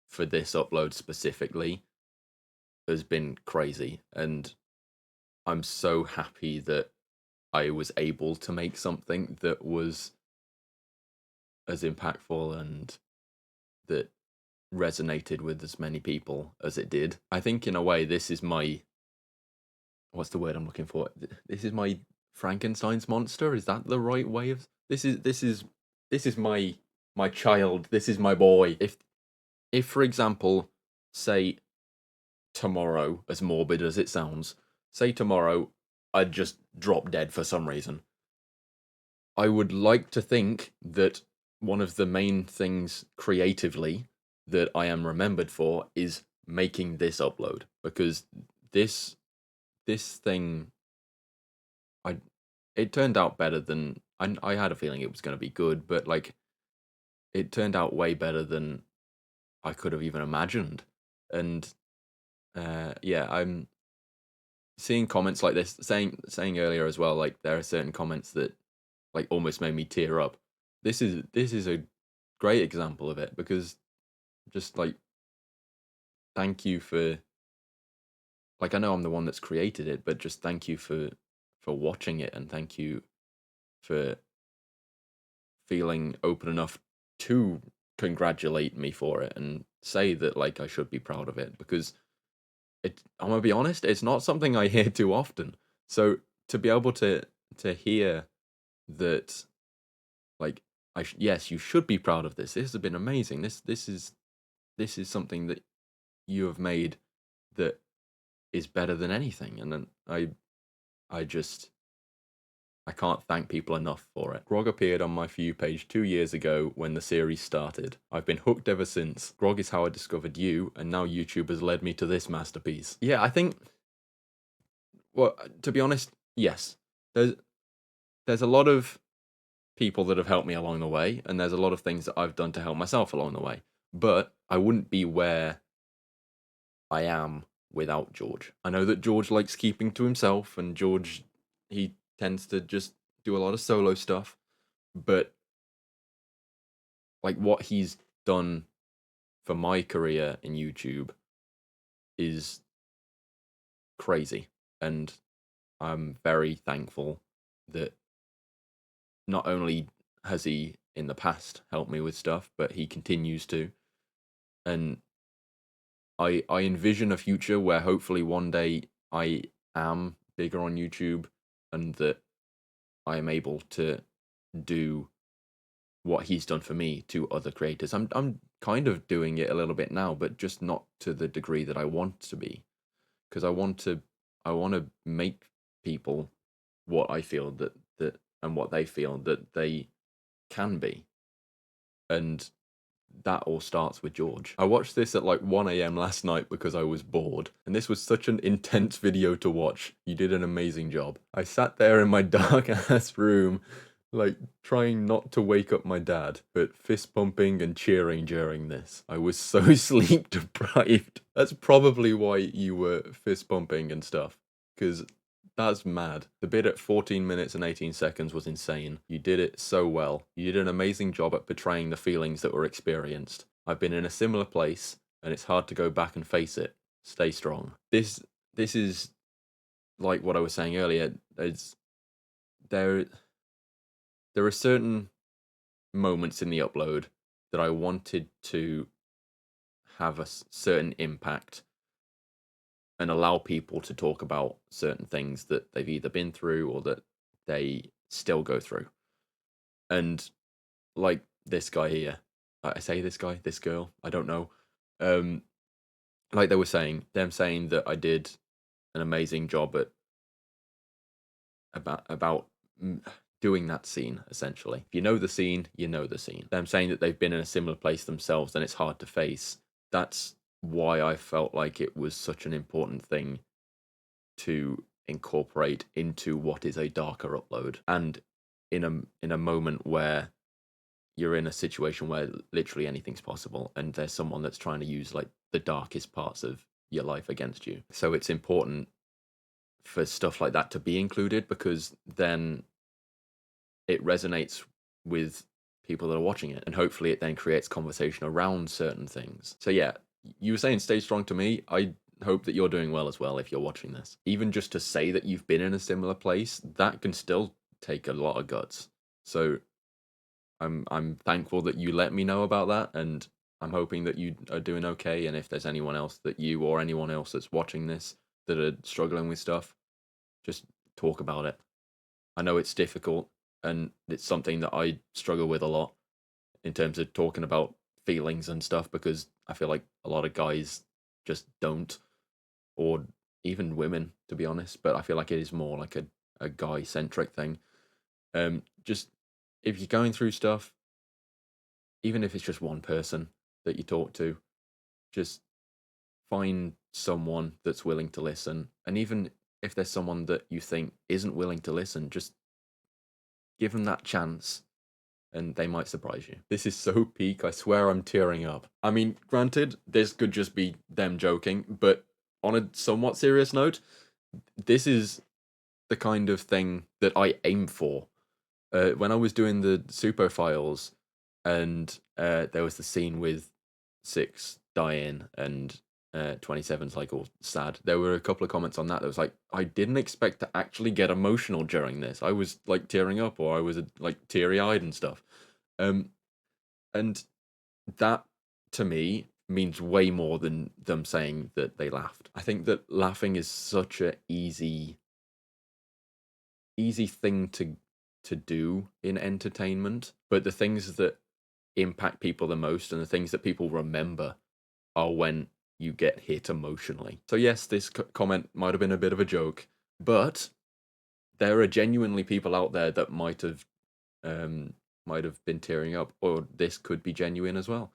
for this upload specifically has been crazy, and I'm so happy that I was able to make something that was as impactful and that resonated with as many people as it did. I think in a way this is my, what's the word I'm looking for? This is my Frankenstein's monster. Is that the right way of this is my child. This is my boy. If for example, say tomorrow, as morbid as it sounds, say tomorrow I'd just drop dead for some reason, I would like to think that one of the main things creatively that I am remembered for is making this upload, because this thing, it turned out better than I had a feeling it was going to be good, but like it turned out way better than I could have even imagined. And yeah, I'm seeing comments like this, saying earlier as well, like there are certain comments that like almost made me tear up. This is a great example of it, because just like, thank you for, like, I know I'm the one that's created it, but just thank you for watching it, and thank you for feeling open enough to congratulate me for it and say that like I should be proud of it, because I'm gonna be honest, it's not something I hear too often. So to be able to hear that, like, yes, you should be proud of this. This has been amazing. This is something that you have made that is better than anything. And then I can't thank people enough for it. Grog appeared on my For You page 2 years ago when the series started. I've been hooked ever since. Grog is how I discovered you, and now YouTube has led me to this masterpiece. Yeah, I think, well, to be honest, yes. There's a lot of people that have helped me along the way, and there's a lot of things that I've done to help myself along the way. But I wouldn't be where I am without George. I know that George likes keeping to himself, and George, he tends to just do a lot of solo stuff, but like what he's done for my career in YouTube is crazy, and I'm very thankful that not only has he in the past helped me with stuff, but he continues to. And I envision a future where hopefully one day I am bigger on YouTube and that I am able to do what he's done for me to other creators. I'm kind of doing it a little bit now, but just not to the degree that I want to be, because I want to make people what I feel that and what they feel that they can be. And that all starts with George. I watched this at like 1 a.m. last night because I was bored, and this was such an intense video to watch. You did an amazing job. I sat there in my dark ass room, like trying not to wake up my dad, but fist pumping and cheering during this. I was so sleep deprived. That's probably why you were fist pumping and stuff, because that's mad. The bit at 14 minutes and 18 seconds was insane. You did it so well. You did an amazing job at portraying the feelings that were experienced. I've been in a similar place, and it's hard to go back and face it. Stay strong. This is like what I was saying earlier. There are certain moments in the upload that I wanted to have a certain impact and allow people to talk about certain things that they've either been through or that they still go through. And like this guy here, I say this guy, this girl, I don't know. Like they were saying, them saying that I did an amazing job at about doing that scene, essentially. If you know the scene, you know the scene. Them saying that they've been in a similar place themselves and it's hard to face. That's why I felt like it was such an important thing to incorporate into what is a darker upload. And in a moment where you're in a situation where literally anything's possible and there's someone that's trying to use like the darkest parts of your life against you. So it's important for stuff like that to be included, because then it resonates with people that are watching it, and hopefully it then creates conversation around certain things. So yeah, you were saying stay strong to me. I hope that you're doing well as well if you're watching this. Even just to say that you've been in a similar place, that can still take a lot of guts. So I'm thankful that you let me know about that, and I'm hoping that you are doing okay. And if there's anyone else that you or anyone else that's watching this that are struggling with stuff, just talk about it. I know it's difficult, and it's something that I struggle with a lot in terms of talking about feelings and stuff, because I feel like a lot of guys just don't, or even women, to be honest, but I feel like it is more like a guy-centric thing. Just if you're going through stuff, even if it's just one person that you talk to, just find someone that's willing to listen. And even if there's someone that you think isn't willing to listen, just give them that chance and they might surprise you. This is so peak, I swear I'm tearing up. I mean, granted, this could just be them joking, but on a somewhat serious note, this is the kind of thing that I aim for. When I was doing the Super Files, and there was the scene with 6 dying and 27's like all sad, there were a couple of comments on that was like, I didn't expect to actually get emotional during this. I was like tearing up, or I was like teary-eyed and stuff. And that to me means way more than them saying that they laughed. I think that laughing is such a easy thing to do in entertainment, but the things that impact people the most and the things that people remember are when you get hit emotionally. So yes, this comment might have been a bit of a joke, but there are genuinely people out there that might have been tearing up, or this could be genuine as well.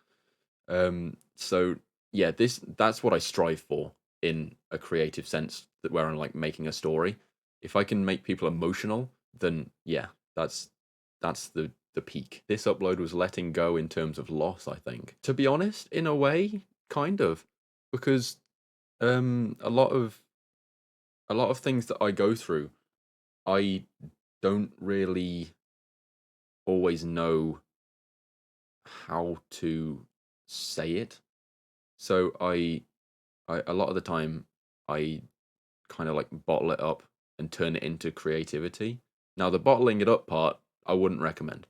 So yeah, that's what I strive for in a creative sense, that where I'm like making a story. If I can make people emotional, then yeah, that's the peak. This upload was letting go in terms of loss, I think. To be honest, in a way, kind of, because A lot of things that I go through, I don't really always know how to say it. So I a lot of the time I kind of like bottle it up and turn it into creativity. Now the bottling it up part I wouldn't recommend,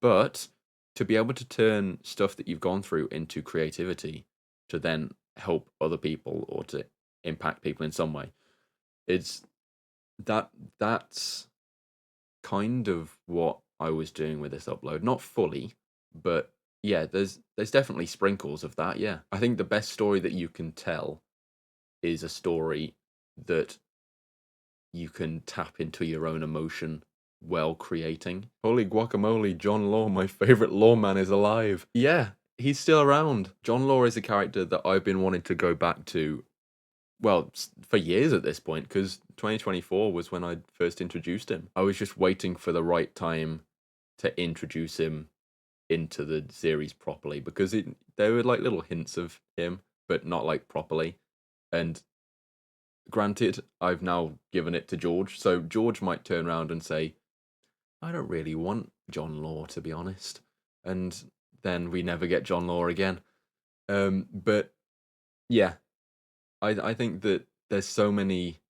but to be able to turn stuff that you've gone through into creativity to then help other people or to impact people in some way, it's that's kind of what I was doing with this upload. Not fully, but yeah, there's definitely sprinkles of that. Yeah, I think the best story that you can tell is a story that you can tap into your own emotion while creating. Holy guacamole, John Law, my favorite lawman, is alive. Yeah, he's still around. John Law is a character that I've been wanting to go back to, well, for years at this point, because 2024 was when I first introduced him. I was just waiting for the right time to introduce him into the series properly, because there were like little hints of him, but not like properly. And granted, I've now given it to George, so George might turn around and say, I don't really want John Law, to be honest. And then we never get John Law again. But yeah, I think that there's so many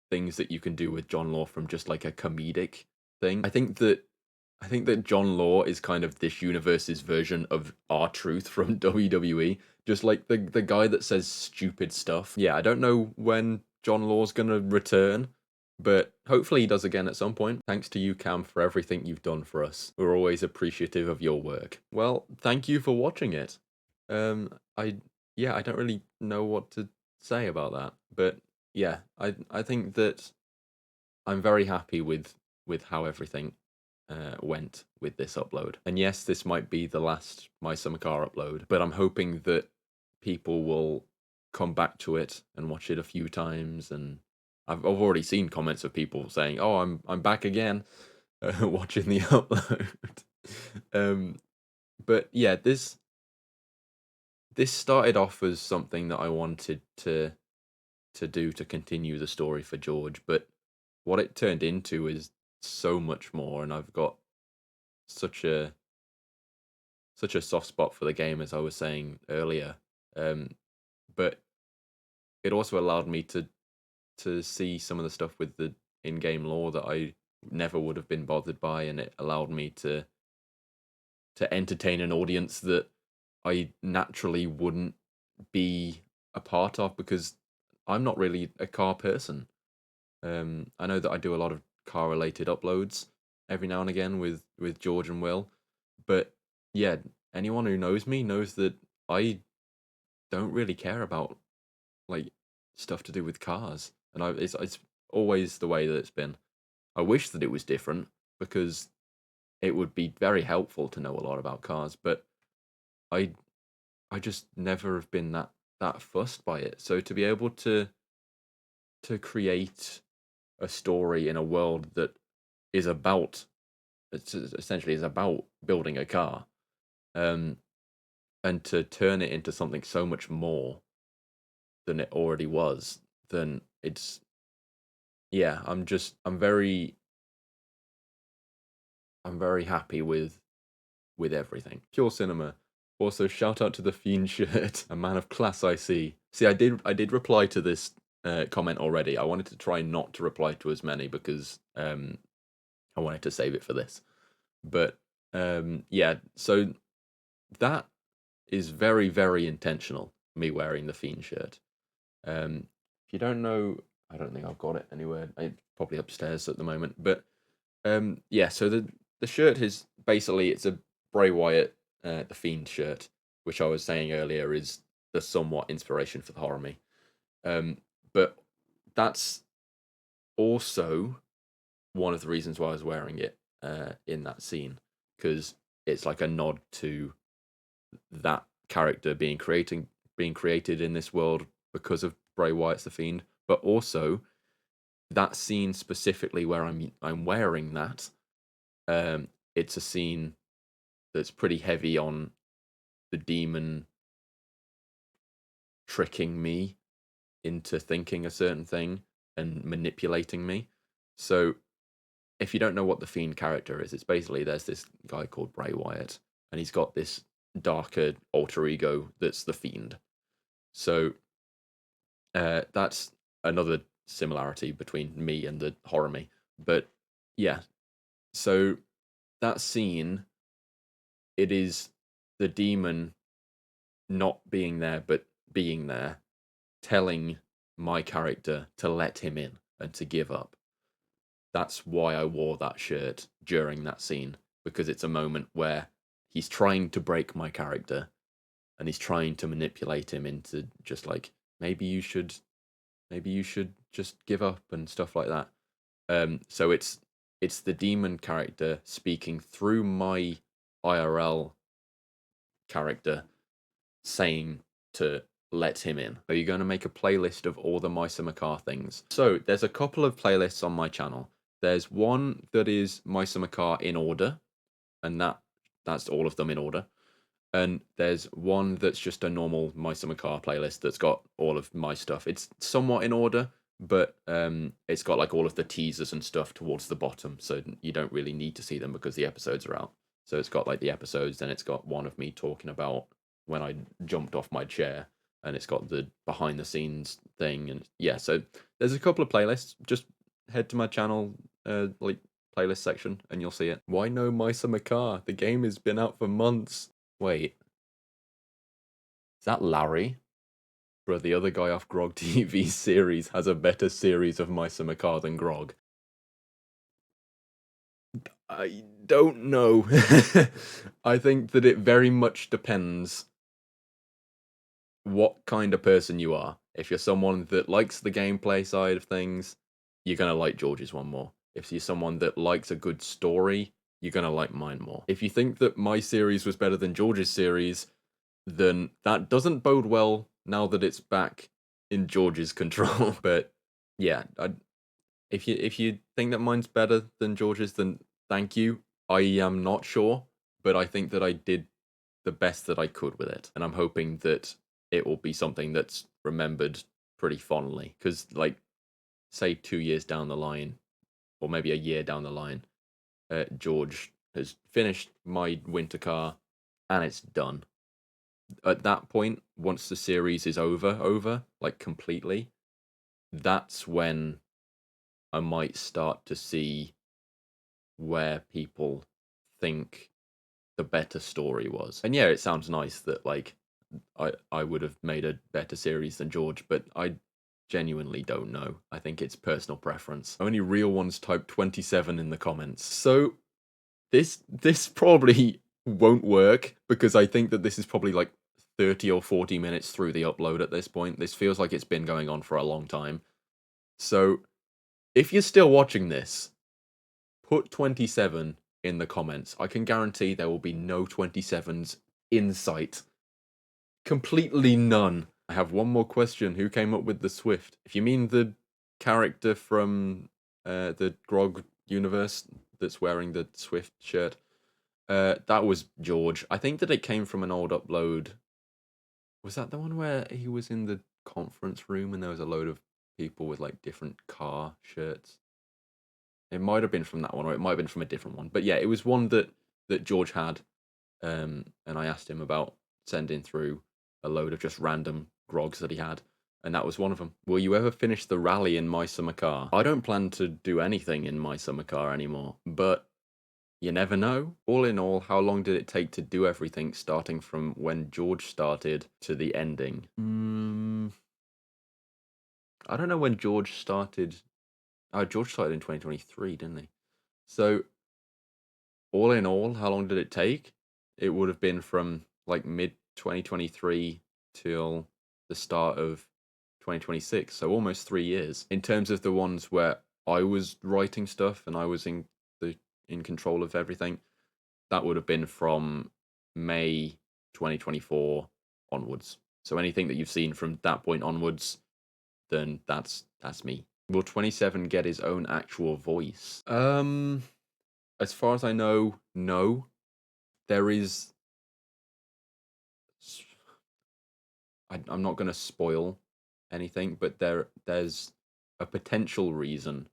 things that you can do with John Law from just like a comedic thing. I think that John Law is kind of this universe's version of R-Truth from WWE. Just like the guy that says stupid stuff. Yeah, I don't know when John Law's gonna return, but hopefully he does again at some point. Thanks to you, Cam, for everything you've done for us. We're always appreciative of your work. Well, thank you for watching it. I don't really know what to say about that, but yeah, I think that I'm very happy with how everything went with this upload. And yes, this might be the last My Summer Car upload, but I'm hoping that people will come back to it and watch it a few times. And I've already seen comments of people saying, "Oh, I'm back again, watching the upload." But yeah, this started off as something that I wanted to do to continue the story for George, but what it turned into is so much more, and I've got such a soft spot for the game, as I was saying earlier. But it also allowed me to see some of the stuff with the in-game lore that I never would have been bothered by, and it allowed me to entertain an audience that I naturally wouldn't be a part of, because I'm not really a car person. I know that I do a lot of car-related uploads every now and again with George and Will, but yeah, anyone who knows me knows that I don't really care about like stuff to do with cars, and it's always the way that it's been. I wish that it was different, because it would be very helpful to know a lot about cars, but I just never have been that fussed by it. So to be able to create a story in a world that is about, it's essentially is about building a car, and to turn it into something so much more than it already was, then it's, yeah, I'm very happy with everything. Pure Cinema. Also, shout out to the Fiend shirt. A man of class, I see. See, I did reply to this comment already. I wanted to try not to reply to as many, because I wanted to save it for this. But yeah, so that is very, very intentional, me wearing the Fiend shirt. If you don't know, I don't think I've got it anywhere. It's probably upstairs at the moment. But yeah, so the shirt is basically, it's a Bray Wyatt, the Fiend shirt, which I was saying earlier is the somewhat inspiration for the Horror Me. But that's also one of the reasons why I was wearing it in that scene, because it's like a nod to that character being created in this world because of Bray Wyatt's the Fiend, but also that scene specifically where I'm wearing that. It's a scene that's pretty heavy on the demon tricking me into thinking a certain thing and manipulating me. So if you don't know what the Fiend character is, it's basically there's this guy called Bray Wyatt, and he's got this darker alter ego that's the Fiend. So that's another similarity between me and the horror me. But yeah, so that scene, it is the demon not being there but being there, telling my character to let him in and to give up. That's why I wore that shirt during that scene, because it's a moment where he's trying to break my character and he's trying to manipulate him into just like, maybe you should just give up and stuff like that. So it's the demon character speaking through my IRL character, saying to let him in. Are you going to make a playlist of all the Misa Makar things? So there's a couple of playlists on my channel. There's one that is Misa Makar in order, and that's all of them in order. And there's one that's just a normal Misa Makar playlist that's got all of my stuff. It's somewhat in order, but it's got like all of the teasers and stuff towards the bottom, so you don't really need to see them because the episodes are out. So it's got like the episodes, then it's got one of me talking about when I jumped off my chair, and it's got the behind the scenes thing, and yeah, so there's a couple of playlists. Just head to my channel, like playlist section, and you'll see it. Why no Misa Makar? The game has been out for months. Wait, is that Larry? Bro, the other guy off Grog TV series has a better series of Misa Makar than Grog. I don't know. I think that it very much depends what kind of person you are. If you're someone that likes the gameplay side of things, you're going to like George's one more. If you're someone that likes a good story, you're going to like mine more. If you think that my series was better than George's series, then that doesn't bode well now that it's back in George's control. But yeah, if you think that mine's better than George's, then thank you. I am not sure, but I think that I did the best that I could with it. And I'm hoping that it will be something that's remembered pretty fondly. Because, like, say 2 years down the line, or maybe a year down the line, George has finished my winter car, and it's done. At that point, once the series is over, like completely, that's when I might start to see where people think the better story was. And yeah, it sounds nice that like I would have made a better series than George, but I genuinely don't know. I think it's personal preference. Only real ones type 27 in the comments. So this probably won't work, because I think that this is probably like 30 or 40 minutes through the upload at this point. This feels like it's been going on for a long time. So if you're still watching this, put 27 in the comments. I can guarantee there will be no 27s in sight. Completely none. I have one more question. Who came up with the Swift? If you mean the character from the Grog universe that's wearing the Swift shirt, that was George. I think that it came from an old upload. Was that the one where he was in the conference room and there was a load of people with like different car shirts? It might have been from that one, or it might have been from a different one. But yeah, it was one that George had, and I asked him about sending through a load of just random Grogs that he had, and that was one of them. Will you ever finish the rally in Misa Makar? I don't plan to do anything in Misa Makar anymore, but you never know. All in all, how long did it take to do everything, starting from when George started to the ending? I don't know when George started. Oh, George started in 2023, didn't he? So, all in all, how long did it take? It would have been from like mid-2023 till the start of 2026, so almost 3 years. In terms of the ones where I was writing stuff and I was in control of everything, that would have been from May 2024 onwards. So anything that you've seen from that point onwards, then that's me. Will 27 get his own actual voice? As far as I know, no. There is... I'm not going to spoil anything, but there's a potential reason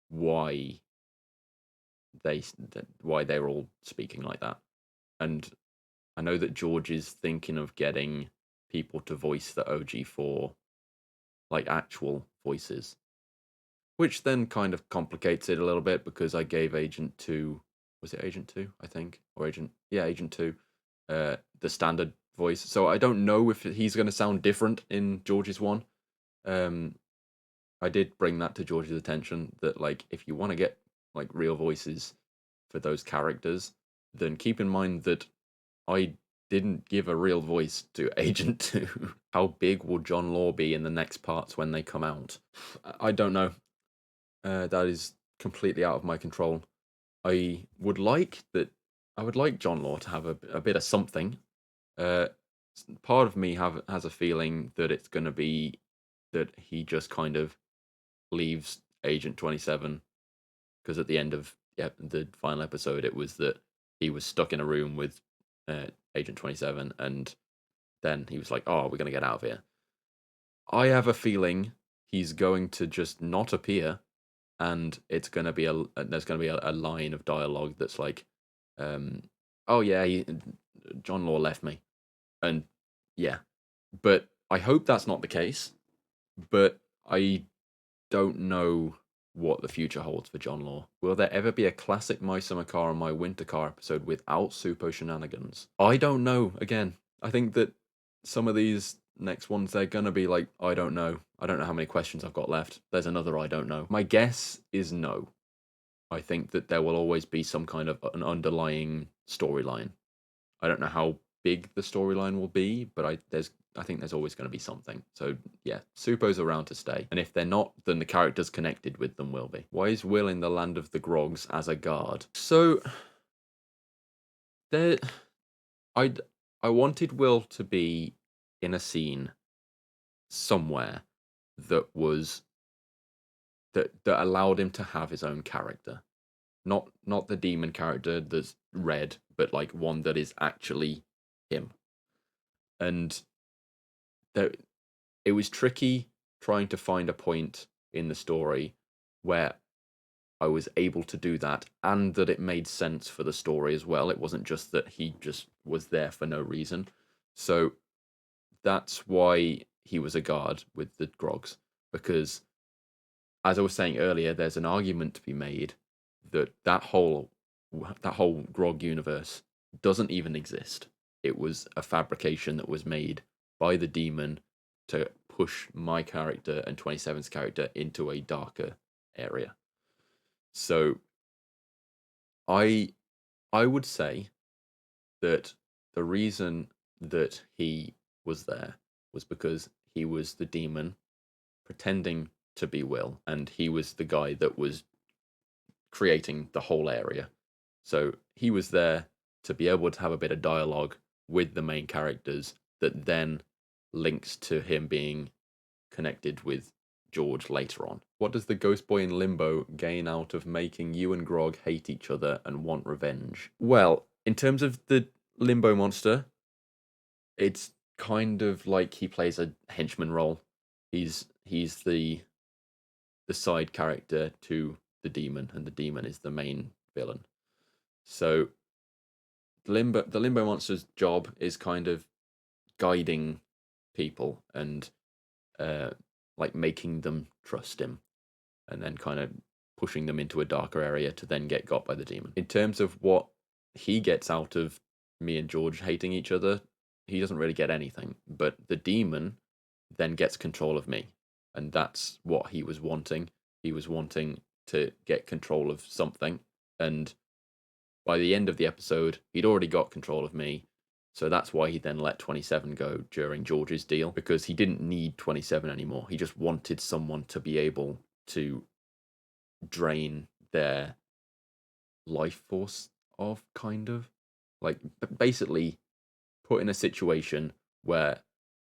why they're all speaking like that. And I know that George is thinking of getting people to voice the OG4, like actual voices, which then kind of complicates it a little bit because I gave Agent 2, was it Agent 2, I think, or Agent 2, the standard voice. So I don't know if he's going to sound different in George's one. I did bring that to George's attention that, like, if you want to get like real voices for those characters, then keep in mind that I didn't give a real voice to Agent 2. How big will John Law be in the next parts when they come out? I don't know. That is completely out of my control. I would like John Law to have a bit of something. Part of me has a feeling that it's going to be that he just kind of leaves Agent 27, because at the end of the final episode, it was that he was stuck in a room with Agent 27, and then he was like, "Oh, we're going to get out of here." I have a feeling he's going to just not appear, and it's going to be there's going to be a line of dialogue that's like, "Oh yeah, John Law left me," and yeah, but I hope that's not the case. But I don't know what the future holds for John Law. Will there ever be a classic My Summer Car and My Winter Car episode without Supo shenanigans? I don't know. Again, I think that some of these next ones, they're gonna be like, I don't know. I don't know how many questions I've got left. There's another I don't know. My guess is no. I think that there will always be some kind of an underlying storyline. I don't know how big the storyline will be, but I think there's always going to be something. So yeah, Supo's around to stay. And if they're not, then the characters connected with them will be. Why is Will in the Land of the Grogs as a guard? So I wanted Will to be in a scene somewhere that allowed him to have his own character. Not the demon character that's red, but like one that is actually him. And it was tricky trying to find a point in the story where I was able to do that, and that it made sense for the story as well. It wasn't just that he just was there for no reason. So that's why he was a guard with the Grogs, because, as I was saying earlier, there's an argument to be made that whole Grog universe doesn't even exist. It was a fabrication that was made by the demon to push my character and 27's character into a darker area. So I would say that the reason that he was there was because he was the demon pretending to be Will, and he was the guy that was creating the whole area. So he was there to be able to have a bit of dialogue with the main characters that then links to him being connected with George later on. What does the Ghost Boy in Limbo gain out of making you and Grog hate each other and want revenge? Well, in terms of the Limbo monster, it's kind of like he plays a henchman role. He's the side character to the demon, and the demon is the main villain. So the Limbo monster's job is kind of guiding people and like making them trust him, and then kind of pushing them into a darker area to then get got by the demon. In terms of what he gets out of me and George hating each other, he doesn't really get anything, but the demon then gets control of me, and that's what he was wanting. He was wanting to get control of something, and by the end of the episode, he'd already got control of me. So that's why he then let 27 go during George's deal, because he didn't need 27 anymore. He just wanted someone to be able to drain their life force off, kind of. Like, basically put in a situation where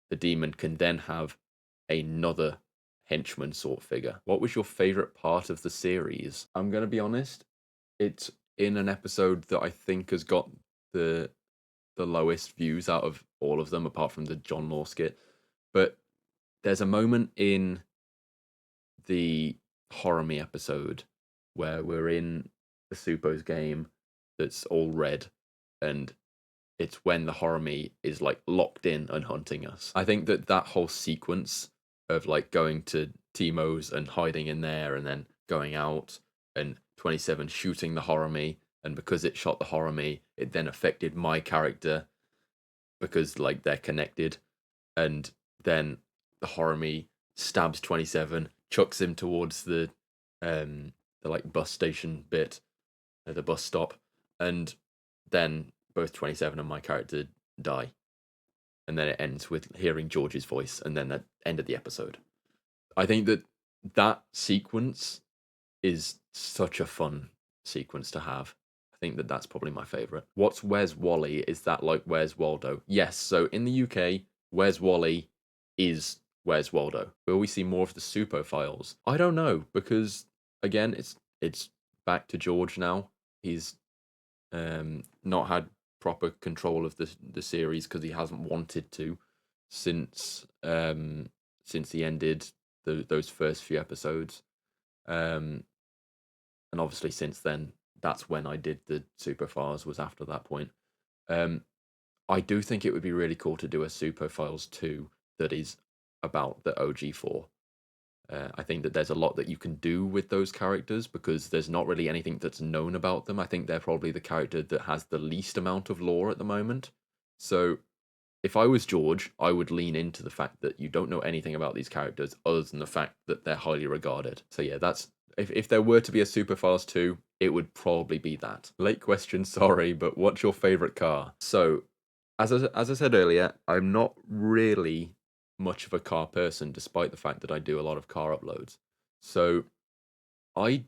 the demon can then have another henchman sort figure. What was your favourite part of the series? I'm going to be honest, it's in an episode that I think has got the lowest views out of all of them, apart from the John Law skit. But there's a moment in the Horimi episode where we're in the Suppo's game that's all red, and it's when the Horimi is like locked in and hunting us. I think that whole sequence of like going to Timo's and hiding in there and then going out and 27 shooting the Horimi, and because it shot the Horimi, it then affected my character because like they're connected, and then the Horimi stabs 27, chucks him towards the like bus station bit, the bus stop, and then both 27 and my character die. And then it ends with hearing George's voice, and then the end of the episode. I think that sequence is such a fun sequence to have. I think that's probably my favourite. What's Where's Wally? Is that like Where's Waldo? Yes, so in the UK, Where's Wally is Where's Waldo. Will we see more of the Suppo files? I don't know, because again, it's back to George now. He's not had proper control of the series because he hasn't wanted to since he ended those first few episodes, and obviously since then, that's when I did the Suppo Files, was after that point. I do think it would be really cool to do a Suppo Files 2 that is about the OG4. I think that there's a lot that you can do with those characters because there's not really anything that's known about them. I think they're probably the character that has the least amount of lore at the moment. So if I was George, I would lean into the fact that you don't know anything about these characters other than the fact that they're highly regarded. So yeah, that's if there were to be a Suppo Files 2, it would probably be that. Late question, sorry, but what's your favourite car? So, as I said earlier, I'm not really much of a car person, despite the fact that I do a lot of car uploads. So, I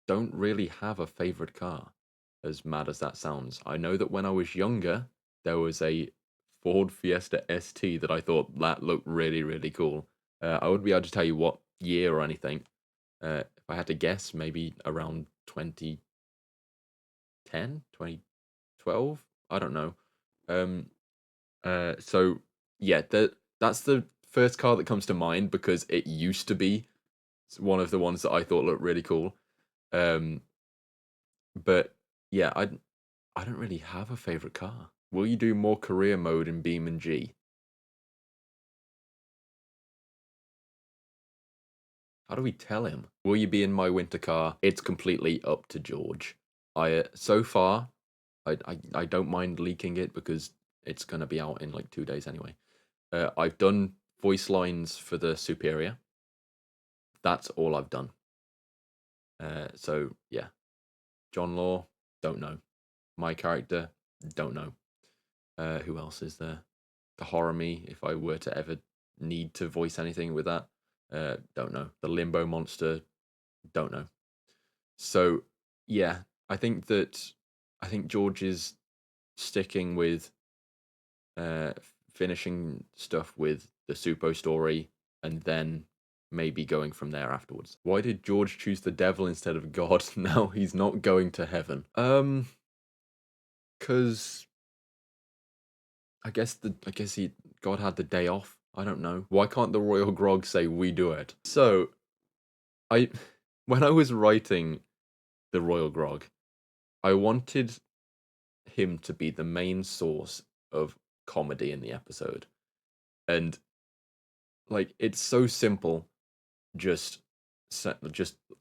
don't really have a favourite car, as mad as that sounds. I know that when I was younger, there was a Ford Fiesta ST that I thought that looked really, really cool. I wouldn't be able to tell you what year or anything. If I had to guess, maybe around 2010, 2012. I don't know. So yeah, that's the first car that comes to mind because it used to be one of the ones that I thought looked really cool. But yeah, I don't really have a favorite car. Will you do more career mode in Beam and G? How do we tell him? Will you be in my winter car? It's completely up to George. So far, I don't mind leaking it because it's gonna be out in like 2 days anyway. I've done voice lines for the Superior. That's all I've done. So yeah, John Law, don't know. My character, don't know. Who else is there? The Horimi, if I were to ever need to voice anything with that. Don't know. The Limbo Monster, don't know. So yeah, I think George is sticking with finishing stuff with the Suppo story and then maybe going from there afterwards. Why did George choose the devil instead of God? Now he's not going to heaven. Cause I guess God had the day off. I don't know. Why can't the Royal Grog say we do it? So, when I was writing the Royal Grog, I wanted him to be the main source of comedy in the episode. And like it's so simple just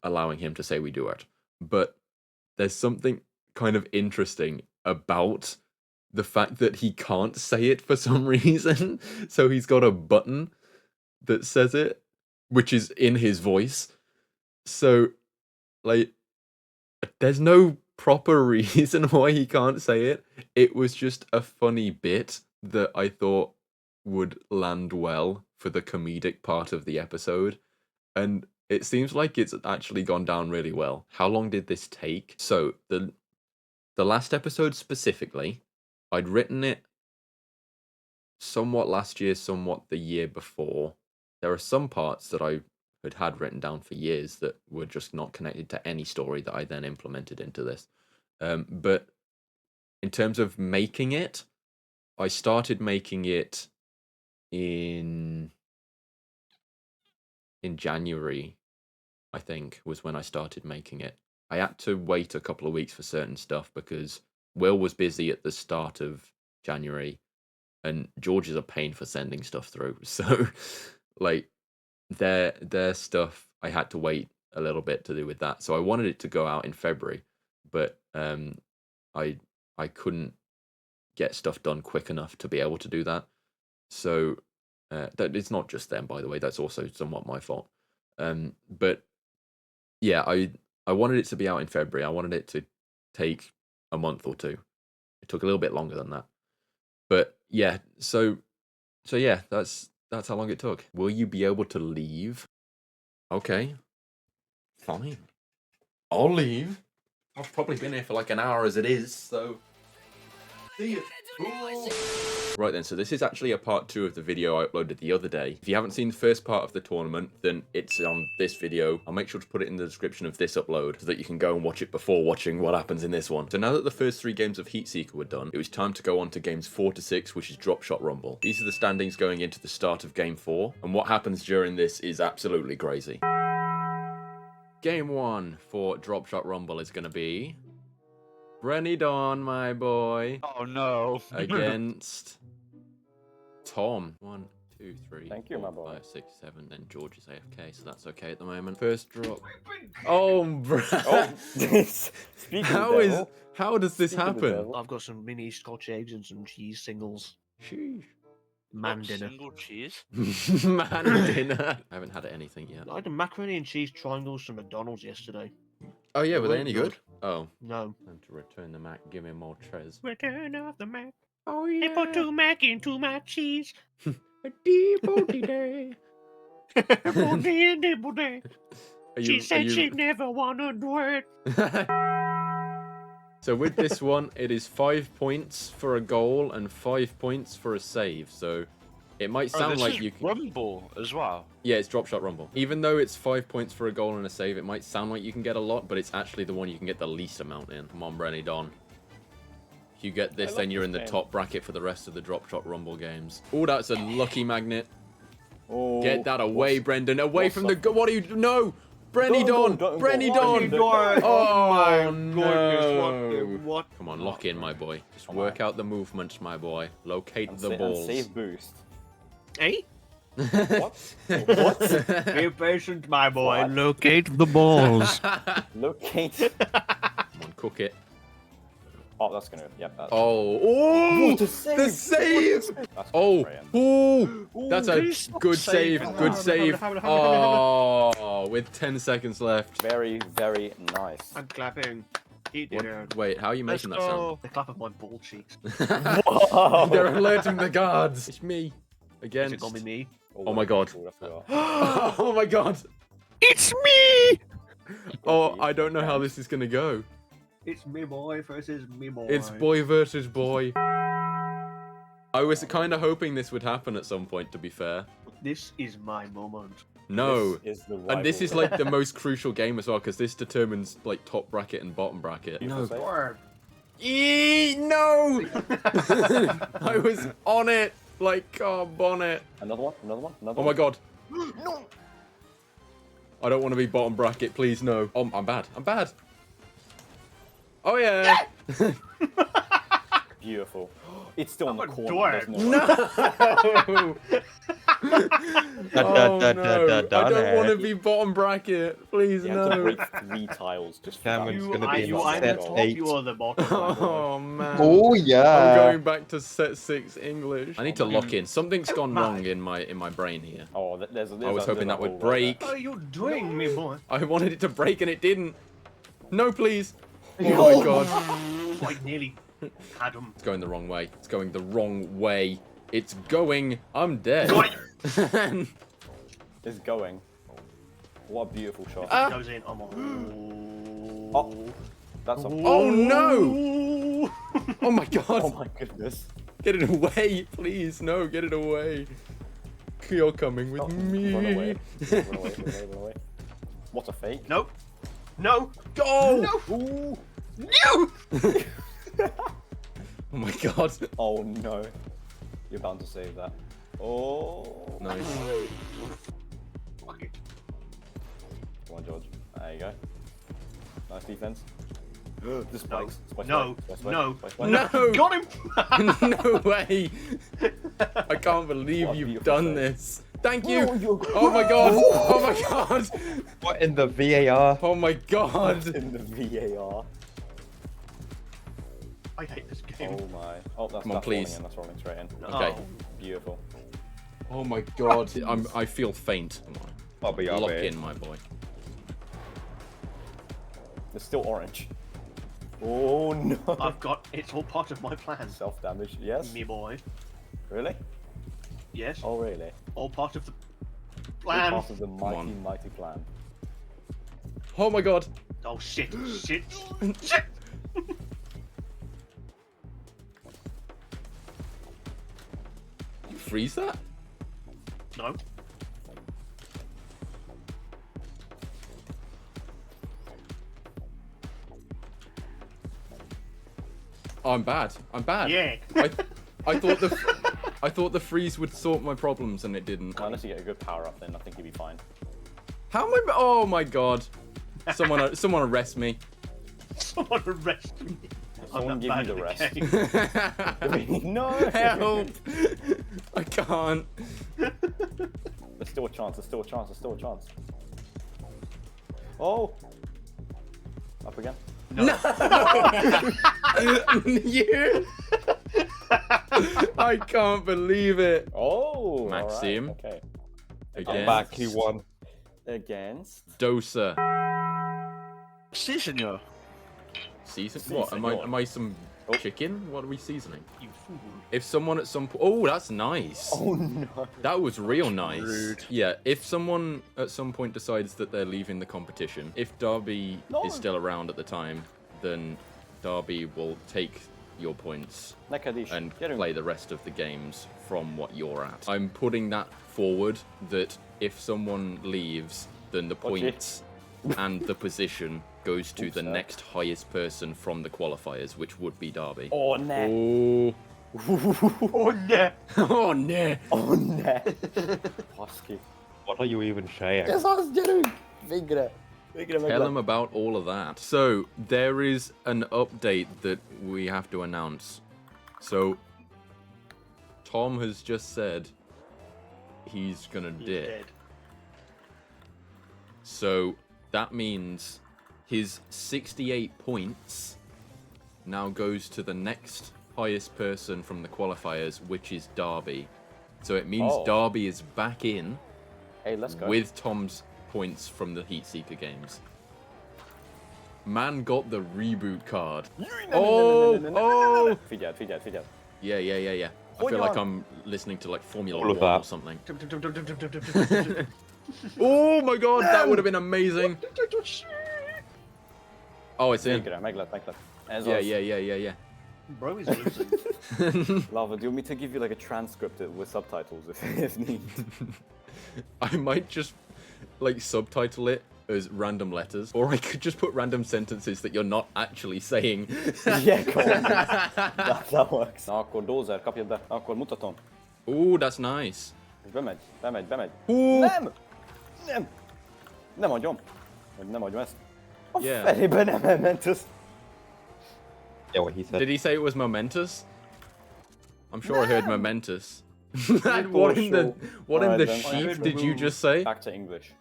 allowing him to say we do it. But there's something kind of interesting about the fact that he can't say it for some reason. So he's got a button that says it, which is in his voice. So, like, there's no proper reason why he can't say it. It was just a funny bit that I thought would land well for the comedic part of the episode. And it seems like it's actually gone down really well. How long did this take? So, the last episode specifically, I'd written it somewhat last year, somewhat the year before. There are some parts that I had written down for years that were just not connected to any story that I then implemented into this. But in terms of making it, I started making it in in January, I think, was when I started making it. I had to wait a couple of weeks for certain stuff because Will was busy at the start of January, and George is a pain for sending stuff through. So, like, their stuff, I had to wait a little bit to do with that. So I wanted it to go out in February, but I couldn't get stuff done quick enough to be able to do that. So that it's not just them, by the way. That's also somewhat my fault. But yeah, I wanted it to be out in February. I wanted it to take a month or two. It took a little bit longer than that. But yeah, so yeah, that's how long it took. Will you be able to leave? Okay. Fine. I'll leave. I've probably been here for like an hour as it is, so see you. Right then, so this is actually a part 2 of the video I uploaded the other day. If you haven't seen the first part of the tournament, then it's on this video. I'll make sure to put it in the description of this upload so that you can go and watch it before watching what happens in this one. So now that the first 3 games of Heatseeker were done, it was time to go on to games 4 to 6, which is Drop Shot Rumble. These are the standings going into the start of game 4, and what happens during this is absolutely crazy. Game 1 for Drop Shot Rumble is going to be Brenny Dawn, my boy. Oh no. Against Tom. 1, 2, 3. Thank you, 4, my boy. 5, 6, 7. Then George is AFK, so that's okay at the moment. First drop. Oh, bro. How does this happen? I've got some mini Scotch eggs and some cheese singles. Sheesh. Man dinner. Single cheese? Man dinner. I haven't had anything yet. I had a macaroni and cheese triangles from McDonald's yesterday. Oh yeah, were they weren't any good. good? Oh. No. Time to return the Mac. Give me more tres. Return of the Mac. Oh yeah. They put 2 Mac into my cheese. A deep day. She said she'd never want to do it. So with this one, it is 5 points for a goal and 5 points for a save. So it might sound like you can... Rumble as well. Yeah, it's Drop Shot Rumble. Even though it's 5 points for a goal and a save, it might sound like you can get a lot, but it's actually the one you can get the least amount in. Come on, Brenny Don. If you get this, then you're in the top bracket for the rest of the Drop Shot Rumble games. Oh, that's a lucky magnet. Oh, get that away, Brendan. Away from the... What are you... No! Brenny Don! Brenny Don! Oh, my no! What? Come on, lock in, my boy. Just work out the movements, my boy. Locate the balls. Save boost. Hey? What? What? Be patient, my boy. What? Locate the balls. Locate. Come on, cook it. Oh, that's gonna. Yep. That's... Oh, the save! Oh, that's a good save. Good save. Oh, with 10 seconds left. Very, very nice. I'm clapping. Wait, how are you making that sound? The clap of my ball cheeks. They're alerting the guards. It's me. Against. Is it gonna be me? Oh my god. Oh my god. It's me! Oh, I don't know how this is gonna go. It's me boy versus me boy. It's boy versus boy. I was kind of hoping this would happen at some point, to be fair. This is my moment. No. This is the and this is like the most crucial game as well, because this determines like top bracket and bottom bracket. No. No! I was on it, like bonnet. Another one, another one, another one. Oh my god. No! I don't want to be bottom bracket, please no. Oh, I'm bad. I'm bad. Oh yeah! Beautiful. It's still in the corner. No! Oh no! I don't want to be bottom bracket. Please you no. have to break 3 tiles just for that. It's gonna be you are the top, you are the bottom. Oh man. Oh yeah. I'm going back to set 6 English. I need to lock in. Something's gone wrong in my brain here. Oh, there's I was hoping that would break. What are you doing, me boy? I wanted it to break and it didn't. No, please. Oh my god. I nearly had him. It's going the wrong way. It's going the wrong way. It's going. I'm dead. It's going. What a beautiful shot. It goes in. I'm on. Oh, that's a. Oh no! Oh my god. Oh my goodness. Get it away, please. No, get it away. You're coming with me. Run away. Run away, run away, run away. What a fake. Nope. No. Go! No. No. Oh my god. Oh no. You're bound to save that. Oh. Nice. Fuck it. you go. Nice defense. The spikes. No. No. No! Got him! No way! I can't believe What a you've beautiful done save. this. Thank you! No, Oh my god! Oh my god! What in the VAR? Oh my god! In the VAR. I hate this game. Oh my. Oh, that's Come on, please. rolling in. That's rolling straight in. Okay. Beautiful. Oh my god. I feel faint. Come on. Bobby, Lock in, my boy. It's still orange. Oh no. I've got. It's all part of my plan. Self-damage. Yes. Me boy. Really? Yes. Oh really? All part of the All plan. part of the mighty plan. Oh my god. Oh shit! Shit! Shit! You freeze that? No. Oh, I'm bad. I'm bad. Yeah. I thought the freeze would sort my problems and it didn't. Unless you get a good power up, then I think you'll be fine. How am I? Oh my god. Someone arrest me. Someone arrest me. Someone give me the rest. No. Help! I can't. There's still a chance. There's still a chance. There's still a chance. Oh. Up again. No. You. I can't believe it. Oh. Maxime. All right. Okay. Again. I'm back, he won. Against. Dosa. Si, senor. Season? Si, What? senor. Am I some chicken? What are we seasoning? You fool. If someone at some point... Oh, that's nice. Oh no. That was real nice. Rude. Yeah, if someone at some point decides that they're leaving the competition, if Darby is still around at the time, then Darby will take your points Nakadish. and Get him. play the rest of the games from what you're at. I'm putting that forward that if someone leaves, then the Watch it. points and the position goes to the no. next highest person from the qualifiers, which would be Darby. Oh no. Oh. Oh no! Oh no! Oh no. Husky. What are you even saying? Tell him about all of that. So, there is an update that we have to announce. So, Tom has just said he's gonna dip. Dead. So, that means his 68 points now goes to the next highest person from the qualifiers, which is Darby. So, it means Darby is back in Hey, let's go. with Tom's points from the Heatseeker games. Man got the reboot card. Oh! Feed out. Yeah. I feel like I'm listening to like Formula All of 1 or that. something. Oh my god, that would have been amazing. Oh, it's in. Make that. Yeah. Bro is losing. Lava, do you want me to give you like a transcript with subtitles if need? I might just like subtitle it as random letters, or I could just put random sentences that you're not actually saying. Yeah, go on. that works. Akkor dozer, kapja be. Akkor mutatom. Ooh, that's nice. És bemegy. Ooh. Nem hagyom. Nem hagyom ezt. A Yeah. felébe nem ment ez. Yeah, what he said. Did he say it was momentous? I'm sure I heard momentous. What in the Alright, then. sheep did you just say? Back to English.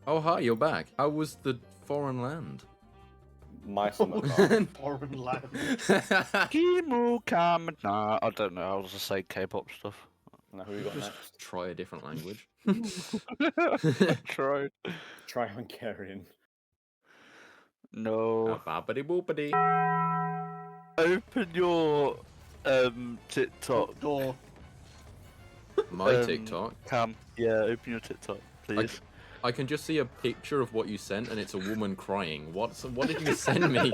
Oh hi, you're back. How was the foreign land? My summer car. Foreign land. Kimu Kamana. I don't know. I was just saying K-pop stuff. Now who we got Just next? try a different language. Tried. Try Hungarian. No. Boppity boopity. Open your TikTok. Door. My TikTok. Cam. Yeah, open your TikTok, please. I can just see a picture of what you sent, and it's a woman crying. What did you send me?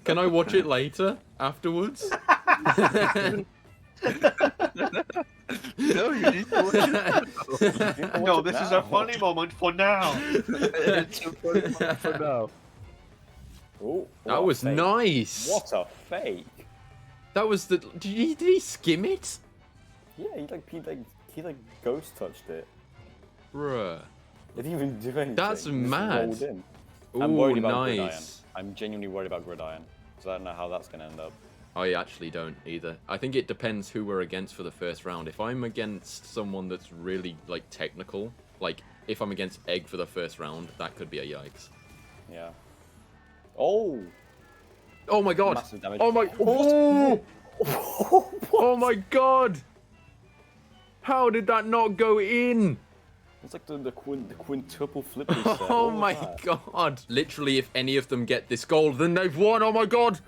Can I watch it later, afterwards? No, you need to watch it. No, this is a funny moment for now. It's a funny moment for now. Ooh, That was fake. nice. What a fake. That was the. Did he skim it? Yeah, he ghost touched it. Bruh. It didn't even do anything. That's It just mad. rolled in. Ooh, I'm worried about nice. Gridiron. I'm genuinely worried about Gridiron. Because I don't know how that's going to end up. I actually don't either. I think it depends who we're against for the first round. If I'm against someone that's really, like, technical, like, if I'm against Egg for the first round, that could be a yikes. Yeah. Oh! Oh my god! Massive damage. Oh my... Oh! Oh my god! How did that not go in? It's like the quintuple flip. Oh my god! Literally, if any of them get this goal, then they've won. Oh my god!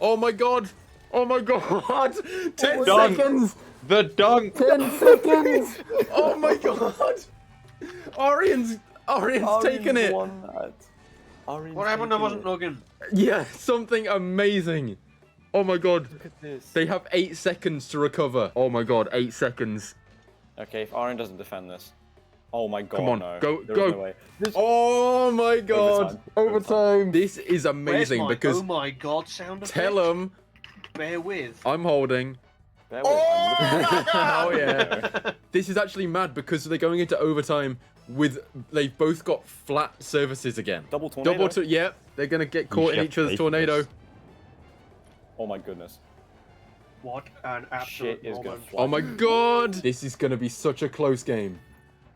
Oh my god! Oh my god! 10 Dunk. seconds! The dunk! 10 seconds! Oh my god! Orion's taken it! What happened? I wasn't logging. Yeah, something amazing. Oh my god. Look at this. They have 8 seconds to recover. Oh my god, 8 seconds. Okay, if Arian doesn't defend this. Oh my god, Come on, no. go, There is go. no way. Oh my god. Overtime. This is Where's amazing my because oh my god sound effect? tell them Bear with. I'm holding. Bear with, I'm looking- Oh yeah. This is actually mad because they're going into overtime with they've both got flat surfaces again. Double tornado? Yeah, they're gonna get caught in each other's tornado. Oh my goodness. What an absolute Shit is gonna moment. fly. Oh my god. This is gonna be such a close game.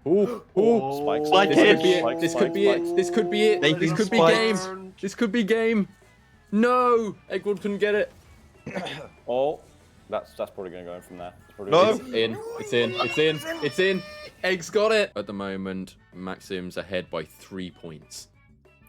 Ooh, ooh. Spike, Spike This it. could be it. This could be it. This could be it. They This can could be spike. game. This could be game. No, Eggwood couldn't get it. Oh, that's probably gonna go in from there. It's probably No. It's in. It's in. It's in. It's in. Egg's got it. At the moment, Maxim's ahead by 3 points.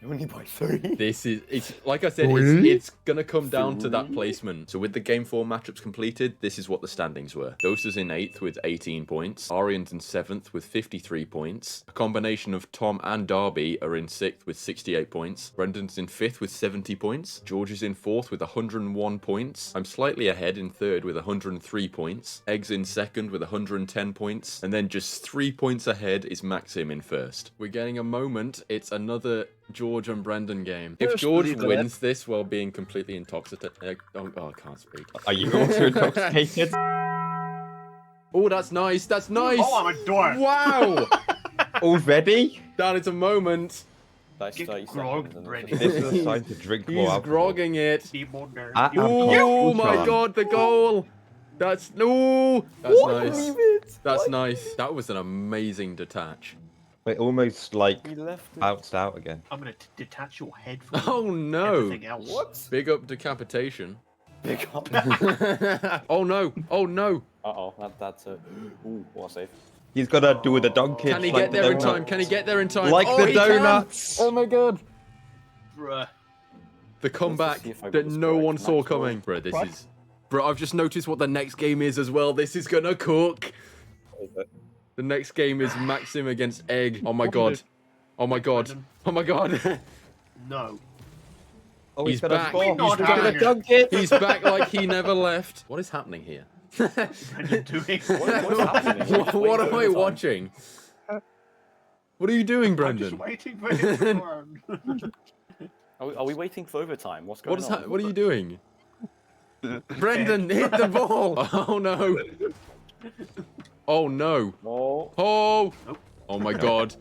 Only by 3. This is, it's like I said, it's gonna come down to that placement. So with the Game 4 matchups completed, this is what the standings were. Dosa's in 8th with 18 points. Arian's in 7th with 53 points. A combination of Tom and Darby are in 6th with 68 points. Brendan's in 5th with 70 points. George is in 4th with 101 points. I'm slightly ahead in 3rd with 103 points. Egg's in 2nd with 110 points. And then just 3 points ahead is Maxim in 1st. We're getting a moment. It's another George and Brendan game. If George wins this while being completely intoxicated, oh, I can't speak. Are you also intoxicated? Oh, that's nice. That's nice. Oh, I'm a dork. Wow. Already? That is a moment. That's Get 30 grog seconds. ready. This is a sign to drink more He's alcohol. grogging it. I am Oh confident. my god, the goal. That's no. That's nice. That's nice. That was an amazing detach. It almost like He left it. bounced out again. I'm gonna detach your head from Oh no. everything else. What? Big up decapitation. Pick up. Oh no. Oh no. Uh-oh, that's a... Ooh, what a save. He's gotta do the donkey. Can he like get the there in donut. time? Can he get there in time? Like Oh, the he can. donuts. Oh my god. Bruh. The comeback see if I got that this no correct. one saw Max coming. Bro, this What? is... Bro, I've just noticed what the next game is as well. This is gonna cook. What is it? The next game is Maxim against Egg. Oh my god. Oh my god. Oh my god. No. Oh, He's gonna back. score. He's Not back. happening. Dunk it. He's back like he never left. What is happening here? Brendan doing. What's happening? What am I watching? What are you doing, I'm Brendan? just waiting for him to run. Are we waiting for overtime? What's going What is on? what are you doing? Brendan, hit the ball! Oh no! Oh no! Oh, Oh! Nope. Oh my god!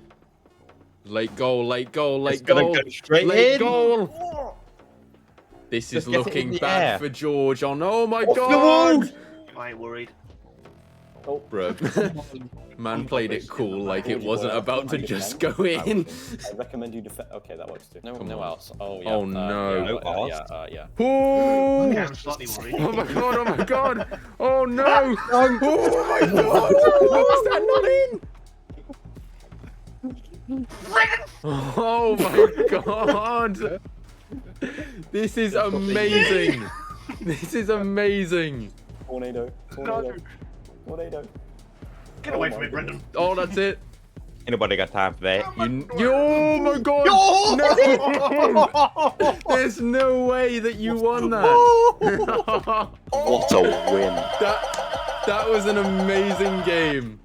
Late goal! Late goal! It's Late gonna goal! go straight Late in. goal! This is Just get it in looking the bad air. for George. On oh my Off the god! I ain't worried. Bro, man played it cool like it wasn't about to just go in. I recommend you defend. Okay, that works too. No, Come no on. outs. Oh yeah. Oh, no. Yeah, No yeah, outs? yeah. Oh! Okay, I'm slightly worried. Oh my god! Oh my god! Oh no! Oh my god! How is that not in? Oh my god! This is amazing! This is amazing! Tornado. Tornado. Tornado. Get away from me, Brendan. Oh, that's it. Anybody got time for that? Oh my god! No! There's no way that you won that. What a win. That was an amazing game.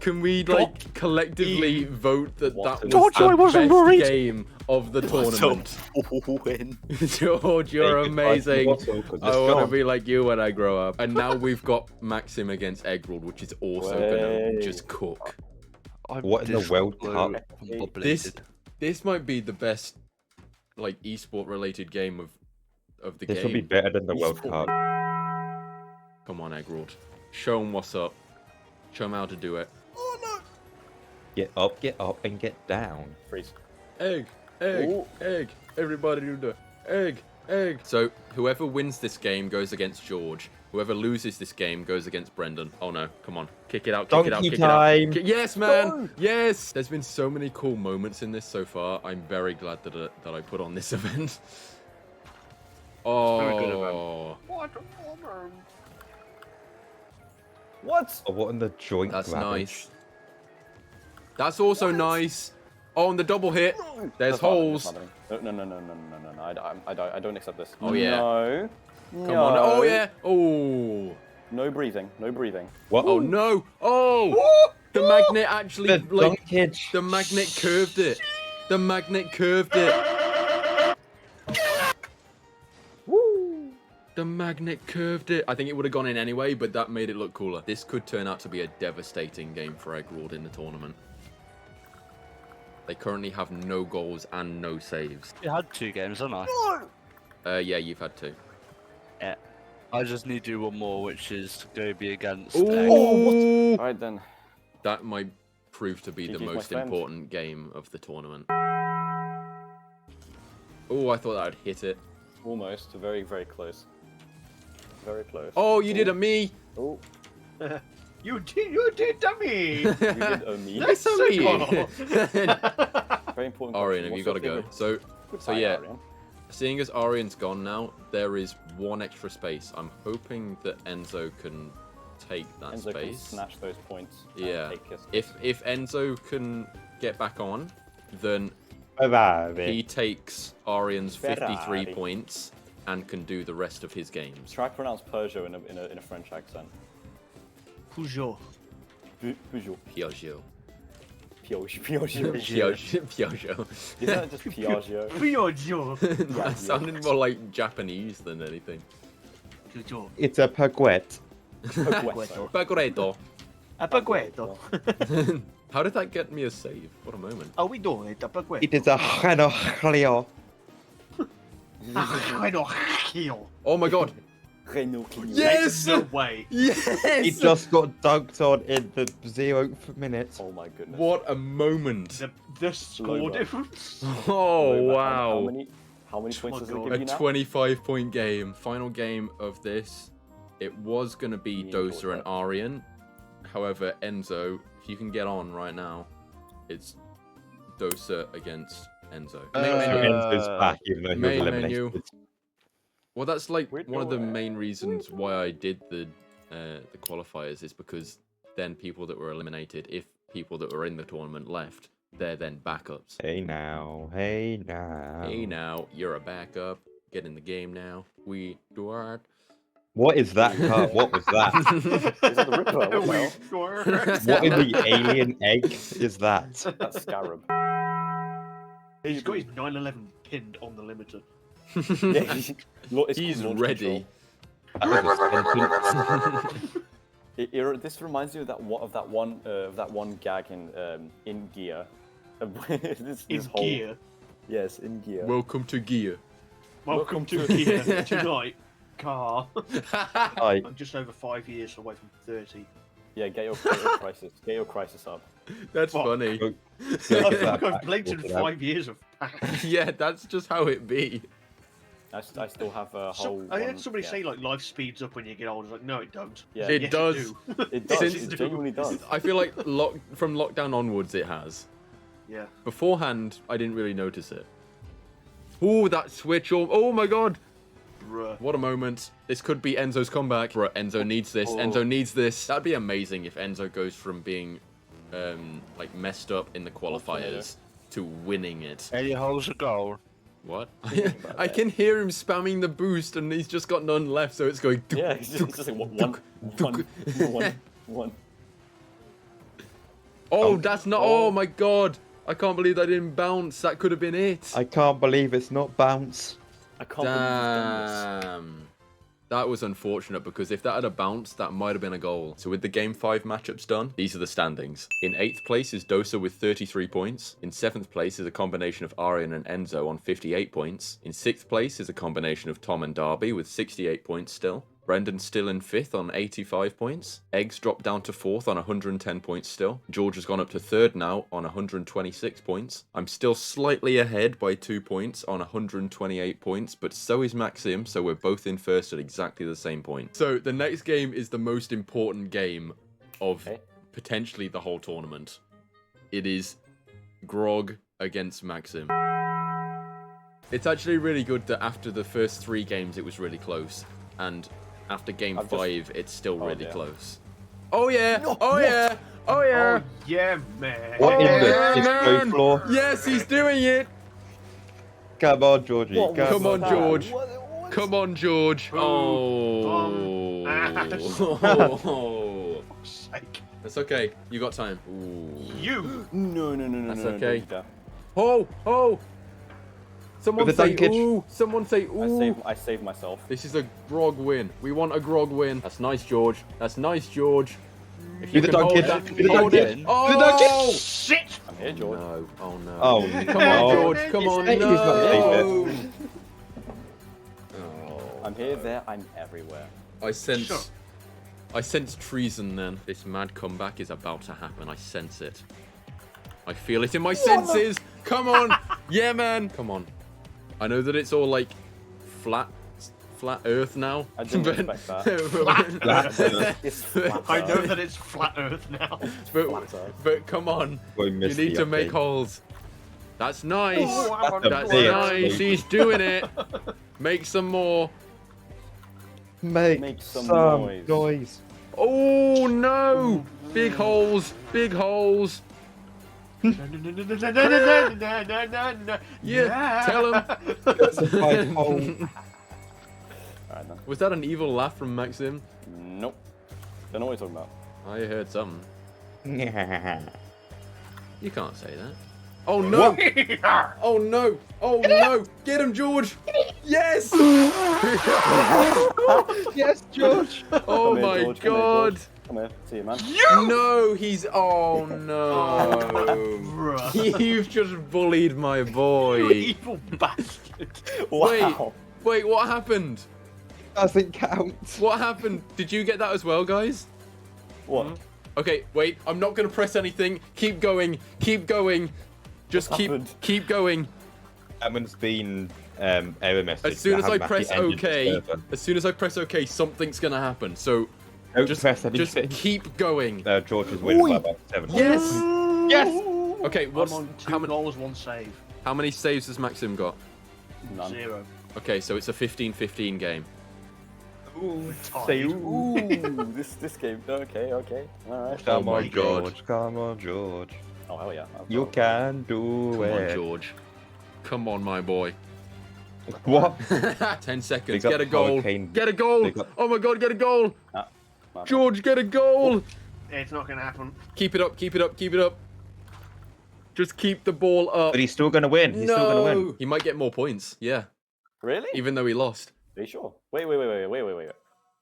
Can we like collectively vote that that was George, I the wasn't best worried. game of the tournament? Win. George, you're Hey, goodbye to amazing. Watson, 'cause I it's want to gone. be like you when I grow up. And now we've got Maxim against Eggrold, which is also gonna just cook. What in the World Cup? This might be the best like esport related game of the This game. will be better than the World Cup. Come on, Eggrold. Show him what's up. Show him how to do it. Get up, and get down. Freeze. Egg. Ooh. Everybody do the egg. So whoever wins this game goes against George. Whoever loses this game goes against Brendan. Oh no, come on. Kick it out, kick it out, Donkey kick time. it out. Yes, man! Yes! There's been so many cool moments in this so far. I'm very glad that I put on this event. very good event. Oh, What? Oh, what in the joint? that's grabbage? nice. That's also nice. Oh, and the double hit. There's That's not happening, holes. that's not happening. No. I don't accept this. Oh, yeah. No. Come on. Oh, yeah. Oh. No breathing. What? Oh, no. Oh! The magnet actually, The like, dunkage. the magnet curved it. The magnet curved it. The magnet curved it. I think it would have gone in anyway, but that made it look cooler. This could turn out to be a devastating game for Eggrold in the tournament. They currently have no goals and no saves. You had 2 games, haven't I? Yeah, you've had 2. Yeah. I just need to do one more, which is going to be against. Ooh. Alright then. That might prove to be the GG's, my most friend. important game of the tournament. Oh, I thought that would hit it. Almost. Very, very close. Very close. Oh, you did a me. Oh. You did, dummy! You did a me. Nice on me. Very important. Arian, question. have you What's got to your go? favourite- So Goodbye, yeah, Arian. seeing as Arian's gone now, there is 1 extra space. I'm hoping that Enzo can take that Enzo can space. snatch those points. and Yeah. take his- If Enzo can get back on, then Ferrari. he takes Arian's 53 Ferrari. points and can do the rest of his games. Try to pronounce Peugeot in a French accent. Peugeot. Peugeot. Piaggio. Piaggio. Piaggio. Is that just Piaggio? Peugeot. That sounded more like Japanese than anything. Peugeot. It's a Paguette. Pagoreto. A Pagueto. How did that get me a save? What a moment. Are we doing it? A Pagueto. It is a Renault. Oh my god. Renault Clio. Yes! No way. Yes! He just got dunked on in the 0th minute. Oh my goodness. What a moment. The score Low difference. Oh, Low, wow. How many points does it God. give A you now? 25-point game. Final game of this. It was going to be Me and Dosa George, and Arian. However, Enzo, if you can get on right now, it's Dosa against Enzo. Enzo's back, even though he was main eliminated. menu. Well, that's like Where'd one of go the at? main reasons why I did the qualifiers is because then people that were eliminated, if people that were in the tournament left, they're then backups. Hey now, hey now. Hey now, you're a backup. Get in the game now. We do it. What is that cut? What was that? Is that the Ripper? What the hell? What in the alien egg is that? That's Scarab. He's got his 911 pinned on the limiter. Yeah, it's He's launch ready. This reminds me of that one gag in Gear. This whole- Gear. Yes, in Gear. Welcome to Gear. Welcome to Gear tonight. Car. Hi. I'm just over 5 years away from 30. Yeah, get your crisis. Get your crisis up. That's Fuck. funny. I've blinked in 5 years of Yeah, that's just how it be. I still have a whole. I heard somebody say like life speeds up when you get older. Like, no, it don't. Yeah. It Yes, does. do. It does. Since- It genuinely does. I feel like from lockdown onwards, it has. Yeah. Beforehand, I didn't really notice it. Oh, that switch! Oh my god! Bruh. What a moment. This could be Enzo's comeback. Bro, Enzo needs this. Oh. Enzo needs this. That'd be amazing if Enzo goes from being like messed up in the qualifiers to winning it. Any holes a goal. What? I can hear him spamming the boost and he's just got none left, so it's going... Yeah, it's just like one. Oh, that's not. Oh my god. I can't believe that didn't bounce. That could have been it. I can't believe it's not bounce. I can't believe you've done this. Damn. That was unfortunate because if that had a bounce, that might have been a goal. So with the Game 5 matchups done, these are the standings. In 8th place is Dosa with 33 points. In 7th place is a combination of Aryan and Enzo on 58 points. In 6th place is a combination of Tom and Darby with 68 points still. Brendan's still in 5th on 85 points. Eggs dropped down to 4th on 110 points still. George has gone up to 3rd now on 126 points. I'm still slightly ahead by 2 points on 128 points, but so is Maxim, so we're both in 1st at exactly the same point. So the next game is the most important game of potentially the whole tournament. It is Grog against Maxim. It's actually really good that after the first 3 games it was really close, and after game 5, it's still really close. Oh yeah! Oh yeah! Oh yeah! Oh, yeah, man. What in the yeah, disco man. floor? Yes, he's doing it! Come on, Georgie. Come on, George. Come on, George. Oh. That's okay. You got time. Ooh. You! No. That's okay. Oh! Oh! Someone With the say dunkage. ooh! Someone say ooh! I saved myself. This is a Grog win. We want a Grog win. That's nice, George. That's nice, George. If Do you the can hold dunkage. that, Do the hold dunkage. it. Do the dunkage. Shit! I'm here, George. No. Oh no. Oh, Come on, George. Come on. He's not No. I'm here, there, I'm everywhere. I sense treason then. This mad comeback is about to happen. I sense it. I feel it in my senses. Come on. Yeah, man. Come on. I know that it's all like flat Earth now. I didn't expect that. It's flat I know Earth. that it's flat Earth now. but come on. We You missed need the to make update. holes. That's nice. That's a That's big nice. update. He's doing it. Make some more. Make some noise. Oh no! Big holes. Big holes. Yeah. Tell him. That's a big hole. Alright then. Was that an evil laugh from Maxim? Nope. Don't know what you're talking about. I heard something. You can't say that. Oh no! Oh no! Oh no! Get him, George! Yes! Yes, George. Oh Come here, my George, come here, god! George. Come here, see you, man. No, he's. Oh no! You've just bullied my boy. Evil bastard. Wow. Wait, what happened? Doesn't count. What happened? Did you get that as well, guys? What? Okay, wait. I'm not gonna press anything. Keep going. Keep going. Just keep going. Edmund's been error message. As soon as I haven't press actually ended the server. OK, something's gonna happen. So Don't just press anything. keep going. George is winning by about 7. Yes. Yes. Okay, I'm what's on 2 goals, 1 save. how many saves has Maxim got? None. 0. Okay, so it's a 15-15 game. Ooh, Say, Ooh, this game. Okay. Alright. Come Oh on, my God. George. Come on, George. Oh, hell yeah. You can do Come it. on, George. Come on, my boy. What? 10 seconds. Big up Get a goal. Hurricane. Get a goal. Big up. Oh my god, get a goal. My bad. George, get a goal. It's not going to happen. Keep it up, keep it up, keep it up. Just keep the ball up. But he's still going to win. He's still going to win. He might get more points. Yeah. Really? Even though he lost. Are you sure? Wait.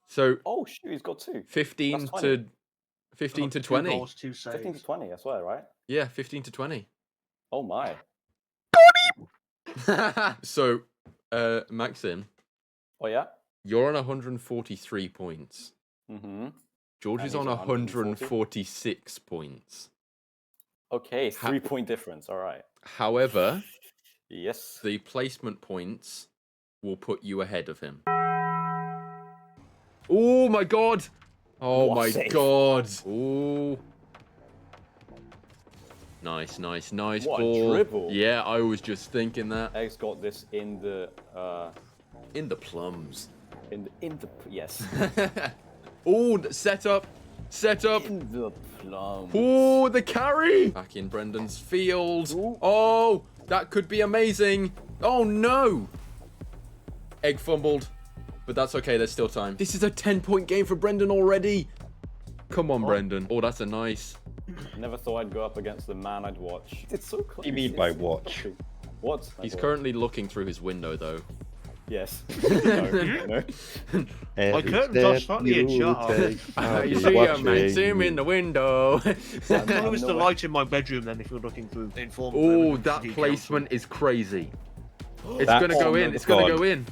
So Oh, shoot, he's got 2. 15 That's 20. to 15 to 2 20. goals, 2 saves. 15 to 20, I swear, right? Yeah, 15 to 20. Oh my. So, Maxim, Oh yeah? you're on 143 points. Mm-hmm. George And is he's on on 146 points. Okay, 3-point difference, alright. However, Yes. the placement points will put you ahead of him. Oh my god! Oh What my save? god! Oh. Nice What a ball. dribble. Yeah, I was just thinking that. Eggs got this in the In the plums. yes. Oh, set up. In the plum. Oh, the carry! Back in Brendan's field. Oh, that could be amazing. Oh no! Egg fumbled. But that's okay, there's still time. This is a 10-point game for Brendan already. Come on, Brendan. Oh, that's a nice. Never thought I'd go up against the man I'd watch. It's so close. What do you mean by watch? What? He's currently looking through his window, though. Yes. No. My curtains are slightly ajar. You see a Maxim in the window. How is the light in my bedroom then if you're looking through the informal? Oh, that placement is crazy. It's gonna go in. It's gonna go in.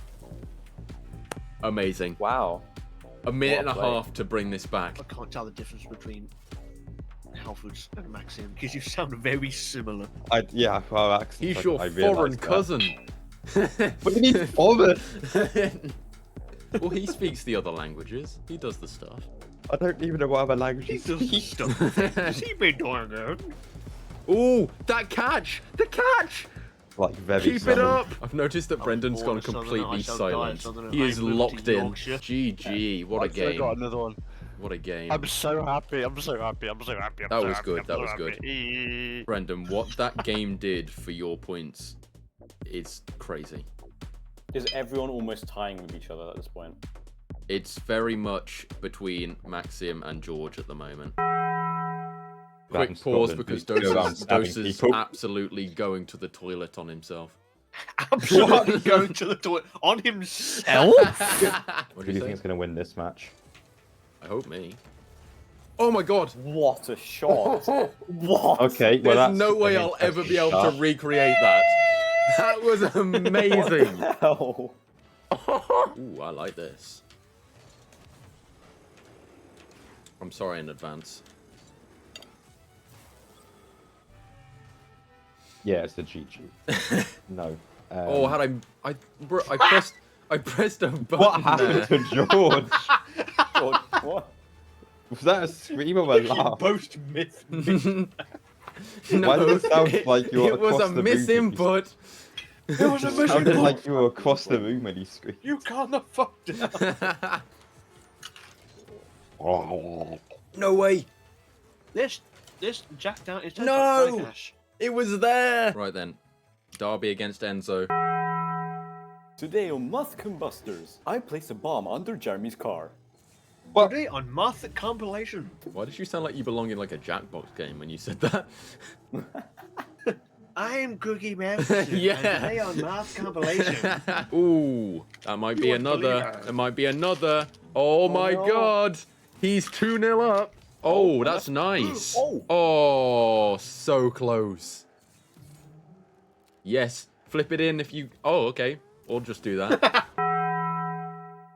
Amazing. Wow. A minute and a half to bring this back. I can't tell the difference between Halfords and Maxim because you sound very similar. Yeah, well, accents, He's your I foreign realised that. cousin. What do you mean foreign? Well, he speaks the other languages. He does the stuff. I don't even know what other languages He does the stuff. Has he been doing it? Oh, that catch! The catch! Like very Keep it southern. up! I've noticed that Brendan's gone completely silent. He is locked in. GG, what a game. I got another one. What a game. I'm so happy. I'm so happy. I'm so happy. That was good. That was good. Brendan, what that game did for your points is crazy. Is everyone almost tying with each other at this point? It's very much between Maxim and George at the moment. Right, Quick pause Scotland, because please go around Dos stabbing is people. absolutely going to the toilet on himself. Absolutely going to the toilet on himself? What Who do you think is going to win this match? I hope me. Oh my god! What a shot! What? Okay, well There's that's no way an I'll ever be able impressive to recreate that. That was amazing. Hell. Ooh, I like this. I'm sorry in advance. Yeah, it's the GG. No. Oh, had I pressed a button. What happened there. to George? George, what? Was that a scream or a laugh? Post myth. No, Why does it sound like you were it was across a the room? misinput. It was a It sounded mission. like you were across the room when he screamed. You calm the fuck down. No way. This Jack down is No! It was there. Right then, Darby against Enzo. Today on Moth Combusters, I place a bomb under Jeremy's car. Today on Moth Compilation. Why did you sound like you belong in like a Jackbox game when you said that? I'm Cookie Man. Yeah. And today on Moth Compilation. Ooh, that might be another. There might be another. Oh my god. He's 2-0 up. Oh, that's nice. Oh, so close. Yes, flip it in if you... Oh, okay. Or just do that.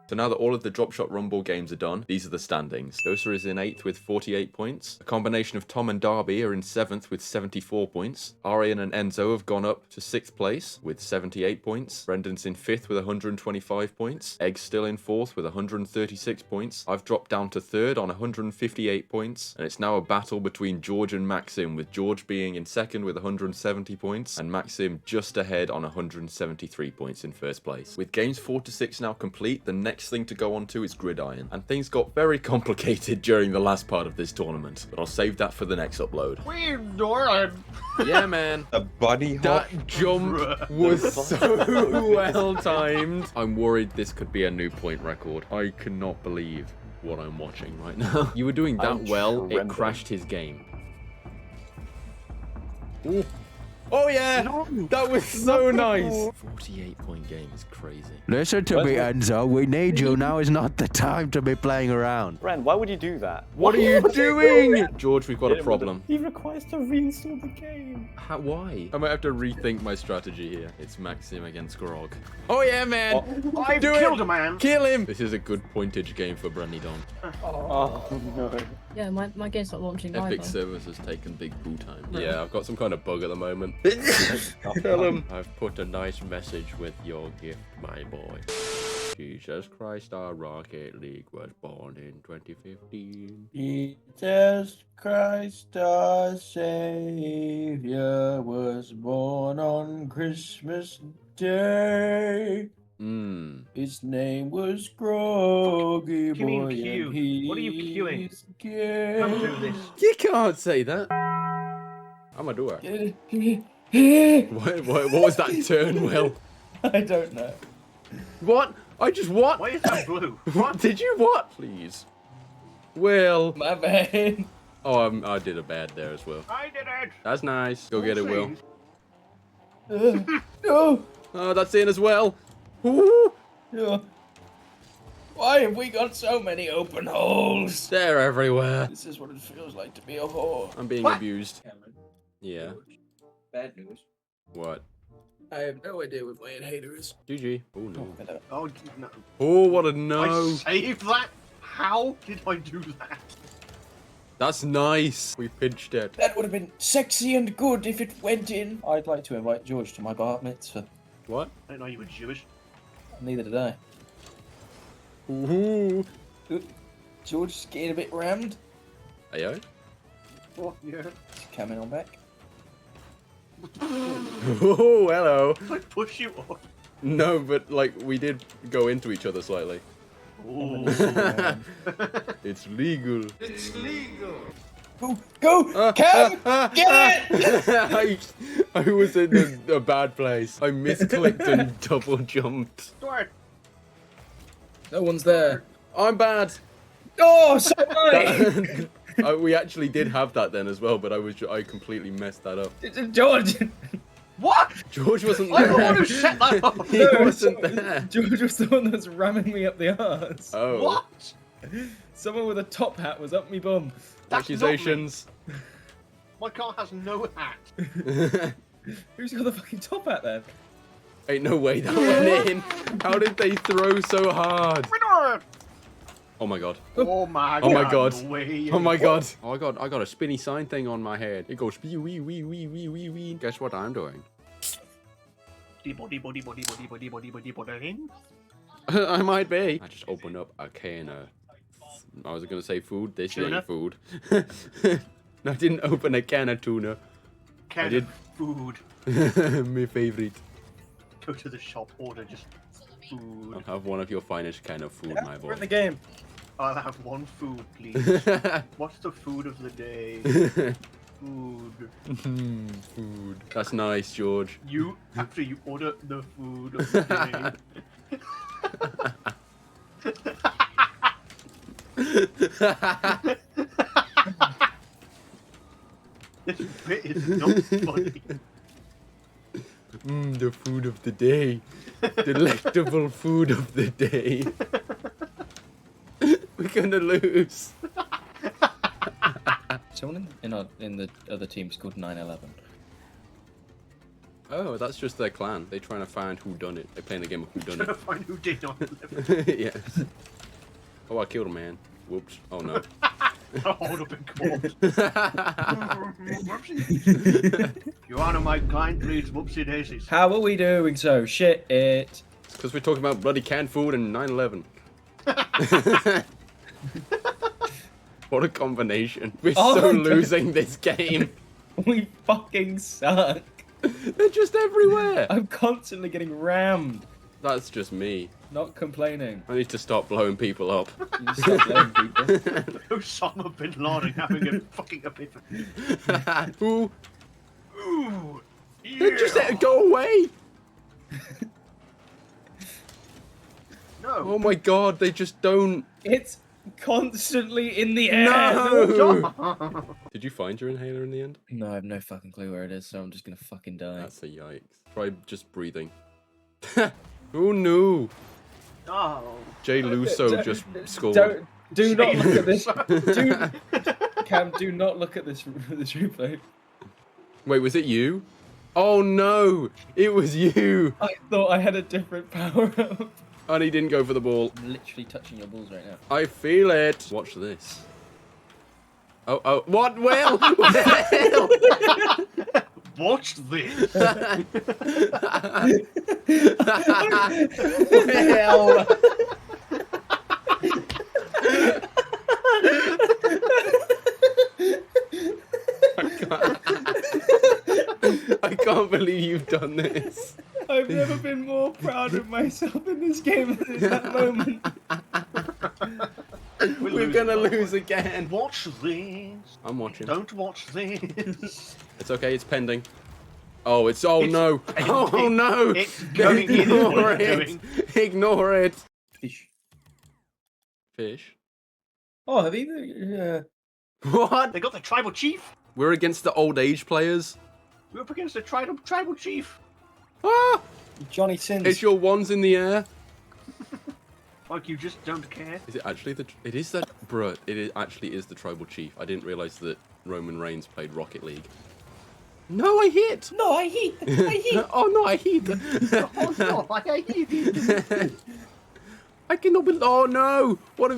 So now that all of the Drop Shot Rumble games are done, these are the standings. Dosa is in 8th with 48 points. A combination of Tom and Darby are in 7th with 74 points. Arian and Enzo have gone up to 6th place with 78 points. Brendan's in 5th with 125 points. Egg's still in 4th with 136 points. I've dropped down to 3rd on 158 points. And it's now a battle between George and Maxim, with George being in 2nd with 170 points and Maxim just ahead on 173 points in 1st place. With games 4 to 6 now complete, the next thing to go on to is Gridiron, and things got very complicated during the last part of this tournament, but I'll save that for the next upload. We're Doran. Yeah, man. A buddy hop. That jump was so well timed. I'm worried this could be a new point record. I cannot believe what I'm watching right now. You were doing that well, it crashed his game. Ooh. Oh yeah! That was so nice! 48-point game is crazy. Listen to me, Enzo. We need you. Now is not the time to be playing around. Bren, why would you do that? What are you doing? George, we've got a problem. He requires to reinstall the game. Why? I might have to rethink my strategy here. It's Maxim against Grog. Oh yeah, man! I've killed a man. Kill him! This is a good pointage game for Brenny Don. Oh no. Yeah, my game's not launching Epic either. Servers has taken big boo time. Yeah, I've got some kind of bug at the moment. Tell him. I've put a nice message with your gift, my boy. Jesus Christ, our Rocket League was born in 2015. Jesus Christ, our Savior, was born on Christmas Day. His name was Groggy You mean Boy. Q? And he What are you queuing? is gay. Don't do this. You can't say that. I'm a doer. What was that turn, Will? I don't know. What? I just what? Why is that blue? What did you what? Please. Will. My man. Oh, I did a bad there as well. I did it! That's nice. Go get it, Will. No! Oh, that's in as well. Ooh. Yeah. Why have we got so many open holes? They're everywhere. This is what it feels like to be a whore. I'm being abused. Yeah. Bad news. What? I have no idea what my inhaler is. GG. Oh no. Oh, no. Oh, what a no. I saved that? How did I do that? That's nice. We pinched it. That would have been sexy and good if it went in. I'd like to invite George to my bar mitzvah. What? I didn't know you were Jewish. Neither did I. Ooh. George is getting a bit rammed. Ayo? Oh, yeah. He's coming on back. Oh, hello. I push you off. No, but like we did go into each other slightly. Ooh. It's legal. It's legal. Go! Cam! Get it! I was in a bad place. I misclicked and double jumped. Stuart. No one's there. I'm bad. Oh, sorry! We actually did have that then as well, but I completely messed that up. George! What? George wasn't I'm there. the one who set that up. He wasn't there. George was the one that was ramming me up the arse. Oh. What? Someone with a top hat was up me bum. That's Accusations. not me. My car has no hat. Who's got the fucking top hat then? Ain't no way that went in. How did they throw so hard? Oh my god. Oh my god. Oh my god. No way. Oh my god. Oh god, I got a spinny sign thing on my head. It goes wee wee wee wee wee wee wee. Guess what I'm doing? I might be. I just opened up a can of... I was gonna say food. This Tuna? ain't food. I didn't open a can of tuna. Can I did. of food. My favorite. Go to the shop, order just food. I'll have one of your finest kind of food, my boy. We're in the game. I'll have one food, please. What's the food of the day? Food. Food. That's nice, George. You, after you order the food of the day. This bit is not funny. The food of the day. Delectable food of the day. We're gonna lose. Someone in the other team's called 9/11. Oh, that's just their clan. They're trying to find who done it. They're playing a game of who done Trying to it. find who did not live. Yes. Oh, I killed a man. Whoops. Oh no. Hold up in court. Your Honor, my client please. Whoopsie daisies. How are we doing so? Shit it. Because we're talking about bloody canned food and 9/11. What a combination. We're so losing this game. We fucking suck. They're just everywhere. I'm constantly getting rammed. That's just me. Not complaining. I need to stop blowing people up. You stop blowing people. Osama bin Laden having a fucking epiphany. Ooh. Ooh. Yeah. Just let it go away. No. Oh my god, they just don't. It's constantly in the air. No. Did you find your inhaler in the end? No, I have no fucking clue where it is, so I'm just gonna fucking die. That's a yikes. Try just breathing. Oh no. Oh. Jay Luso just scored. Do not look at this. Cam, do not look at this replay. Wait, was it you? Oh no, it was you. I thought I had a different power up. And he didn't go for the ball. I'm literally touching your balls right now. I feel it. Watch this. Oh, what? Will? Will? Watch this. Will. I can't believe you've done this. I've never been more proud of myself in this game than in that moment. We're gonna lose again. Watch this. I'm watching. Don't watch this. It's okay, it's pending. Oh, it's no. Pending. Oh no. It's going in. Ignore What it's it. doing. Ignore it. Fish. Fish. Oh, have you? What? They got the tribal chief. We're against the old age players. We're up against the tribal chief. Ah! Johnny Sins. It's your wands in the air. Like you just don't care. Is it actually the? It is that, bruh. Actually is the tribal chief. I didn't realize that Roman Reigns played Rocket League. No, I hit. No, I hit. I hit. Oh no, I hit. Oh no, I hit. I cannot believe. Oh no! What?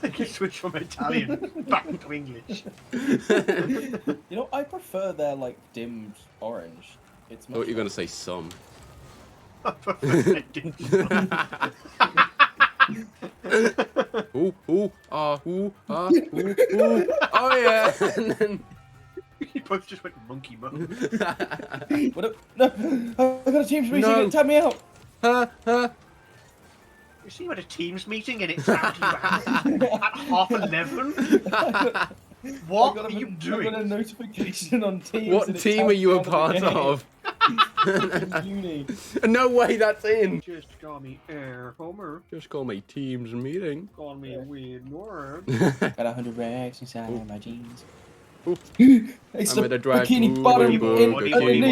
I can switch from Italian back to English. You know, I prefer their like dimmed orange. It's I thought you were gonna say some. Ooh, ooh, ah, ooh, ah, ooh, ooh. Oh yeah. And then... You both just went monkey mode. What? No, I got a team's meeting. No. Tap me out. You see what a team's meeting and it's at 11:30? What are you doing? I got a notification on Teams. What team are you a part of? Uni. No way, that's in. Just call me Air Homer. Just call me Teams meeting. Call me a weird word. Got 100 rags inside my jeans. I'm gonna drive to Burger King.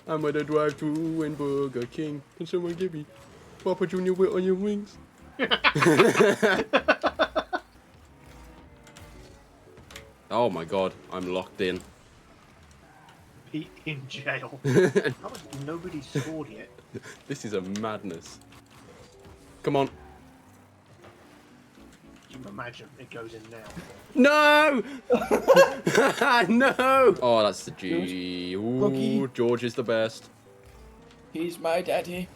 I'm gonna drive to in Burger King. Can someone give me Papa Junior wit on your wings? Oh my god, I'm locked in. In jail. How has nobody scored yet? This is a madness. Come on. You can imagine it goes in now. No! No! Oh, that's the G. Ooh, George is the best. He's my daddy.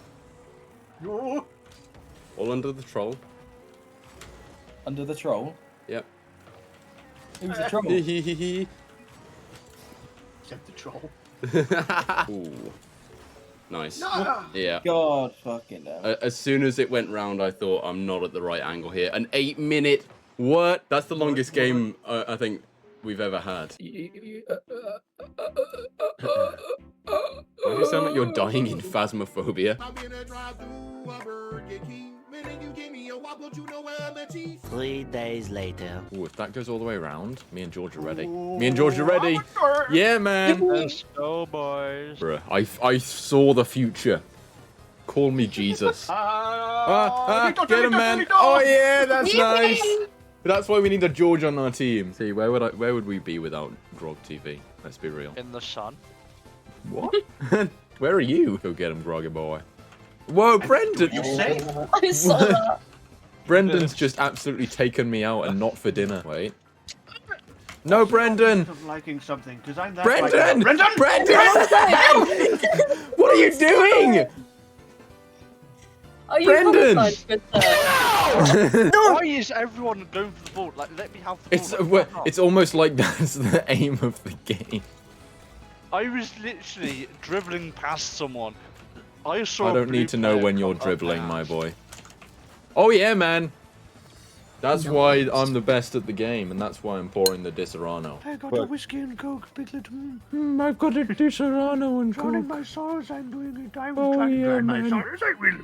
No. All under the troll. Under the troll? Yep. Who's the troll? Except the troll. Ooh. Nice. No! Yeah. God fucking hell. As soon as it went round, I thought I'm not at the right angle here. An 8-minute. What? That's the longest game I think we've ever had. Why do you sound like you're dying in phasmophobia? 3 days later. Ooh, if that goes all the way around, me and George are ready. Me and George are ready. Yeah, man. Let's go, boys. Bruh, I saw the future. Call me Jesus. Get him, man. Oh yeah, that's nice. That's why we need a George on our team. See, where would we be without Grog TV? Let's be real. In the sun. What? Where are you? Go get him, Groggy boy. Whoa, Brendan! You say? I saw that. Brendan's just absolutely taken me out and not for dinner. Wait. No, Brendan! I'm liking something because I'm that. Brendan! Brendan! Brendan! What are you doing? Are you Brendan! Why is everyone going for the ball? Like, let me have the ball. It's almost like that's the aim of the game. I was literally dribbling past someone. I saw. I don't need to know when you're dribbling, my boy. Oh yeah, man. That's why I'm the best at the game, and that's why I'm pouring the Disaronno. I got a whiskey and coke, Piglet. I've got a Disaronno and Drowning my sorrows, I'm doing it. I Oh, will try to yeah, drown my man. sorrows, I will.